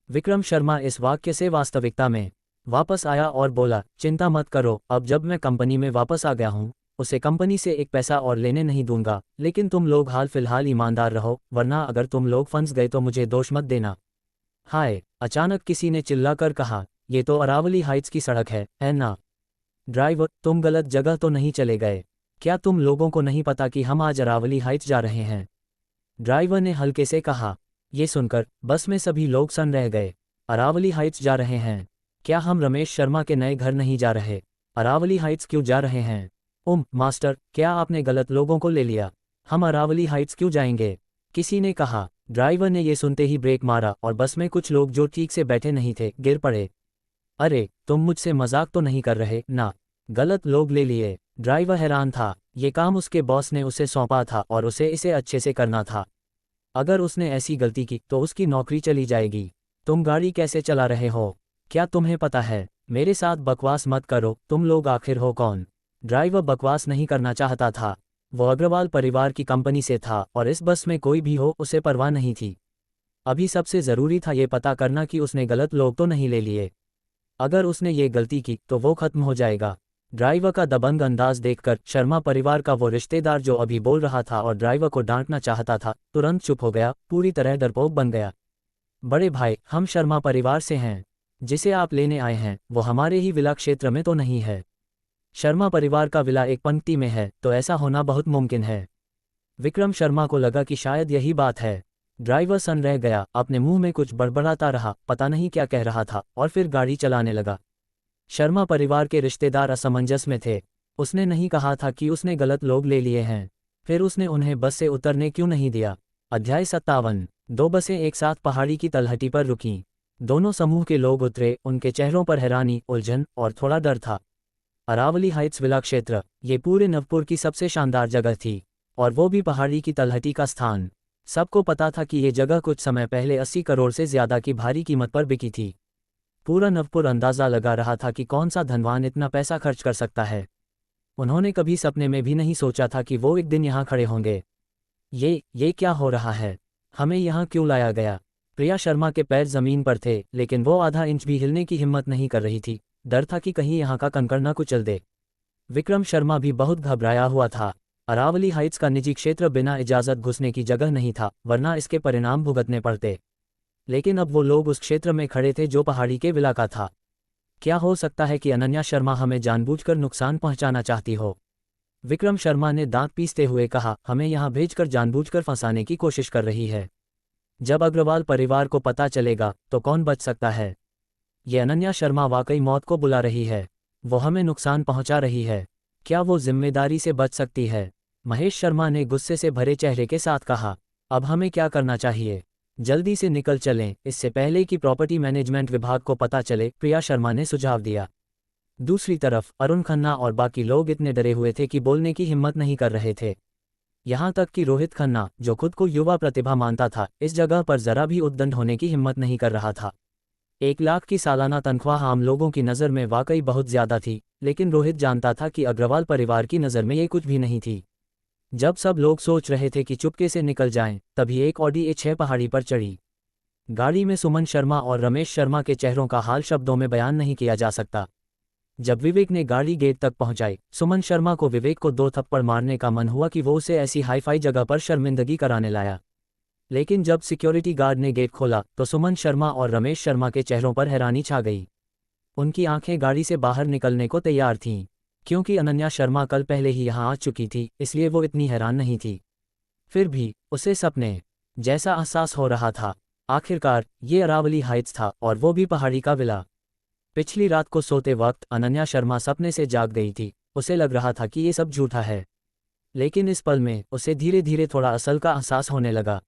S1: विक्रम शर्मा इस वाक्य से वास्तविकता में वापस आया और बोला, चिंता मत करो, अब जब मैं कंपनी में वापस आ गया हूँ उसे कंपनी से एक पैसा और लेने नहीं दूंगा, लेकिन तुम लोग हाल फिलहाल ईमानदार रहो, वरना अगर तुम लोग फंस गए तो मुझे दोष मत देना। हाय, अचानक किसी ने चिल्लाकर कहा, ये तो अरावली हाइट्स की सड़क है ना? ड्राइवर, तुम गलत जगह तो नहीं चले गए? क्या तुम लोगों को नहीं पता कि हम आज अरावली हाइट्स जा रहे हैं? ड्राइवर ने हल्के से कहा। ये सुनकर बस में सभी लोग सन रह गए। अरावली हाइट्स जा रहे हैं? क्या हम रमेश शर्मा के नए घर नहीं जा रहे? अरावली हाइट्स क्यों जा रहे हैं? मास्टर, क्या आपने गलत लोगों को ले लिया? हम अरावली हाइट्स क्यों जाएंगे? किसी ने कहा। ड्राइवर ने ये सुनते ही ब्रेक मारा और बस में कुछ लोग जो ठीक से बैठे नहीं थे गिर पड़े। अरे, तुम मुझसे मजाक तो नहीं कर रहे ना? गलत लोग ले लिए? ड्राइवर हैरान था। ये काम उसके बॉस ने उसे सौंपा था और उसे इसे अच्छे से करना था। अगर उसने ऐसी गलती की तो उसकी नौकरी चली जाएगी। तुम गाड़ी कैसे चला रहे हो? क्या तुम्हें पता है? मेरे साथ बकवास मत करो, तुम लोग आखिर हो कौन? ड्राइवर बकवास नहीं करना चाहता था। वो अग्रवाल परिवार की कंपनी से था और इस बस में कोई भी हो उसे परवाह नहीं थी। अभी सबसे ज़रूरी था ये पता करना कि उसने गलत लोग तो नहीं ले लिए। अगर उसने ये गलती की तो वो खत्म हो जाएगा। ड्राइवर का दबंग अंदाज देखकर शर्मा परिवार का वो रिश्तेदार जो अभी बोल रहा था और ड्राइवर को डांटना चाहता था, तुरंत चुप हो गया, पूरी तरह डरपोक बन गया। बड़े भाई, हम शर्मा परिवार से हैं। जिसे आप लेने आए हैं वो हमारे ही विला क्षेत्र में तो नहीं है। शर्मा परिवार का विला एक पंक्ति में है, तो ऐसा होना बहुत मुमकिन है। विक्रम शर्मा को लगा कि शायद यही बात है। ड्राइवर सन रह गया, अपने मुंह में कुछ बड़बड़ाता रहा, पता नहीं क्या कह रहा था, और फिर गाड़ी चलाने लगा। शर्मा परिवार के रिश्तेदार असमंजस में थे। उसने नहीं कहा था कि उसने गलत लोग ले लिए हैं, फिर उसने उन्हें बस से उतरने क्यों नहीं दिया? अध्याय 57। दो बसें एक साथ पहाड़ी की तलहटी पर रुकीं। दोनों समूह के लोग उतरे, उनके चेहरों पर हैरानी, उलझन और थोड़ा डर था। अरावली हाइट्स विला क्षेत्र, ये पूरे नवपुर की सबसे शानदार जगह थी, और वो भी पहाड़ी की तलहटी का स्थान। सबको पता था कि ये जगह कुछ समय पहले 80 करोड़ से ज्यादा की भारी कीमत पर बिकी थी। पूरा नवपुर अंदाज़ा लगा रहा था कि कौन सा धनवान इतना पैसा खर्च कर सकता है। उन्होंने कभी सपने में भी नहीं सोचा था कि वो एक दिन यहाँ खड़े होंगे। ये क्या हो रहा है? हमें यहाँ क्यों लाया गया? प्रिया शर्मा के पैर जमीन पर थे, लेकिन वो आधा इंच भी हिलने की हिम्मत नहीं कर रही थी। डर था कि कहीं यहाँ का कंकड़ न कुचल दे। विक्रम शर्मा भी बहुत घबराया हुआ था। अरावली हाइट्स का निजी क्षेत्र बिना इजाज़त घुसने की जगह नहीं था, वरना इसके परिणाम भुगतने पड़ते। लेकिन अब वो लोग उस क्षेत्र में खड़े थे जो पहाड़ी के विला का था। क्या हो सकता है कि अनन्या शर्मा हमें जानबूझकर नुकसान पहुंचाना चाहती हो? विक्रम शर्मा ने दांत पीसते हुए कहा, हमें यहाँ भेजकर जानबूझकर फंसाने की कोशिश कर रही है। जब अग्रवाल परिवार को पता चलेगा तो कौन बच सकता है? ये अनन्या शर्मा वाकई मौत को बुला रही है। वो हमें नुकसान पहुंचा रही है। क्या वो जिम्मेदारी से बच सकती है? महेश शर्मा ने गुस्से से भरे चेहरे के साथ कहा, अब हमें क्या करना चाहिए? जल्दी से निकल चलें, इससे पहले कि प्रॉपर्टी मैनेजमेंट विभाग को पता चले, प्रिया शर्मा ने सुझाव दिया। दूसरी तरफ अरुण खन्ना और बाकी लोग इतने डरे हुए थे कि बोलने की हिम्मत नहीं कर रहे थे। यहाँ तक कि रोहित खन्ना, जो खुद को युवा प्रतिभा मानता था, इस जगह पर जरा भी उद्दंड होने की हिम्मत नहीं कर रहा था। 1 लाख की सालाना तनख्वाह आम लोगों की नज़र में वाकई बहुत ज़्यादा थी, लेकिन रोहित जानता था कि अग्रवाल परिवार की नज़र में ये कुछ भी नहीं थी। जब सब लोग सोच रहे थे कि चुपके से निकल जाएं, तभी एक ऑडी A6 पहाड़ी पर चढ़ी। गाड़ी में सुमन शर्मा और रमेश शर्मा के चेहरों का हाल शब्दों में बयान नहीं किया जा सकता। जब विवेक ने गाड़ी गेट तक पहुंचाई, सुमन शर्मा को विवेक को 2 थप्पड़ मारने का मन हुआ कि वो उसे ऐसी हाईफाई जगह पर शर्मिंदगी कराने लाया। लेकिन जब सिक्योरिटी गार्ड ने गेट खोला तो सुमन शर्मा और रमेश शर्मा के चेहरों पर हैरानी छा गई। उनकी आंखें गाड़ी से बाहर निकलने को तैयार थीं। क्योंकि अनन्या शर्मा कल पहले ही यहां आ चुकी थी, इसलिए वो इतनी हैरान नहीं थी। फिर भी उसे सपने जैसा एहसास हो रहा था। आखिरकार ये अरावली हाइट्स था, और वो भी पहाड़ी का विला। पिछली रात को सोते वक्त अनन्या शर्मा सपने से जाग गई थी। उसे लग रहा था कि ये सब झूठा है, लेकिन इस पल में उसे धीरे धीरे थोड़ा असल का एहसास होने लगा।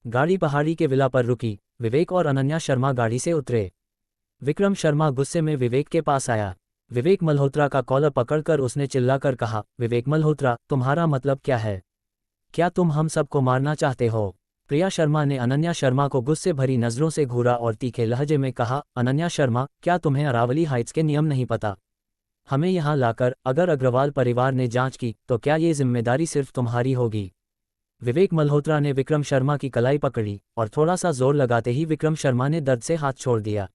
S1: गाड़ी पहाड़ी के विला पर रुकी। विवेक और अनन्या शर्मा गाड़ी से उतरे। विक्रम शर्मा गुस्से में विवेक के पास आया। विवेक मल्होत्रा का कॉलर पकड़कर उसने चिल्लाकर कहा, विवेक मल्होत्रा, तुम्हारा मतलब क्या है? क्या तुम हम सबको मारना चाहते हो? प्रिया शर्मा ने अनन्या शर्मा को गुस्से भरी नज़रों से घूरा और तीखे लहजे में कहा, अनन्या शर्मा, क्या तुम्हें अरावली हाइट्स के नियम नहीं पता? हमें यहाँ लाकर अगर अग्रवाल परिवार ने जांच की तो क्या ये जिम्मेदारी सिर्फ तुम्हारी होगी? विवेक मल्होत्रा ने विक्रम शर्मा की कलाई पकड़ी और थोड़ा सा जोर लगाते ही विक्रम शर्मा ने दर्द से हाथ छोड़ दिया।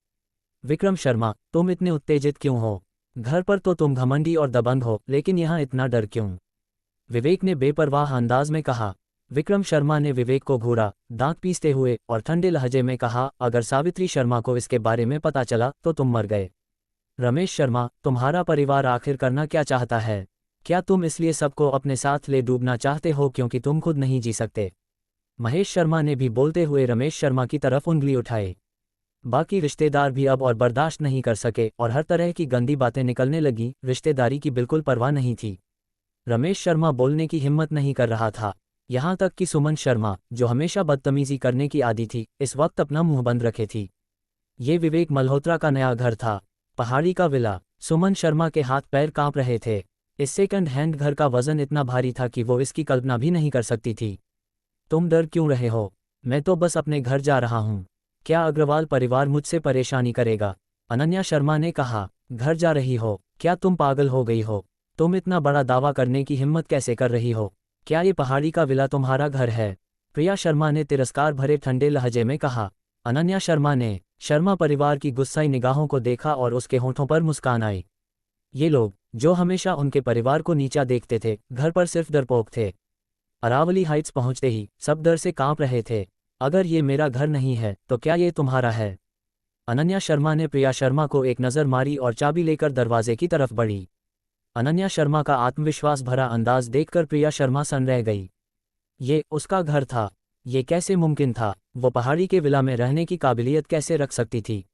S1: विक्रम शर्मा, तुम इतने उत्तेजित क्यों हो? घर पर तो तुम घमंडी और दबंग हो, लेकिन यहाँ इतना डर क्यों? विवेक ने बेपरवाह अंदाज में कहा। विक्रम शर्मा ने विवेक को घूरा, दांत पीसते हुए, और ठंडे लहजे में कहा, अगर सावित्री शर्मा को इसके बारे में पता चला तो तुम मर गए। रमेश शर्मा, तुम्हारा परिवार आखिर करना क्या चाहता है? क्या तुम इसलिए सबको अपने साथ ले डूबना चाहते हो क्योंकि तुम खुद नहीं जी सकते? महेश शर्मा ने भी बोलते हुए रमेश शर्मा की तरफ उंगली उठाई। बाकी रिश्तेदार भी अब और बर्दाश्त नहीं कर सके और हर तरह की गंदी बातें निकलने लगी। रिश्तेदारी की बिल्कुल परवाह नहीं थी। रमेश शर्मा बोलने की हिम्मत नहीं कर रहा था। यहाँ तक कि सुमन शर्मा, जो हमेशा बदतमीजी करने की आदी थी, इस वक्त अपना मुंह बंद रखे थी। ये विवेक मल्होत्रा का नया घर था, पहाड़ी का विला। सुमन शर्मा के हाथ पैर कांप रहे थे। इस सेकंड हैंड घर का वजन इतना भारी था कि वो इसकी कल्पना भी नहीं कर सकती थी। तुम डर क्यों रहे हो? मैं तो बस अपने घर जा रहा हूँ। क्या अग्रवाल परिवार मुझसे परेशानी करेगा? अनन्या शर्मा ने कहा। घर जा रही हो? क्या तुम पागल हो गई हो? तुम इतना बड़ा दावा करने की हिम्मत कैसे कर रही हो? क्या ये पहाड़ी का विला तुम्हारा घर है? प्रिया शर्मा ने तिरस्कार भरे ठंडे लहजे में कहा। अनन्या शर्मा ने शर्मा परिवार की गुस्साई निगाहों को देखा और उसके होठों पर मुस्कान आई। ये लोग, जो हमेशा उनके परिवार को नीचा देखते थे, घर पर सिर्फ डरपोक थे। अरावली हाइट्स पहुंचते ही सब डर से कांप रहे थे। अगर ये मेरा घर नहीं है तो क्या ये तुम्हारा है? अनन्या शर्मा ने प्रिया शर्मा को एक नज़र मारी और चाबी लेकर दरवाजे की तरफ बढ़ी। अनन्या शर्मा का आत्मविश्वास भरा अंदाज देखकर प्रिया शर्मा सन रह गई। ये उसका घर था। ये कैसे मुमकिन था? वो पहाड़ी के विला में रहने की काबिलियत कैसे रख सकती थी?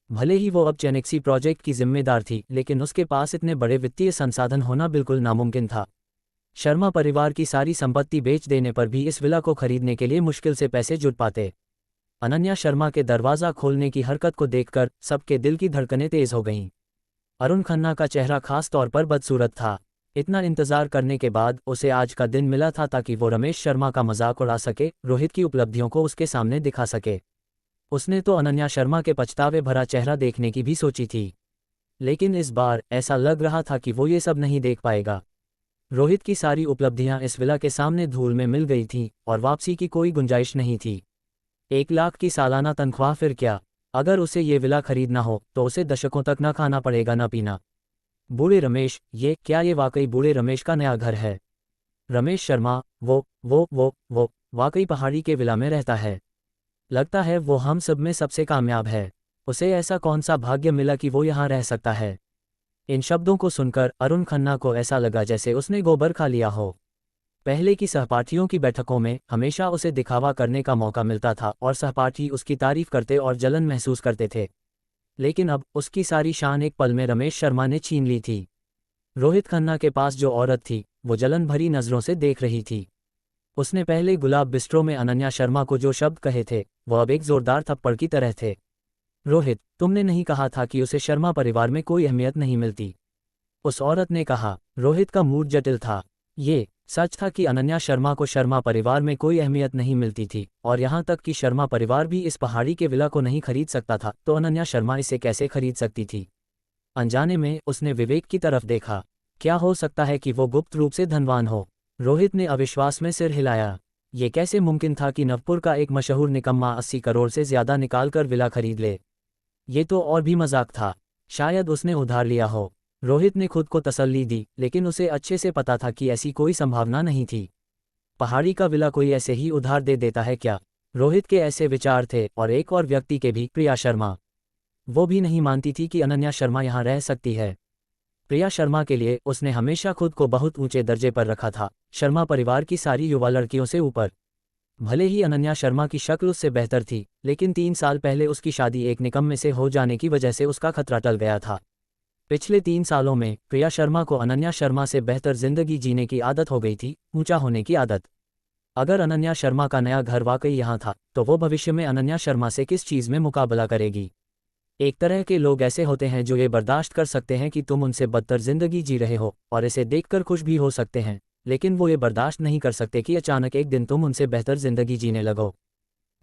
S1: भले ही वो अब चेनेक्सी प्रोजेक्ट की जिम्मेदार थी, लेकिन उसके पास इतने बड़े वित्तीय संसाधन होना बिल्कुल नामुमकिन था। शर्मा परिवार की सारी संपत्ति बेच देने पर भी इस विला को खरीदने के लिए मुश्किल से पैसे जुट पाते। अनन्या शर्मा के दरवाज़ा खोलने की हरकत को देखकर सबके दिल की धड़कनें तेज हो गईं। अरुण खन्ना का चेहरा खास तौर पर बदसूरत था। इतना इंतजार करने के बाद उसे आज का दिन मिला था ताकि वो रमेश शर्मा का मजाक उड़ा सके, रोहित की उपलब्धियों को उसके सामने दिखा सके। उसने तो अनन्या शर्मा के पछतावे भरा चेहरा देखने की भी सोची थी, लेकिन इस बार ऐसा लग रहा था कि वो ये सब नहीं देख पाएगा। रोहित की सारी उपलब्धियां इस विला के सामने धूल में मिल गई थीं और वापसी की कोई गुंजाइश नहीं थी। 1 लाख की सालाना तनख्वाह, फिर क्या? अगर उसे ये विला खरीदना हो तो उसे दशकों तक न खाना पड़ेगा न पीना। बूढ़े रमेश, क्या ये वाकई बूढ़े रमेश का नया घर है? रमेश शर्मा, वो वाकई पहाड़ी के विला में रहता है। लगता है वो हम सब में सबसे कामयाब है। उसे ऐसा कौन सा भाग्य मिला कि वो यहाँ रह सकता है। इन शब्दों को सुनकर अरुण खन्ना को ऐसा लगा जैसे उसने गोबर खा लिया हो। पहले की सहपाठियों की बैठकों में हमेशा उसे दिखावा करने का मौका मिलता था और सहपाठी उसकी तारीफ करते और जलन महसूस करते थे। लेकिन अब उसकी सारी शान एक पल में रमेश शर्मा ने छीन ली थी। रोहित खन्ना के पास जो औरत थी वो जलन भरी नज़रों से देख रही थी। उसने पहले गुलाब बिस्ट्रो में अनन्या शर्मा को जो शब्द कहे थे वो अब एक जोरदार थप्पड़ की तरह थे। रोहित, तुमने नहीं कहा था कि उसे शर्मा परिवार में कोई अहमियत नहीं मिलती? उस औरत ने कहा। रोहित का मूड जटिल था। ये सच था कि अनन्या शर्मा को शर्मा परिवार में कोई अहमियत नहीं मिलती थी, और यहाँ तक कि शर्मा परिवार भी इस पहाड़ी के विला को नहीं खरीद सकता था, तो अनन्या शर्मा इसे कैसे खरीद सकती थी? अनजाने में उसने विवेक की तरफ देखा। क्या हो सकता है कि वो गुप्त रूप से धनवान हो? रोहित ने अविश्वास में सिर हिलाया। ये कैसे मुमकिन था कि नवपुर का एक मशहूर निकम्मा 80 करोड़ से ज्यादा निकालकर विला खरीद ले? ये तो और भी मजाक था। शायद उसने उधार लिया हो। रोहित ने खुद को तसल्ली दी, लेकिन उसे अच्छे से पता था कि ऐसी कोई संभावना नहीं थी। पहाड़ी का विला कोई ऐसे ही उधार दे देता है क्या? रोहित के ऐसे विचार थे, और एक और व्यक्ति के भी, प्रिया शर्मा। वो भी नहीं मानती थी कि अनन्या शर्मा यहाँ रह सकती है। प्रिया शर्मा के लिए उसने हमेशा खुद को बहुत ऊंचे दर्जे पर रखा था, शर्मा परिवार की सारी युवा लड़कियों से ऊपर। भले ही अनन्या शर्मा की शक्ल उससे बेहतर थी, लेकिन 3 साल पहले उसकी शादी एक निकम्मे से हो जाने की वजह से उसका खतरा टल गया था। पिछले 3 सालों में प्रिया शर्मा को अनन्या शर्मा से बेहतर जिंदगी जीने की आदत हो गई थी, ऊंचा होने की आदत। अगर अनन्या शर्मा का नया घर वाकई यहाँ था, तो वो भविष्य में अनन्या शर्मा से किस चीज़ में मुकाबला करेगी? एक तरह के लोग ऐसे होते हैं जो ये बर्दाश्त कर सकते हैं कि तुम उनसे बदतर जिंदगी जी रहे हो, और इसे देखकर खुश भी हो सकते हैं, लेकिन वो ये बर्दाश्त नहीं कर सकते कि अचानक एक दिन तुम उनसे बेहतर जिंदगी जीने लगो।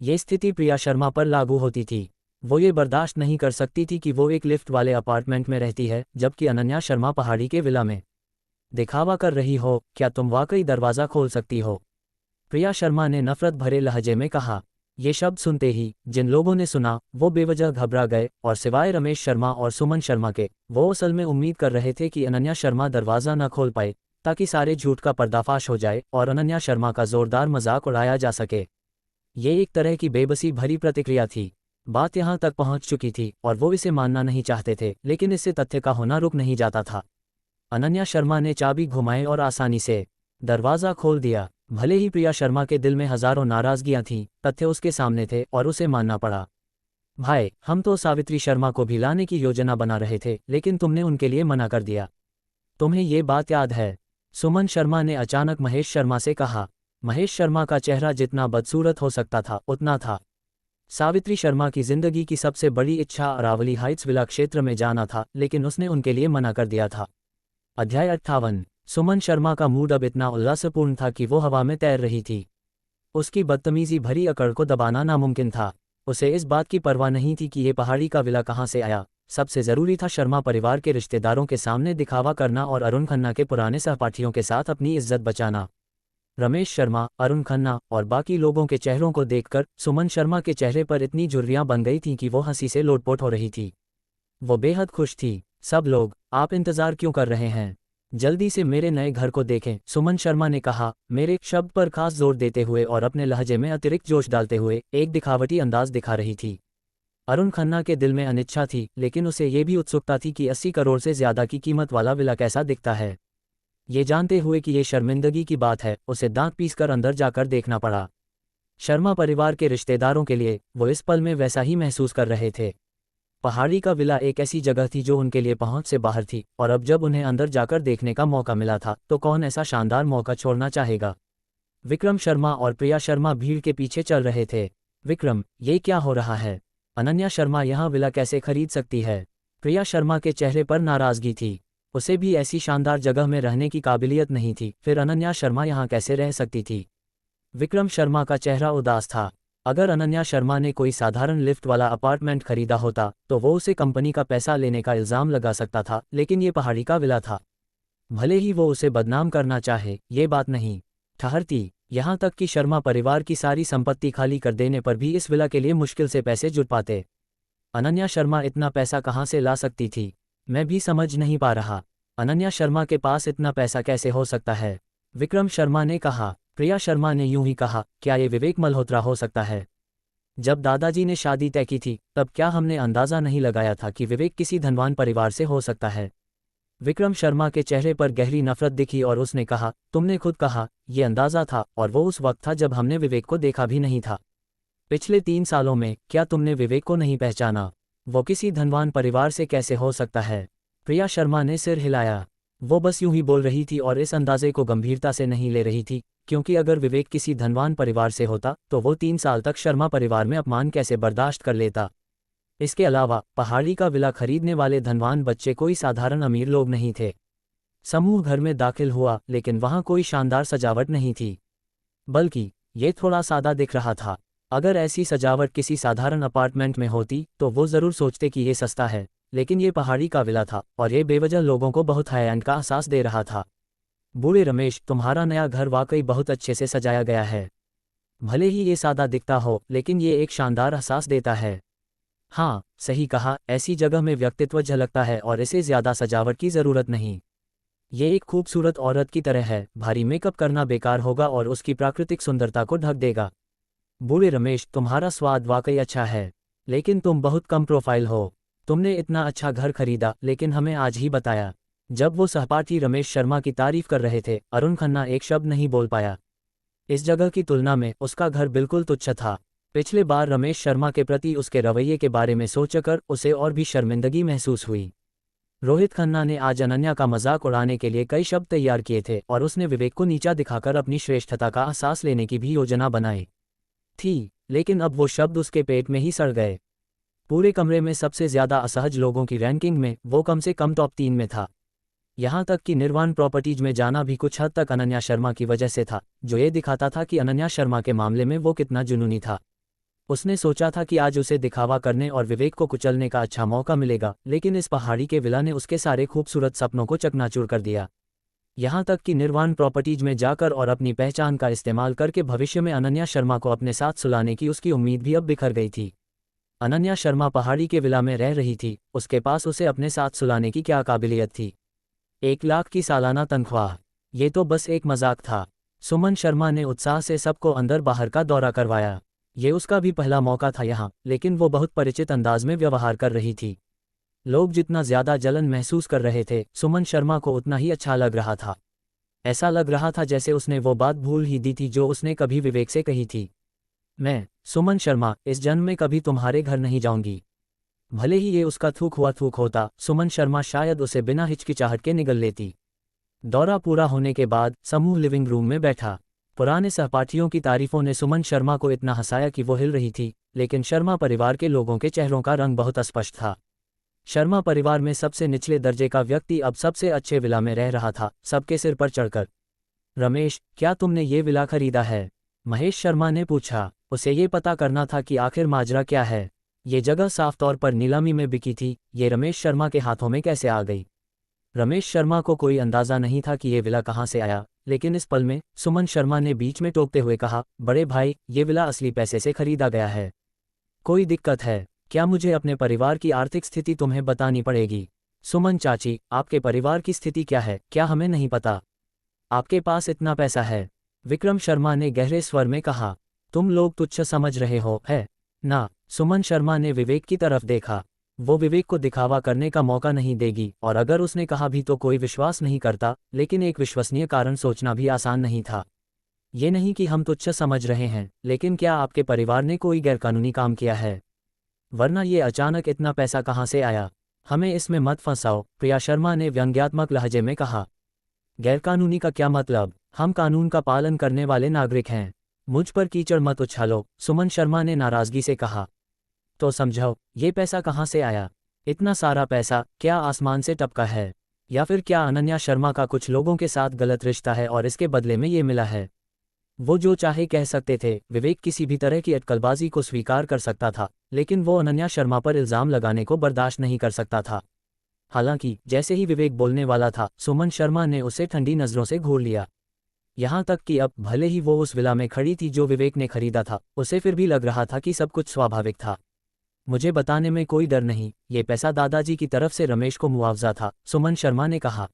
S1: ये स्थिति प्रिया शर्मा पर लागू होती थी। वो ये बर्दाश्त नहीं कर सकती थी कि वो एक लिफ्ट वाले अपार्टमेंट में रहती है, जबकि अनन्या शर्मा पहाड़ी के विला में दिखावा कर रही हो। क्या तुम वाकई दरवाज़ा खोल सकती हो? प्रिया शर्मा ने नफरत भरे लहजे में कहा। ये शब्द सुनते ही जिन लोगों ने सुना वो बेवजह घबरा गए, और सिवाय रमेश शर्मा और सुमन शर्मा के, वो असल में उम्मीद कर रहे थे कि अनन्या शर्मा दरवाज़ा न खोल पाए, ताकि सारे झूठ का पर्दाफाश हो जाए और अनन्या शर्मा का जोरदार मजाक उड़ाया जा सके। ये एक तरह की बेबसी भरी प्रतिक्रिया थी। बात यहाँ तक पहुँच चुकी थी, और वो इसे मानना नहीं चाहते थे, लेकिन इससे तथ्य का होना रुक नहीं जाता था। अनन्या शर्मा ने चाबी घुमाई और आसानी से दरवाज़ा खोल दिया। भले ही प्रिया शर्मा के दिल में हजारों नाराज़गियाँ थीं, तथ्य उसके सामने थे और उसे मानना पड़ा। भाई, हम तो सावित्री शर्मा को भी लाने की योजना बना रहे थे, लेकिन तुमने उनके लिए मना कर दिया। तुम्हें ये बात याद है? सुमन शर्मा ने अचानक महेश शर्मा से कहा। महेश शर्मा का चेहरा जितना बदसूरत हो सकता था उतना था। सावित्री शर्मा की जिंदगी की सबसे बड़ी इच्छा अरावली हाइट्स विला क्षेत्र में जाना था, लेकिन उसने उनके लिए मना कर दिया था। अध्याय 58। सुमन शर्मा का मूड अब इतना उल्लासपूर्ण था कि वो हवा में तैर रही थी। उसकी बदतमीजी भरी अकड़ को दबाना नामुमकिन था। उसे इस बात की परवाह नहीं थी कि ये पहाड़ी का विला कहाँ से आया। सबसे जरूरी था शर्मा परिवार के रिश्तेदारों के सामने दिखावा करना और अरुण खन्ना के पुराने सहपाठियों के साथ अपनी इज्जत बचाना। रमेश शर्मा, अरुण खन्ना और बाकी लोगों के चेहरों को देखकर सुमन शर्मा के चेहरे पर इतनी झुर्रियां बन गई थीं कि वो हंसी से लोटपोट हो रही थी। वो बेहद खुश थी। सब लोग, आप इंतजार क्यों कर रहे हैं? जल्दी से मेरे नए घर को देखें, सुमन शर्मा ने कहा, मेरे शब्द पर खास जोर देते हुए और अपने लहजे में अतिरिक्त जोश डालते हुए एक दिखावटी अंदाज दिखा रही थी। अरुण खन्ना के दिल में अनिच्छा थी, लेकिन उसे ये भी उत्सुकता थी कि 80 करोड़ से ज्यादा की कीमत वाला विला कैसा दिखता है। ये जानते हुए कि ये शर्मिंदगी की बात है, उसे दांत पीसकर अंदर जाकर देखना पड़ा। शर्मा परिवार के रिश्तेदारों के लिए वो इस पल में वैसा ही महसूस कर रहे थे। पहाड़ी का विला एक ऐसी जगह थी जो उनके लिए पहुंच से बाहर थी, और अब जब उन्हें अंदर जाकर देखने का मौका मिला था, तो कौन ऐसा शानदार मौका छोड़ना चाहेगा? विक्रम शर्मा और प्रिया शर्मा भीड़ के पीछे चल रहे थे। विक्रम, ये क्या हो रहा है? अनन्या शर्मा यहाँ विला कैसे खरीद सकती है? प्रिया शर्मा के चेहरे पर नाराजगी थी। उसे भी ऐसी शानदार जगह में रहने की काबिलियत नहीं थी, फिर अनन्या शर्मा यहाँ कैसे रह सकती थी? विक्रम शर्मा का चेहरा उदास था। अगर अनन्या शर्मा ने कोई साधारण लिफ्ट वाला अपार्टमेंट खरीदा होता, तो वो उसे कंपनी का पैसा लेने का इल्ज़ाम लगा सकता था, लेकिन ये पहाड़ी का विला था। भले ही वो उसे बदनाम करना चाहे, ये बात नहीं ठहरती। यहाँ तक कि शर्मा परिवार की सारी संपत्ति खाली कर देने पर भी इस विला के लिए मुश्किल से पैसे जुट पाते। अनन्या शर्मा इतना पैसा कहाँ से ला सकती थी? मैं भी समझ नहीं पा रहा। अनन्या शर्मा के पास इतना पैसा कैसे हो सकता है? विक्रम शर्मा ने कहा। प्रिया शर्मा ने यूं ही कहा, क्या ये विवेक मल्होत्रा हो सकता है? जब दादाजी ने शादी तय की थी तब क्या हमने अंदाज़ा नहीं लगाया था कि विवेक किसी धनवान परिवार से हो सकता है। विक्रम शर्मा के चेहरे पर गहरी नफरत दिखी और उसने कहा, तुमने खुद कहा, ये अंदाज़ा था, और वो उस वक्त था जब हमने विवेक को देखा भी नहीं था। पिछले 3 सालों में क्या तुमने विवेक को नहीं पहचाना? वो किसी धनवान परिवार से कैसे हो सकता है? प्रिया शर्मा ने सिर हिलाया। वो बस यूं ही बोल रही थी और इस अंदाजे को गंभीरता से नहीं ले रही थी, क्योंकि अगर विवेक किसी धनवान परिवार से होता तो वो 3 साल तक शर्मा परिवार में अपमान कैसे बर्दाश्त कर लेता। इसके अलावा पहाड़ी का विला खरीदने वाले धनवान बच्चे कोई साधारण अमीर लोग नहीं थे। समूह घर में दाखिल हुआ, लेकिन वहां कोई शानदार सजावट नहीं थी, बल्कि ये थोड़ा सादा दिख रहा था। अगर ऐसी सजावट किसी साधारण अपार्टमेंट में होती तो वो ज़रूर सोचते कि ये सस्ता है, लेकिन ये पहाड़ी का विला था और ये बेवजह लोगों को बहुत हाई एंड का एहसास दे रहा था। बूढ़े रमेश, तुम्हारा नया घर वाकई बहुत अच्छे से सजाया गया है। भले ही ये सादा दिखता हो, लेकिन ये एक शानदार एहसास देता है। हाँ, सही कहा, ऐसी जगह में व्यक्तित्व झलकता है और इसे ज़्यादा सजावट की ज़रूरत नहीं। ये एक खूबसूरत औरत की तरह है, भारी मेकअप करना बेकार होगा और उसकी प्राकृतिक सुंदरता को ढक देगा। बूढ़े रमेश, तुम्हारा स्वाद वाकई अच्छा है, लेकिन तुम बहुत कम प्रोफाइल हो। तुमने इतना अच्छा घर खरीदा लेकिन हमें आज ही बताया। जब वो सहपाठी रमेश शर्मा की तारीफ कर रहे थे, अरुण खन्ना एक शब्द नहीं बोल पाया। इस जगह की तुलना में उसका घर बिल्कुल तुच्छ था। पिछले बार रमेश शर्मा के प्रति उसके रवैये के बारे में सोचकर उसे और भी शर्मिंदगी महसूस हुई। रोहित खन्ना ने आज अनन्या का मजाक उड़ाने के लिए कई शब्द तैयार किए थे और उसने विवेक को नीचा दिखाकर अपनी श्रेष्ठता का एहसास लेने की भी योजना बनाई थी, लेकिन अब वो शब्द उसके पेट में ही सड़ गए। पूरे कमरे में सबसे ज़्यादा असहज लोगों की रैंकिंग में वो कम से कम टॉप 3 में था। यहाँ तक कि निर्वाण प्रॉपर्टीज में जाना भी कुछ हद तक अनन्या शर्मा की वजह से था, जो ये दिखाता था कि अनन्या शर्मा के मामले में वो कितना जुनूनी था। उसने सोचा था कि आज उसे दिखावा करने और विवेक को कुचलने का अच्छा मौका मिलेगा, लेकिन इस पहाड़ी के विला ने उसके सारे खूबसूरत सपनों को चकनाचूर कर दिया। यहाँ तक कि निर्वाण प्रॉपर्टीज में जाकर और अपनी पहचान का इस्तेमाल करके भविष्य में अनन्या शर्मा को अपने साथ सुलाने की उसकी उम्मीद भी अब बिखर गई थी। अनन्या शर्मा पहाड़ी के विला में रह रही थी, उसके पास उसे अपने साथ सुलाने की क्या काबिलियत थी? 1 लाख की सालाना तनख्वाह, ये तो बस एक मजाक था। सुमन शर्मा ने उत्साह से सबको अंदर बाहर का दौरा करवाया। ये उसका भी पहला मौका था यहाँ, लेकिन वो बहुत परिचित अंदाज में व्यवहार कर रही थी। लोग जितना ज़्यादा जलन महसूस कर रहे थे, सुमन शर्मा को उतना ही अच्छा लग रहा था। ऐसा लग रहा था जैसे उसने वो बात भूल ही दी थी जो उसने कभी विवेक से कही थी। मैं, सुमन शर्मा, इस जन्म में कभी तुम्हारे घर नहीं जाऊंगी। भले ही ये उसका थूक हुआ थूक होता, सुमन शर्मा शायद उसे बिना हिचकिचाहट के निगल लेती। दौरा पूरा होने के बाद समूह लिविंग रूम में बैठा। पुराने सहपाठियों की तारीफों ने सुमन शर्मा को इतना हंसाया कि वो हिल रही थी, लेकिन शर्मा परिवार के लोगों के चेहरों का रंग बहुत अस्पष्ट था। शर्मा परिवार में सबसे निचले दर्जे का व्यक्ति अब सबसे अच्छे विला में रह रहा था, सबके सिर पर चढ़कर। रमेश, क्या तुमने ये विला खरीदा है? महेश शर्मा ने पूछा। उसे ये पता करना था कि आखिर माजरा क्या है। ये जगह साफ तौर पर नीलामी में बिकी थी, ये रमेश शर्मा के हाथों में कैसे आ गई? रमेश शर्मा को कोई अंदाज़ा नहीं था कि ये विला कहाँ से आया, लेकिन इस पल में सुमन शर्मा ने बीच में टोकते हुए कहा, बड़े भाई, ये विला असली पैसे से खरीदा गया है। कोई दिक्कत है क्या? मुझे अपने परिवार की आर्थिक स्थिति तुम्हें बतानी पड़ेगी। सुमन चाची, आपके परिवार की स्थिति क्या है, क्या हमें नहीं पता? आपके पास इतना पैसा है? विक्रम शर्मा ने गहरे स्वर में कहा। तुम लोग तुच्छ समझ रहे हो, है ना? सुमन शर्मा ने विवेक की तरफ देखा। वो विवेक को दिखावा करने का मौका नहीं देगी, और अगर उसने कहा भी तो कोई विश्वास नहीं करता, लेकिन एक विश्वसनीय कारण सोचना भी आसान नहीं था। ये नहीं कि हम तुच्छ समझ रहे हैं, लेकिन क्या आपके परिवार ने कोई गैरकानूनी काम किया है? वरना ये अचानक इतना पैसा कहाँ से आया? हमें इसमें मत फंसाओ, प्रिया शर्मा ने व्यंग्यात्मक लहजे में कहा। गैरकानूनी का क्या मतलब? हम कानून का पालन करने वाले नागरिक हैं। मुझ पर कीचड़ मत उछालो, सुमन शर्मा ने नाराजगी से कहा। तो समझाओ, ये पैसा कहाँ से आया? इतना सारा पैसा क्या आसमान से टपका है? या फिर क्या अनन्या शर्मा का कुछ लोगों के साथ गलत रिश्ता है और इसके बदले में ये मिला है? वो जो चाहे कह सकते थे। विवेक किसी भी तरह की अटकलबाजी को स्वीकार कर सकता था, लेकिन वो अनन्या शर्मा पर इल्ज़ाम लगाने को बर्दाश्त नहीं कर सकता था। हालांकि जैसे ही विवेक बोलने वाला था, सुमन शर्मा ने उसे ठंडी नज़रों से घूर लिया। यहाँ तक कि अब भले ही वो उस विला में खड़ी थी जो विवेक ने खरीदा था, उसे फिर भी लग रहा था कि सब कुछ स्वाभाविक था। मुझे बताने में कोई डर नहीं, ये पैसा दादाजी की तरफ से रमेश को मुआवजा था, सुमन शर्मा ने कहा।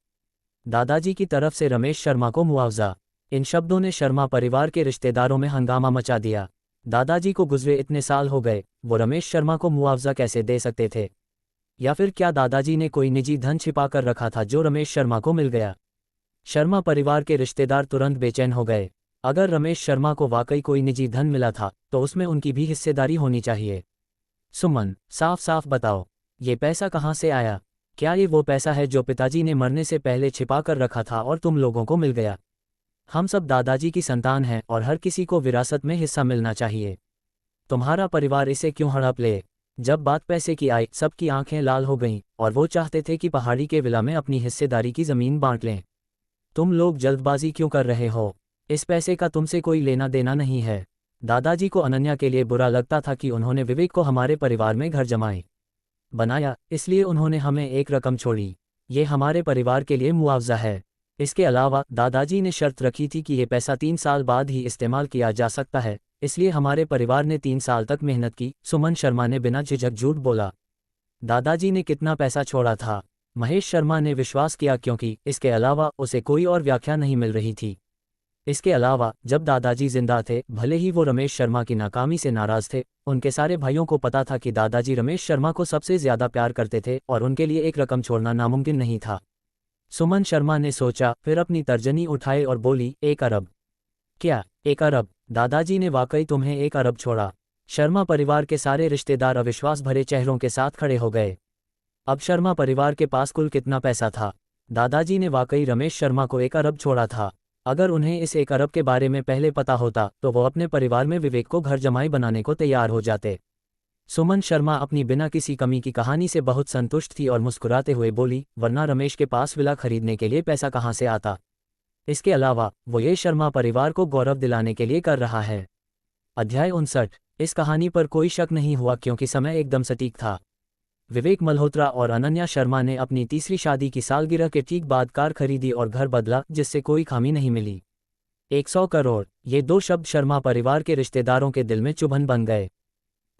S1: दादाजी की तरफ से रमेश शर्मा को मुआवजा? इन शब्दों ने शर्मा परिवार के रिश्तेदारों में हंगामा मचा दिया। दादाजी को गुजरे इतने साल हो गए, वो रमेश शर्मा को मुआवजा कैसे दे सकते थे? या फिर क्या दादाजी ने कोई निजी धन छिपा कर रखा था जो रमेश शर्मा को मिल गया? शर्मा परिवार के रिश्तेदार तुरंत बेचैन हो गए। अगर रमेश शर्मा को वाकई कोई निजी धन मिला था तो उसमें उनकी भी हिस्सेदारी होनी चाहिए। सुमन, साफ साफ बताओ, ये पैसा कहाँ से आया? क्या ये वो पैसा है जो पिताजी ने मरने से पहले छिपा कर रखा था और तुम लोगों को मिल गया? हम सब दादाजी की संतान हैं और हर किसी को विरासत में हिस्सा मिलना चाहिए। तुम्हारा परिवार इसे क्यों हड़प ले? जब बात पैसे की आई, सबकी आंखें लाल हो गईं और वो चाहते थे कि पहाड़ी के विला में अपनी हिस्सेदारी की जमीन बांट लें। तुम लोग जल्दबाजी क्यों कर रहे हो? इस पैसे का तुमसे कोई लेना देना नहीं है। दादाजी को अनन्या के लिए बुरा लगता था कि उन्होंने विवेक को हमारे परिवार में घर जमाए बनाया, इसलिए उन्होंने हमें एक रकम छोड़ी। ये हमारे परिवार के लिए मुआवजा है। इसके अलावा दादाजी ने शर्त रखी थी कि ये पैसा 3 साल बाद ही इस्तेमाल किया जा सकता है, इसलिए हमारे परिवार ने 3 साल तक मेहनत की। सुमन शर्मा ने बिना झिझक झूठ बोला। दादाजी ने कितना पैसा छोड़ा था? महेश शर्मा ने विश्वास किया क्योंकि इसके अलावा उसे कोई और व्याख्या नहीं मिल रही थी। इसके अलावा जब दादाजी जिंदा थे, भले ही वो रमेश शर्मा की नाकामी से नाराज थे, उनके सारे भाइयों को पता था कि दादाजी रमेश शर्मा को सबसे ज्यादा प्यार करते थे और उनके लिए एक रकम छोड़ना नामुमकिन नहीं था। सुमन शर्मा ने सोचा, फिर अपनी तर्जनी उठाई और बोली, 1 अरब? क्या 1 अरब? दादाजी ने वाकई तुम्हें 1 अरब छोड़ा? शर्मा परिवार के सारे रिश्तेदार अविश्वास भरे चेहरों के साथ खड़े हो गए। अब शर्मा परिवार के पास कुल कितना पैसा था? दादाजी ने वाकई रमेश शर्मा को 1 अरब छोड़ा था। अगर उन्हें इस 1 अरब के बारे में पहले पता होता तो वो अपने परिवार में विवेक को घर जमाई बनाने को तैयार हो जाते। सुमन शर्मा अपनी बिना किसी कमी की कहानी से बहुत संतुष्ट थी और मुस्कुराते हुए बोली, वरना रमेश के पास विला खरीदने के लिए पैसा कहाँ से आता? इसके अलावा वो ये शर्मा परिवार को गौरव दिलाने के लिए कर रहा है। अध्याय 59। इस कहानी पर कोई शक नहीं हुआ क्योंकि समय एकदम सटीक था। विवेक मल्होत्रा और अनन्या शर्मा ने अपनी तीसरी शादी की सालगिरह के ठीक बाद कार खरीदी और घर बदला, जिससे कोई खामी नहीं मिली। 100 करोड़, ये 2 शब्द शर्मा परिवार के रिश्तेदारों के दिल में चुभन बन गए।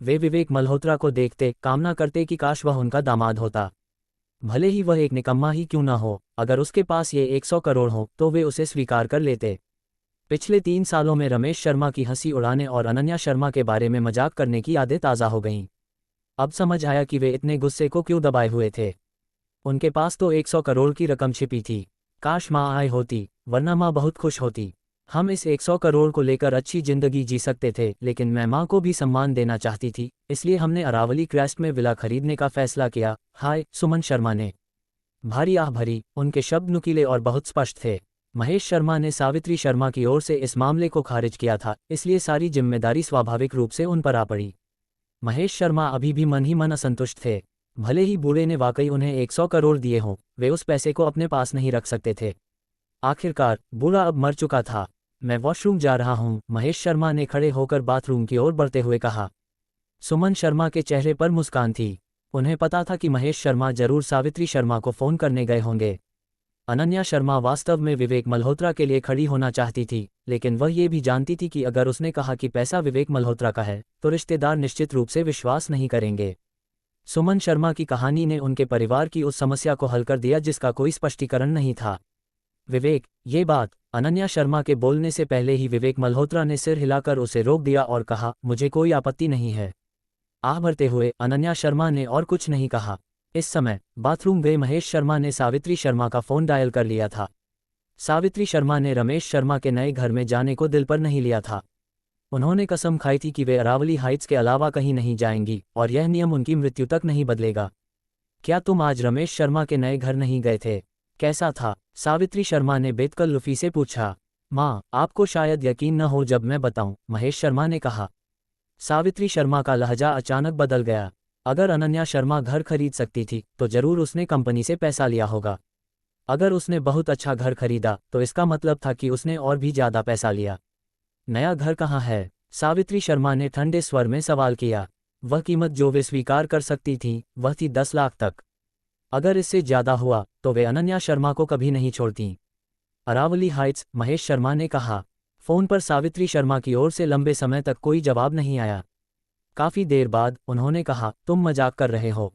S1: वे विवेक मल्होत्रा को देखते कामना करते कि काश वह उनका दामाद होता। भले ही वह एक निकम्मा ही क्यों ना हो, अगर उसके पास ये 100 करोड़ हो तो वे उसे स्वीकार कर लेते। पिछले 3 सालों में रमेश शर्मा की हंसी उड़ाने और अनन्या शर्मा के बारे में मजाक करने की आदतें ताज़ा हो गईं। अब समझ आया कि वे इतने गुस्से को क्यों दबाए हुए थे। उनके पास तो 100 करोड़ की रकम छिपी थी। काश माँ आई होती, वरना माँ बहुत खुश होती। हम इस 100 करोड़ को लेकर अच्छी जिंदगी जी सकते थे, लेकिन मैं माँ को भी सम्मान देना चाहती थी, इसलिए हमने अरावली क्रेस्ट में विला खरीदने का फैसला किया। हाय, सुमन शर्मा ने भारी आह भरी। उनके शब्द नुकीले और बहुत स्पष्ट थे। महेश शर्मा ने सावित्री शर्मा की ओर से इस मामले को खारिज किया था, इसलिए सारी जिम्मेदारी स्वाभाविक रूप से उन पर आ पड़ी। महेश शर्मा अभी भी मन ही मन असंतुष्ट थे। भले ही बूढ़े ने वाकई उन्हें 100 करोड़ दिए हों, वे उस पैसे को अपने पास नहीं रख सकते थे। आखिरकार बूढ़ा अब मर चुका था। मैं वॉशरूम जा रहा हूं, महेश शर्मा ने खड़े होकर बाथरूम की ओर बढ़ते हुए कहा। सुमन शर्मा के चेहरे पर मुस्कान थी। उन्हें पता था कि महेश शर्मा जरूर सावित्री शर्मा को फोन करने गए होंगे। अनन्या शर्मा वास्तव में विवेक मल्होत्रा के लिए खड़ी होना चाहती थी, लेकिन वह ये भी जानती थी कि अगर उसने कहा कि पैसा विवेक मल्होत्रा का है तो रिश्तेदार निश्चित रूप से विश्वास नहीं करेंगे। सुमन शर्मा की कहानी ने उनके परिवार की उस समस्या को हल कर दिया जिसका कोई स्पष्टीकरण नहीं था। विवेक, ये बात। अनन्या शर्मा के बोलने से पहले ही विवेक मल्होत्रा ने सिर हिलाकर उसे रोक दिया और कहा, मुझे कोई आपत्ति नहीं है। आह भरते हुए अनन्या शर्मा ने और कुछ नहीं कहा। इस समय बाथरूम गए महेश शर्मा ने सावित्री शर्मा का फोन डायल कर लिया था। सावित्री शर्मा ने रमेश शर्मा के नए घर में जाने को दिल पर नहीं लिया था। उन्होंने कसम खाई थी कि वे अरावली हाइट्स के अलावा कहीं नहीं जाएंगी और यह नियम उनकी मृत्यु तक नहीं बदलेगा। क्या तुम आज रमेश शर्मा के नए घर नहीं गए थे? कैसा था? सावित्री शर्मा ने बेतकल्लुफी से पूछा। माँ, आपको शायद यकीन न हो जब मैं बताऊं, महेश शर्मा ने कहा। सावित्री शर्मा का लहजा अचानक बदल गया। अगर अनन्या शर्मा घर खरीद सकती थी तो जरूर उसने कंपनी से पैसा लिया होगा। अगर उसने बहुत अच्छा घर खरीदा तो इसका मतलब था कि उसने और भी ज्यादा पैसा लिया। नया घर कहाँ है? सावित्री शर्मा ने ठंडे स्वर में सवाल किया। वह कीमत जो वे स्वीकार कर सकती थी वह थी 10 लाख तक। अगर इससे ज्यादा हुआ तो वे अनन्या शर्मा को कभी नहीं छोड़ती। अरावली हाइट्स, महेश शर्मा ने कहा। फोन पर सावित्री शर्मा की ओर से लंबे समय तक कोई जवाब नहीं आया। काफी देर बाद उन्होंने कहा, तुम मजाक कर रहे हो।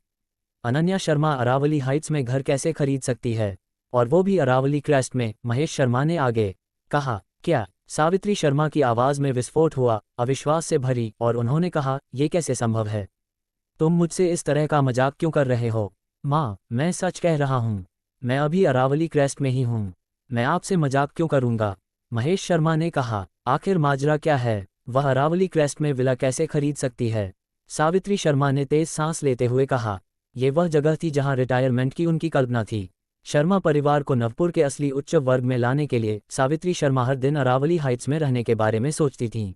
S1: अनन्या शर्मा अरावली हाइट्स में घर कैसे खरीद सकती है, और वो भी अरावली क्रेस्ट में? महेश शर्मा ने आगे कहा। क्या सावित्री शर्मा की आवाज़ में विस्फोट हुआ, अविश्वास से भरी, और उन्होंने कहा, ये कैसे संभव है? तुम मुझसे इस तरह का मजाक क्यों कर रहे हो? माँ, मैं सच कह रहा हूँ। मैं अभी अरावली क्रेस्ट में ही हूँ। मैं आपसे मजाक क्यों करूँगा? महेश शर्मा ने कहा, आखिर माजरा क्या है? वह अरावली क्रेस्ट में विला कैसे खरीद सकती है? सावित्री शर्मा ने तेज सांस लेते हुए कहा, ये वह जगह थी जहाँ रिटायरमेंट की उनकी कल्पना थी। शर्मा परिवार को नवपुर के असली उच्च वर्ग में लाने के लिए सावित्री शर्मा हर दिन अरावली हाइट्स में रहने के बारे में सोचती थीं।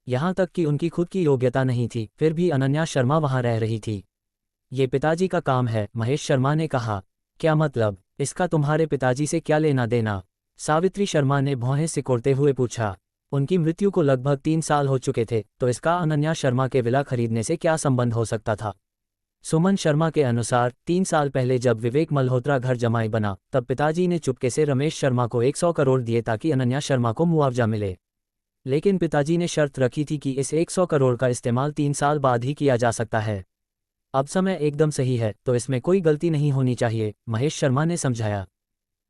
S1: यहाँ तक कि उनकी खुद की योग्यता नहीं थी, फिर भी अनन्या शर्मा वहाँ रह रही थी। ये पिताजी का काम है, महेश शर्मा ने कहा। क्या मतलब? इसका तुम्हारे पिताजी से क्या लेना देना? सावित्री शर्मा ने भौहें सिकोड़ते हुए पूछा। उनकी मृत्यु को लगभग 3 साल हो चुके थे, तो इसका अनन्या शर्मा के विला खरीदने से क्या संबंध हो सकता था? सुमन शर्मा के अनुसार 3 साल पहले जब विवेक मल्होत्रा घर जमाई बना, तब पिताजी ने चुपके से रमेश शर्मा को 100 करोड़ दिए ताकि अनन्या शर्मा को मुआवजा मिले। लेकिन पिताजी ने शर्त रखी थी कि इस 100 करोड़ का इस्तेमाल 3 साल बाद ही किया जा सकता है। अब समय एकदम सही है, तो इसमें कोई गलती नहीं होनी चाहिए, महेश शर्मा ने समझाया।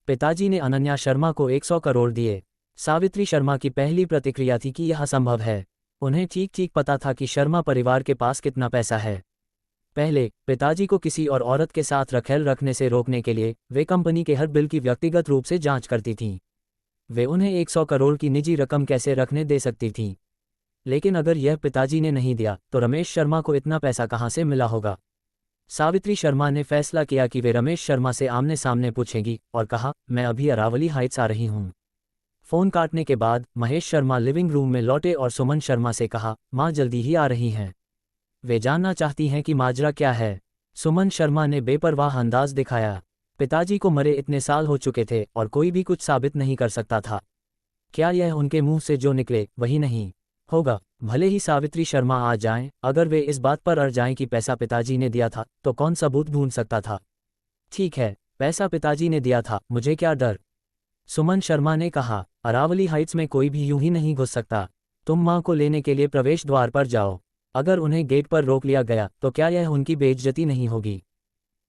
S1: पिताजी ने अनन्या शर्मा को 100 करोड़ दिए। सावित्री शर्मा की पहली प्रतिक्रिया थी कि यह असंभव है। उन्हें ठीक ठीक पता था कि शर्मा परिवार के पास कितना पैसा है। पहले, पिताजी को किसी और औरत के साथ रखेल रखने से रोकने के लिए वे कंपनी के हर बिल की व्यक्तिगत रूप से जांच करती थीं। वे उन्हें 100 करोड़ की निजी रकम कैसे रखने दे सकती थीं? लेकिन अगर यह पिताजी ने नहीं दिया, तो रमेश शर्मा को इतना पैसा कहाँ से मिला होगा? सावित्री शर्मा ने फैसला किया कि वे रमेश शर्मा से आमने सामने पूछेंगी, और कहा, मैं अभी अरावली हाइट्स आ रही हूँ। फ़ोन काटने के बाद महेश शर्मा लिविंग रूम में लौटे और सुमन शर्मा से कहा, माँ जल्दी ही आ रही हैं। वे जानना चाहती हैं कि माजरा क्या है। सुमन शर्मा ने बेपरवाह अंदाज दिखाया। पिताजी को मरे इतने साल हो चुके थे और कोई भी कुछ साबित नहीं कर सकता था। क्या यह उनके मुंह से जो निकले वही नहीं होगा? भले ही सावित्री शर्मा आ जाएं, अगर वे इस बात पर अड़ जाएं कि पैसा पिताजी ने दिया था, तो कौन सबूत ढूंढ सकता था? ठीक है, पैसा पिताजी ने दिया था, मुझे क्या डर? सुमन शर्मा ने कहा, अरावली हाइट्स में कोई भी यूं ही नहीं घुस सकता। तुम माँ को लेने के लिए प्रवेश द्वार पर जाओ। अगर उन्हें गेट पर रोक लिया गया तो क्या यह उनकी बेइज्जती नहीं होगी?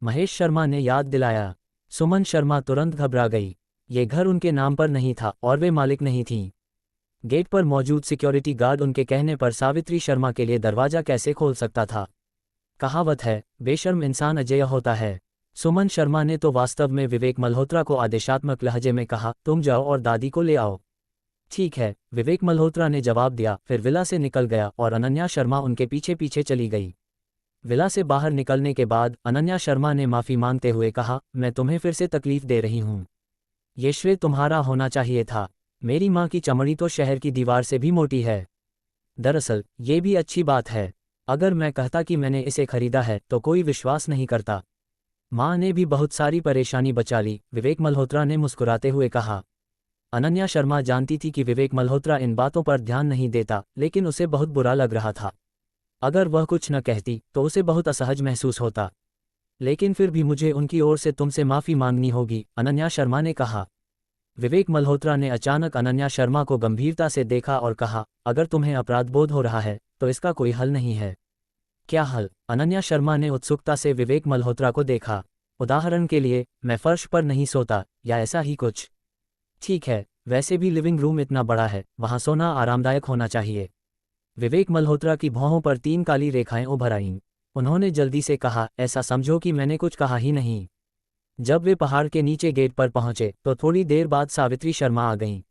S1: महेश शर्मा ने याद दिलाया। सुमन शर्मा तुरंत घबरा गई। ये घर उनके नाम पर नहीं था और वे मालिक नहीं थीं। गेट पर मौजूद सिक्योरिटी गार्ड उनके कहने पर सावित्री शर्मा के लिए दरवाजा कैसे खोल सकता था? कहावत है, बेशर्म इंसान अजेय होता है। सुमन शर्मा ने तो वास्तव में विवेक मल्होत्रा को आदेशात्मक लहजे में कहा, तुम जाओ और दादी को ले आओ। ठीक है, विवेक मल्होत्रा ने जवाब दिया, फिर विला से निकल गया और अनन्या शर्मा उनके पीछे पीछे चली गई। विला से बाहर निकलने के बाद अनन्या शर्मा ने माफ़ी मांगते हुए कहा, मैं तुम्हें फिर से तकलीफ दे रही हूँ। ये श्रेय तुम्हारा होना चाहिए था। मेरी माँ की चमड़ी तो शहर की दीवार से भी मोटी है। दरअसल ये भी अच्छी बात है। अगर मैं कहता कि मैंने इसे खरीदा है तो कोई विश्वास नहीं करता। माँ ने भी बहुत सारी परेशानी बचा ली, विवेक मल्होत्रा ने मुस्कुराते हुए कहा। अनन्या शर्मा जानती थी कि विवेक मल्होत्रा इन बातों पर ध्यान नहीं देता, लेकिन उसे बहुत बुरा लग रहा था। अगर वह कुछ न कहती तो उसे बहुत असहज महसूस होता। लेकिन फिर भी मुझे उनकी ओर से तुमसे माफ़ी मांगनी होगी, अनन्या शर्मा ने कहा। विवेक मल्होत्रा ने अचानक अनन्या शर्मा को गंभीरता से देखा और कहा, अगर तुम्हें अपराधबोध हो रहा है तो इसका कोई हल नहीं है। क्या हल? अनन्या शर्मा ने उत्सुकता से विवेक मल्होत्रा को देखा। उदाहरण के लिए, मैं फर्श पर नहीं सोता, या ऐसा ही कुछ। ठीक है, वैसे भी लिविंग रूम इतना बड़ा है, वहाँ सोना आरामदायक होना चाहिए। विवेक मल्होत्रा की भौहों पर 3 काली रेखाएं उभर आईं। उन्होंने जल्दी से कहा, ऐसा समझो कि मैंने कुछ कहा ही नहीं। जब वे पहाड़ के नीचे गेट पर पहुंचे तो थोड़ी देर बाद सावित्री शर्मा आ गईं।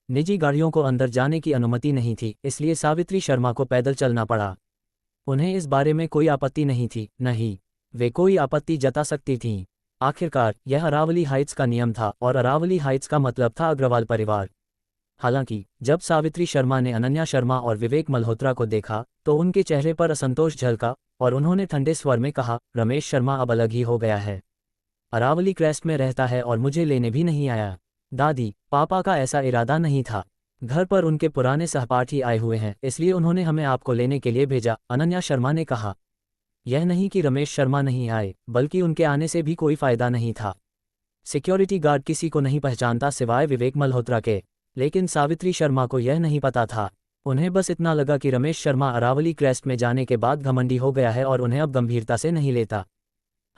S1: निजी गाड़ियों को अंदर जाने की अनुमति नहीं थी, इसलिए सावित्री शर्मा को पैदल चलना पड़ा। उन्हें इस बारे में कोई आपत्ति नहीं थी, नहीं वे कोई आपत्ति जता सकती थीं। आखिरकार यह अरावली हाइट्स का नियम था और अरावली हाइट्स का मतलब था अग्रवाल परिवार। हालांकि जब सावित्री शर्मा ने अनन्या शर्मा और विवेक मल्होत्रा को देखा तो उनके चेहरे पर असंतोष झलका और उन्होंने ठंडे स्वर में कहा, रमेश शर्मा अब अलग ही हो गया है। अरावली क्रेस्ट में रहता है और मुझे लेने भी नहीं आया। दादी, पापा का ऐसा इरादा नहीं था। घर पर उनके पुराने सहपाठी आए हुए हैं, इसलिए उन्होंने हमें आपको लेने के लिए भेजा, अनन्या शर्मा ने कहा। यह नहीं कि रमेश शर्मा नहीं आए, बल्कि उनके आने से भी कोई फायदा नहीं था। सिक्योरिटी गार्ड किसी को नहीं पहचानता सिवाय विवेक मल्होत्रा के, लेकिन सावित्री शर्मा को यह नहीं पता था। उन्हें बस इतना लगा कि रमेश शर्मा अरावली क्रेस्ट में जाने के बाद घमंडी हो गया है और उन्हें अब गंभीरता से नहीं लेता।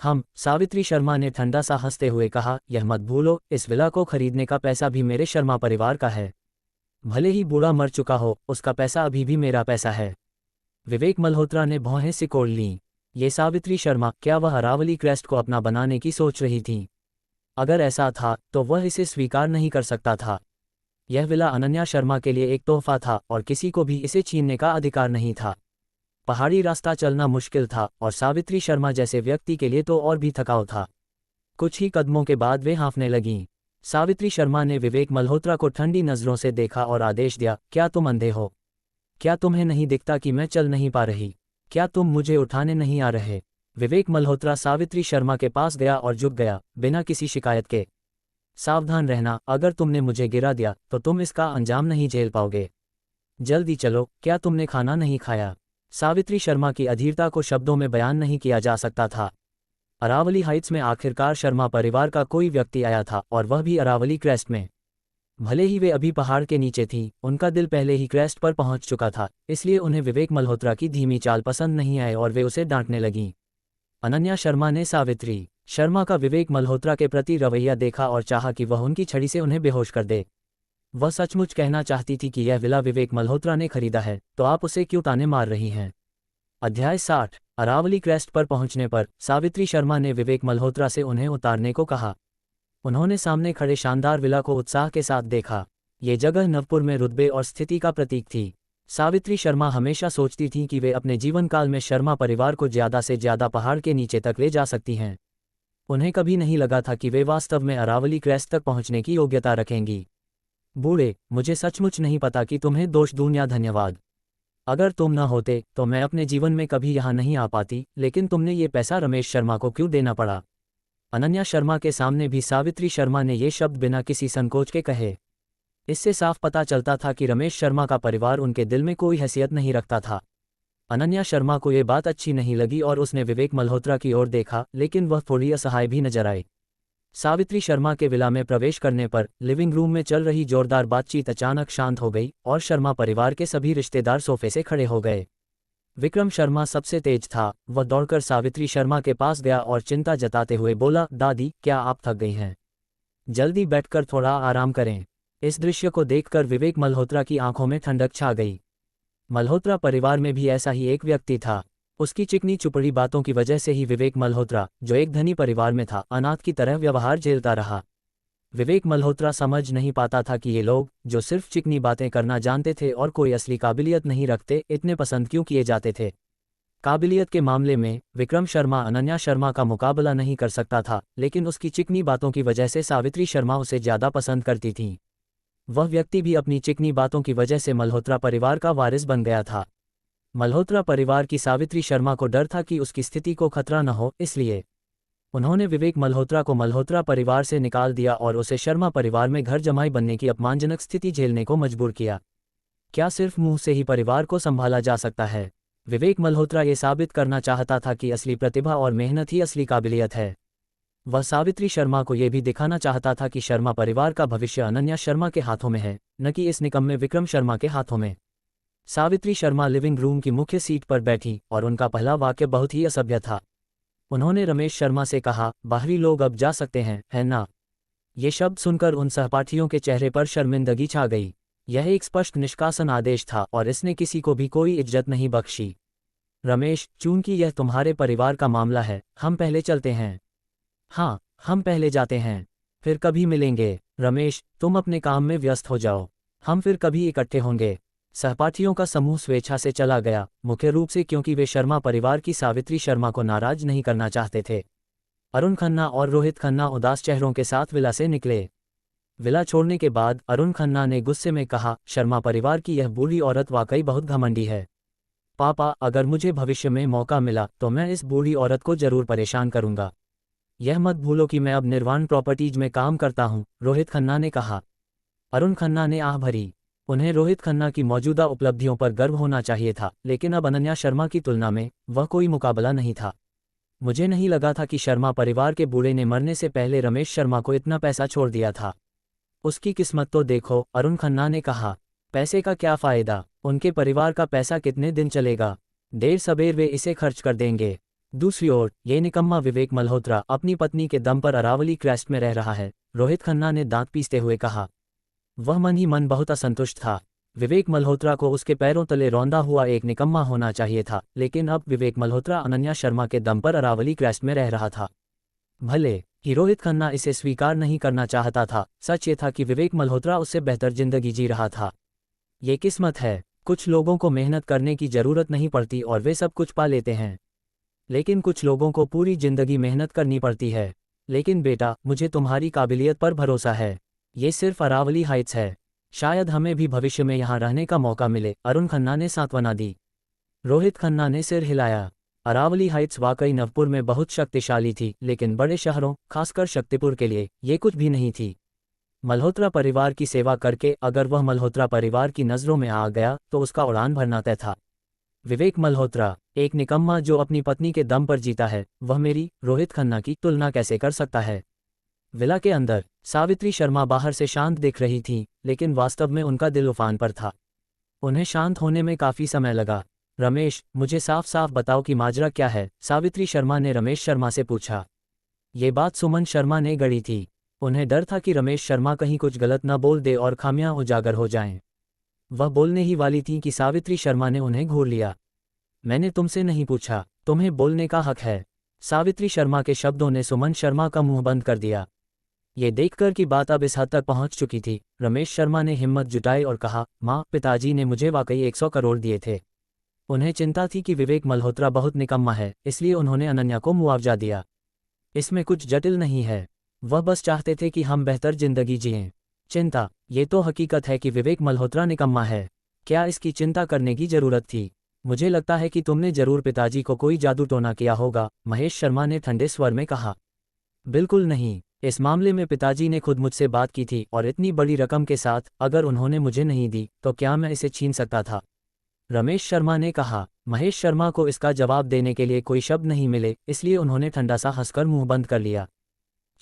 S1: सावित्री शर्मा ने ठंडा सा हंसते हुए कहा, यह मत भूलो, इस विला को खरीदने का पैसा भी मेरे शर्मा परिवार का है। भले ही बूढ़ा मर चुका हो, उसका पैसा अभी भी मेरा पैसा है। विवेक मल्होत्रा ने भौहें सिकोड़ लीं। ये सावित्री शर्मा, क्या वह अरावली क्रेस्ट को अपना बनाने की सोच रही थी? अगर ऐसा था तो वह इसे स्वीकार नहीं कर सकता था। यह विला अनन्या शर्मा के लिए एक तोहफा था और किसी को भी इसे छीनने का अधिकार नहीं था। पहाड़ी रास्ता चलना मुश्किल था और सावित्री शर्मा जैसे व्यक्ति के लिए तो और भी थकाऊ था। कुछ ही कदमों के बाद वे हाँफने लगीं। सावित्री शर्मा ने विवेक मल्होत्रा को ठंडी नज़रों से देखा और आदेश दिया, क्या तुम अंधे हो? क्या तुम्हें नहीं दिखता कि मैं चल नहीं पा रही? क्या तुम मुझे उठाने नहीं आ रहे? विवेक मल्होत्रा सावित्री शर्मा के पास गया और झुक गया, बिना किसी शिकायत के। सावधान रहना, अगर तुमने मुझे गिरा दिया तो तुम इसका अंजाम नहीं झेल पाओगे। जल्दी चलो, क्या तुमने खाना नहीं खाया? सावित्री शर्मा की अधीरता को शब्दों में बयान नहीं किया जा सकता था। अरावली हाइट्स में आखिरकार शर्मा परिवार का कोई व्यक्ति आया था, और वह भी अरावली क्रेस्ट में। भले ही वे अभी पहाड़ के नीचे थीं, उनका दिल पहले ही क्रेस्ट पर पहुंच चुका था, इसलिए उन्हें विवेक मल्होत्रा की धीमी चाल पसंद नहीं आई और वे उसे डांटने लगीं। अनन्या शर्मा ने सावित्री शर्मा का विवेक मल्होत्रा के प्रति रवैया देखा और चाहा कि वह उनकी छड़ी से उन्हें बेहोश कर दे। वह सचमुच कहना चाहती थी कि यह विला विवेक मल्होत्रा ने खरीदा है, तो आप उसे क्यों ताने मार रही हैं? अध्याय 60। अरावली क्रेस्ट पर पहुंचने पर सावित्री शर्मा ने विवेक मल्होत्रा से उन्हें उतारने को कहा। उन्होंने सामने खड़े शानदार विला को उत्साह के साथ देखा। ये जगह नवपुर में रुतबे और स्थिति का प्रतीक थी। सावित्री शर्मा हमेशा सोचती थीं कि वे अपने जीवन काल में शर्मा परिवार को ज़्यादा से ज़्यादा पहाड़ के नीचे तक ले जा सकती हैं। उन्हें कभी नहीं लगा था कि वे वास्तव में अरावली क्रेस्ट तक पहुंचने की योग्यता रखेंगी। बूढ़े, मुझे सचमुच नहीं पता कि तुम्हें दोष दूं या धन्यवाद। अगर तुम न होते तो मैं अपने जीवन में कभी यहाँ नहीं आ पाती, लेकिन तुमने ये पैसा रमेश शर्मा को क्यों देना पड़ा? अनन्या शर्मा के सामने भी सावित्री शर्मा ने ये शब्द बिना किसी संकोच के कहे। इससे साफ पता चलता था कि रमेश शर्मा का परिवार उनके दिल में कोई हैसियत नहीं रखता था। अनन्या शर्मा को ये बात अच्छी नहीं लगी और उसने विवेक मल्होत्रा की ओर देखा, लेकिन वह थोड़ी असहाय भी नजर आई। सावित्री शर्मा के विला में प्रवेश करने पर लिविंग रूम में चल रही जोरदार बातचीत अचानक शांत हो गई और शर्मा परिवार के सभी रिश्तेदार सोफे से खड़े हो गए। विक्रम शर्मा सबसे तेज था। वह दौड़कर सावित्री शर्मा के पास गया और चिंता जताते हुए बोला, दादी, क्या आप थक गई हैं? जल्दी बैठकर थोड़ा आराम करें। इस दृश्य को देखकर विवेक मल्होत्रा की आंखों में ठंडक छा गई। मल्होत्रा परिवार में भी ऐसा ही एक व्यक्ति था। उसकी चिकनी चुपड़ी बातों की वजह से ही विवेक मल्होत्रा, जो एक धनी परिवार में था, अनाथ की तरह व्यवहार झेलता रहा। विवेक मल्होत्रा समझ नहीं पाता था कि ये लोग, जो सिर्फ चिकनी बातें करना जानते थे और कोई असली काबिलियत नहीं रखते, इतने पसंद क्यों किए जाते थे। काबिलियत के मामले में विक्रम शर्मा अनन्या शर्मा का मुकाबला नहीं कर सकता था, लेकिन उसकी चिकनी बातों की वजह से सावित्री शर्मा उसे ज़्यादा पसंद करती थीं। वह व्यक्ति भी अपनी चिकनी बातों की वजह से मल्होत्रा परिवार का वारिस बन गया था। मल्होत्रा परिवार की सावित्री शर्मा को डर था कि उसकी स्थिति को खतरा न हो, इसलिए उन्होंने विवेक मल्होत्रा को मल्होत्रा परिवार से निकाल दिया और उसे शर्मा परिवार में घर जमाई बनने की अपमानजनक स्थिति झेलने को मजबूर किया। क्या सिर्फ मुंह से ही परिवार को संभाला जा सकता है? विवेक मल्होत्रा ये साबित करना चाहता था कि असली प्रतिभा और मेहनत ही असली काबिलियत है। वह सावित्री शर्मा को यह भी दिखाना चाहता था कि शर्मा परिवार का भविष्य अनन्या शर्मा के हाथों में है, न कि इस निकम्मे विक्रम शर्मा के हाथों में। सावित्री शर्मा लिविंग रूम की मुख्य सीट पर बैठी और उनका पहला वाक्य बहुत ही असभ्य था। उन्होंने रमेश शर्मा से कहा, बाहरी लोग अब जा सकते हैं, है ना? ये शब्द सुनकर उन सहपाठियों के चेहरे पर शर्मिंदगी छा गई। यह एक स्पष्ट निष्कासन आदेश था और इसने किसी को भी कोई इज्जत नहीं बख्शी। रमेश, चूंकि यह तुम्हारे परिवार का मामला है, हम पहले चलते हैं। हाँ, हम पहले जाते हैं, फिर कभी मिलेंगे। रमेश, तुम अपने काम में व्यस्त हो जाओ, हम फिर कभी इकट्ठे होंगे। सहपाठियों का समूह स्वेच्छा से चला गया, मुख्य रूप से क्योंकि वे शर्मा परिवार की सावित्री शर्मा को नाराज नहीं करना चाहते थे। अरुण खन्ना और रोहित खन्ना उदास चेहरों के साथ विला से निकले। विला छोड़ने के बाद अरुण खन्ना ने गुस्से में कहा, शर्मा परिवार की यह बूढ़ी औरत वाकई बहुत घमंडी है। पापा, अगर मुझे भविष्य में मौका मिला तो मैं इस बूढ़ी औरत को जरूर परेशान करूंगा। यह मत भूलो कि मैं अब निर्वाण प्रॉपर्टीज में काम करता हूं, रोहित खन्ना ने कहा। अरुण खन्ना ने आह भरी। उन्हें रोहित खन्ना की मौजूदा उपलब्धियों पर गर्व होना चाहिए था, लेकिन अब अनन्या शर्मा की तुलना में वह कोई मुकाबला नहीं था। मुझे नहीं लगा था कि शर्मा परिवार के बूढ़े ने मरने से पहले रमेश शर्मा को इतना पैसा छोड़ दिया था। उसकी किस्मत तो देखो, अरुण खन्ना ने कहा। पैसे का क्या फायदा? उनके परिवार का पैसा कितने दिन चलेगा? देर सबेर वे इसे खर्च कर देंगे। दूसरी ओर ये निकम्मा विवेक मल्होत्रा अपनी पत्नी के दम पर अरावली क्रेस्ट में रह रहा है, रोहित खन्ना ने दांत पीसते हुए कहा। वह मन ही मन बहुत असंतुष्ट था। विवेक मल्होत्रा को उसके पैरों तले रौंदा हुआ एक निकम्मा होना चाहिए था, लेकिन अब विवेक मल्होत्रा अनन्या शर्मा के दम पर अरावली क्रेस्ट में रह रहा था। भले ही रोहित खन्ना इसे स्वीकार नहीं करना चाहता था, सच ये था कि विवेक मल्होत्रा उससे बेहतर जिंदगी जी रहा था। ये किस्मत है, कुछ लोगों को मेहनत करने की जरूरत नहीं पड़ती और वे सब कुछ पा लेते हैं, लेकिन कुछ लोगों को पूरी जिंदगी मेहनत करनी पड़ती है। लेकिन बेटा, मुझे तुम्हारी काबिलियत पर भरोसा है। ये सिर्फ अरावली हाइट्स है, शायद हमें भी भविष्य में यहाँ रहने का मौका मिले, अरुण खन्ना ने सांत्वना दी। रोहित खन्ना ने सिर हिलाया। अरावली हाइट्स वाकई नवपुर में बहुत शक्तिशाली थी, लेकिन बड़े शहरों, खासकर शक्तिपुर के लिए ये कुछ भी नहीं थी। मल्होत्रा परिवार की सेवा करके अगर वह मल्होत्रा परिवार की नज़रों में आ गया तो उसका उड़ान भरना तय था। विवेक मल्होत्रा, एक निकम्मा जो अपनी पत्नी के दम पर जीता है, वह मेरी, रोहित खन्ना की तुलना कैसे कर सकता है। विला के अंदर सावित्री शर्मा बाहर से शांत दिख रही थीं, लेकिन वास्तव में उनका दिल उफान पर था। उन्हें शांत होने में काफ़ी समय लगा। रमेश, मुझे साफ साफ बताओ कि माजरा क्या है, सावित्री शर्मा ने रमेश शर्मा से पूछा। ये बात सुमन शर्मा ने गढ़ी थी। उन्हें डर था कि रमेश शर्मा कहीं कुछ गलत न बोल दे और खामियां उजागर हो जाएं। वह बोलने ही वाली थीं कि सावित्री शर्मा ने उन्हें घूर लिया। मैंने तुमसे नहीं पूछा, तुम्हें बोलने का हक है। सावित्री शर्मा के शब्दों ने सुमन शर्मा का मुंह बंद कर दिया। ये देखकर कि बात अब इस हद तक पहुंच चुकी थी, रमेश शर्मा ने हिम्मत जुटाई और कहा, माँ, पिताजी ने मुझे वाकई 100 करोड़ दिए थे। उन्हें चिंता थी कि विवेक मल्होत्रा बहुत निकम्मा है, इसलिए उन्होंने अनन्या को मुआवजा दिया। इसमें कुछ जटिल नहीं है, वह बस चाहते थे कि हम बेहतर जिंदगी जिएं। चिंता, ये तो हकीकत है कि विवेक मल्होत्रा निकम्मा है। क्या इसकी चिंता करने की जरूरत थी? मुझे लगता है कि तुमने जरूर पिताजी को कोई जादू टोना किया होगा, महेश शर्मा ने ठंडे स्वर में कहा। बिल्कुल नहीं, इस मामले में पिताजी ने खुद मुझसे बात की थी और इतनी बड़ी रकम के साथ अगर उन्होंने मुझे नहीं दी तो क्या मैं इसे छीन सकता था? रमेश शर्मा ने कहा। महेश शर्मा को इसका जवाब देने के लिए कोई शब्द नहीं मिले, इसलिए उन्होंने ठंडा सा हंसकर मुंह बंद कर लिया।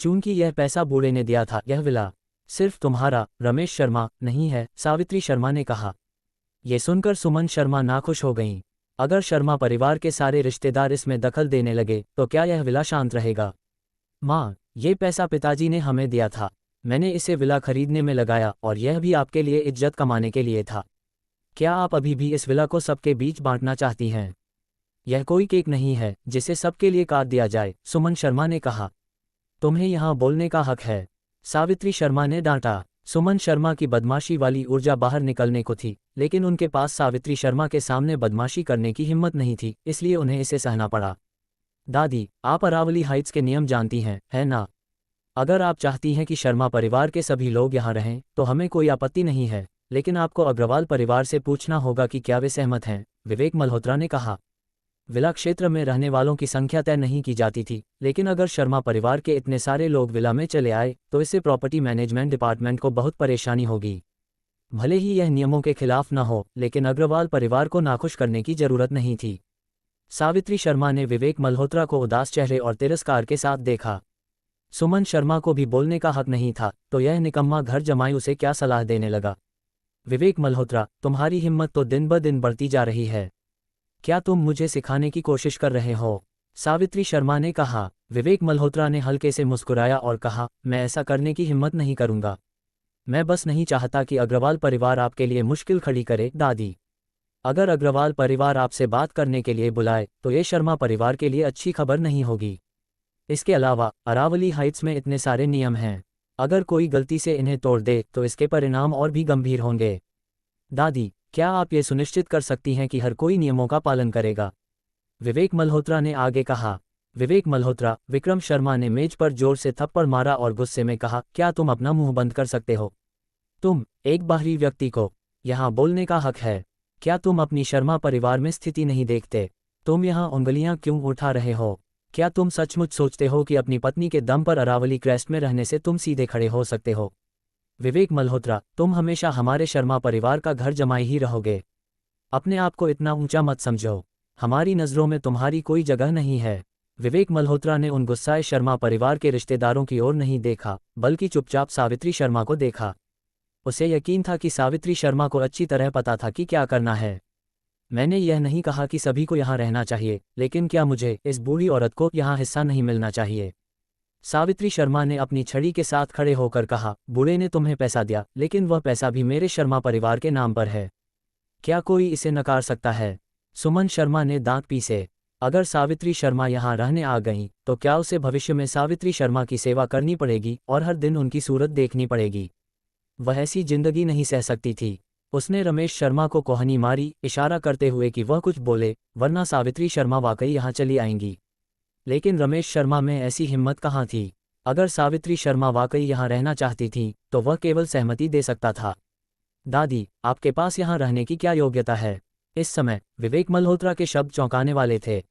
S1: चूंकि यह पैसा बूढ़े ने दिया था, यह विला सिर्फ तुम्हारा, रमेश शर्मा, नहीं है, सावित्री शर्मा ने कहा। यह सुनकर सुमन शर्मा नाखुश हो गईं। अगर शर्मा परिवार के सारे रिश्तेदार इसमें दखल देने लगे तो क्या यह विला शांत रहेगा? माँ, ये पैसा पिताजी ने हमें दिया था। मैंने इसे विला खरीदने में लगाया और यह भी आपके लिए इज्जत कमाने के लिए था। क्या आप अभी भी इस विला को सबके बीच बांटना चाहती हैं? यह कोई केक नहीं है जिसे सबके लिए काट दिया जाए, सुमन शर्मा ने कहा। तुम्हें यहाँ बोलने का हक है, सावित्री शर्मा ने डांटा। सुमन शर्मा की बदमाशी वाली ऊर्जा बाहर निकलने को थी, लेकिन उनके पास सावित्री शर्मा के सामने बदमाशी करने की हिम्मत नहीं थी, इसलिए उन्हें इसे सहना पड़ा। दादी, आप अरावली हाइट्स के नियम जानती हैं, है ना? अगर आप चाहती हैं कि शर्मा परिवार के सभी लोग यहाँ रहें तो हमें कोई आपत्ति नहीं है, लेकिन आपको अग्रवाल परिवार से पूछना होगा कि क्या वे सहमत हैं, विवेक मल्होत्रा ने कहा। विला क्षेत्र में रहने वालों की संख्या तय नहीं की जाती थी, लेकिन अगर शर्मा परिवार के इतने सारे लोग विला में चले आए तो इससे प्रॉपर्टी मैनेजमेंट डिपार्टमेंट को बहुत परेशानी होगी। भले ही यह नियमों के खिलाफ न हो, लेकिन अग्रवाल परिवार को नाखुश करने की जरूरत नहीं थी। सावित्री शर्मा ने विवेक मल्होत्रा को उदास चेहरे और तिरस्कार के साथ देखा। सुमन शर्मा को भी बोलने का हक नहीं था, तो यह निकम्मा घर जमाई उसे क्या सलाह देने लगा। विवेक मल्होत्रा, तुम्हारी हिम्मत तो दिन ब दिन बढ़ती जा रही है। क्या तुम मुझे सिखाने की कोशिश कर रहे हो? सावित्री शर्मा ने कहा। विवेक मल्होत्रा ने हल्के से मुस्कुराया और कहा, मैं ऐसा करने की हिम्मत नहीं करूंगा। मैं बस नहीं चाहता कि अग्रवाल परिवार आपके लिए मुश्किल खड़ी करे। दादी, अगर अग्रवाल परिवार आपसे बात करने के लिए बुलाए तो ये शर्मा परिवार के लिए अच्छी खबर नहीं होगी। इसके अलावा अरावली हाइट्स में इतने सारे नियम हैं, अगर कोई गलती से इन्हें तोड़ दे तो इसके परिणाम और भी गंभीर होंगे। दादी, क्या आप ये सुनिश्चित कर सकती हैं कि हर कोई नियमों का पालन करेगा? विवेक मल्होत्रा ने आगे कहा। विवेक मल्होत्रा, विक्रम शर्मा ने मेज पर जोर से थप्पड़ मारा और गुस्से में कहा, क्या तुम अपना मुंह बंद कर सकते हो? तुम एक बाहरी व्यक्ति को यहाँ बोलने का हक है। क्या तुम अपनी शर्मा परिवार में स्थिति नहीं देखते? तुम यहाँ उंगलियां क्यों उठा रहे हो? क्या तुम सचमुच सोचते हो कि अपनी पत्नी के दम पर अरावली क्रेस्ट में रहने से तुम सीधे खड़े हो सकते हो? विवेक मल्होत्रा, तुम हमेशा हमारे शर्मा परिवार का घर जमाई ही रहोगे। अपने आप को इतना ऊंचा मत समझो, हमारी नज़रों में तुम्हारी कोई जगह नहीं है। विवेक मल्होत्रा ने उन गुस्साए शर्मा परिवार के रिश्तेदारों की ओर नहीं देखा, बल्कि चुपचाप सावित्री शर्मा को देखा। उसे यकीन था कि सावित्री शर्मा को अच्छी तरह पता था कि क्या करना है। मैंने यह नहीं कहा कि सभी को यहाँ रहना चाहिए, लेकिन क्या मुझे, इस बूढ़ी औरत को, यहाँ हिस्सा नहीं मिलना चाहिए? सावित्री शर्मा ने अपनी छड़ी के साथ खड़े होकर कहा, बूढ़े ने तुम्हें पैसा दिया, लेकिन वह पैसा भी मेरे शर्मा परिवार के नाम पर है। क्या कोई इसे नकार सकता है? सुमन शर्मा ने दांत पीसे। अगर सावित्री शर्मा यहाँ रहने आ गईं, तो क्या उसे भविष्य में सावित्री शर्मा की सेवा करनी पड़ेगी और हर दिन उनकी सूरत देखनी पड़ेगी? वह ऐसी जिंदगी नहीं सह सकती थी। उसने रमेश शर्मा को कोहनी मारी, इशारा करते हुए कि वह कुछ बोले, वरना सावित्री शर्मा वाकई यहाँ चली आएंगी। लेकिन रमेश शर्मा में ऐसी हिम्मत कहाँ थी? अगर सावित्री शर्मा वाकई यहाँ रहना चाहती थी, तो वह केवल सहमति दे सकता था। दादी, आपके पास यहाँ रहने की क्या योग्यता है? इस समय विवेक मल्होत्रा के शब्द चौंकाने वाले थे।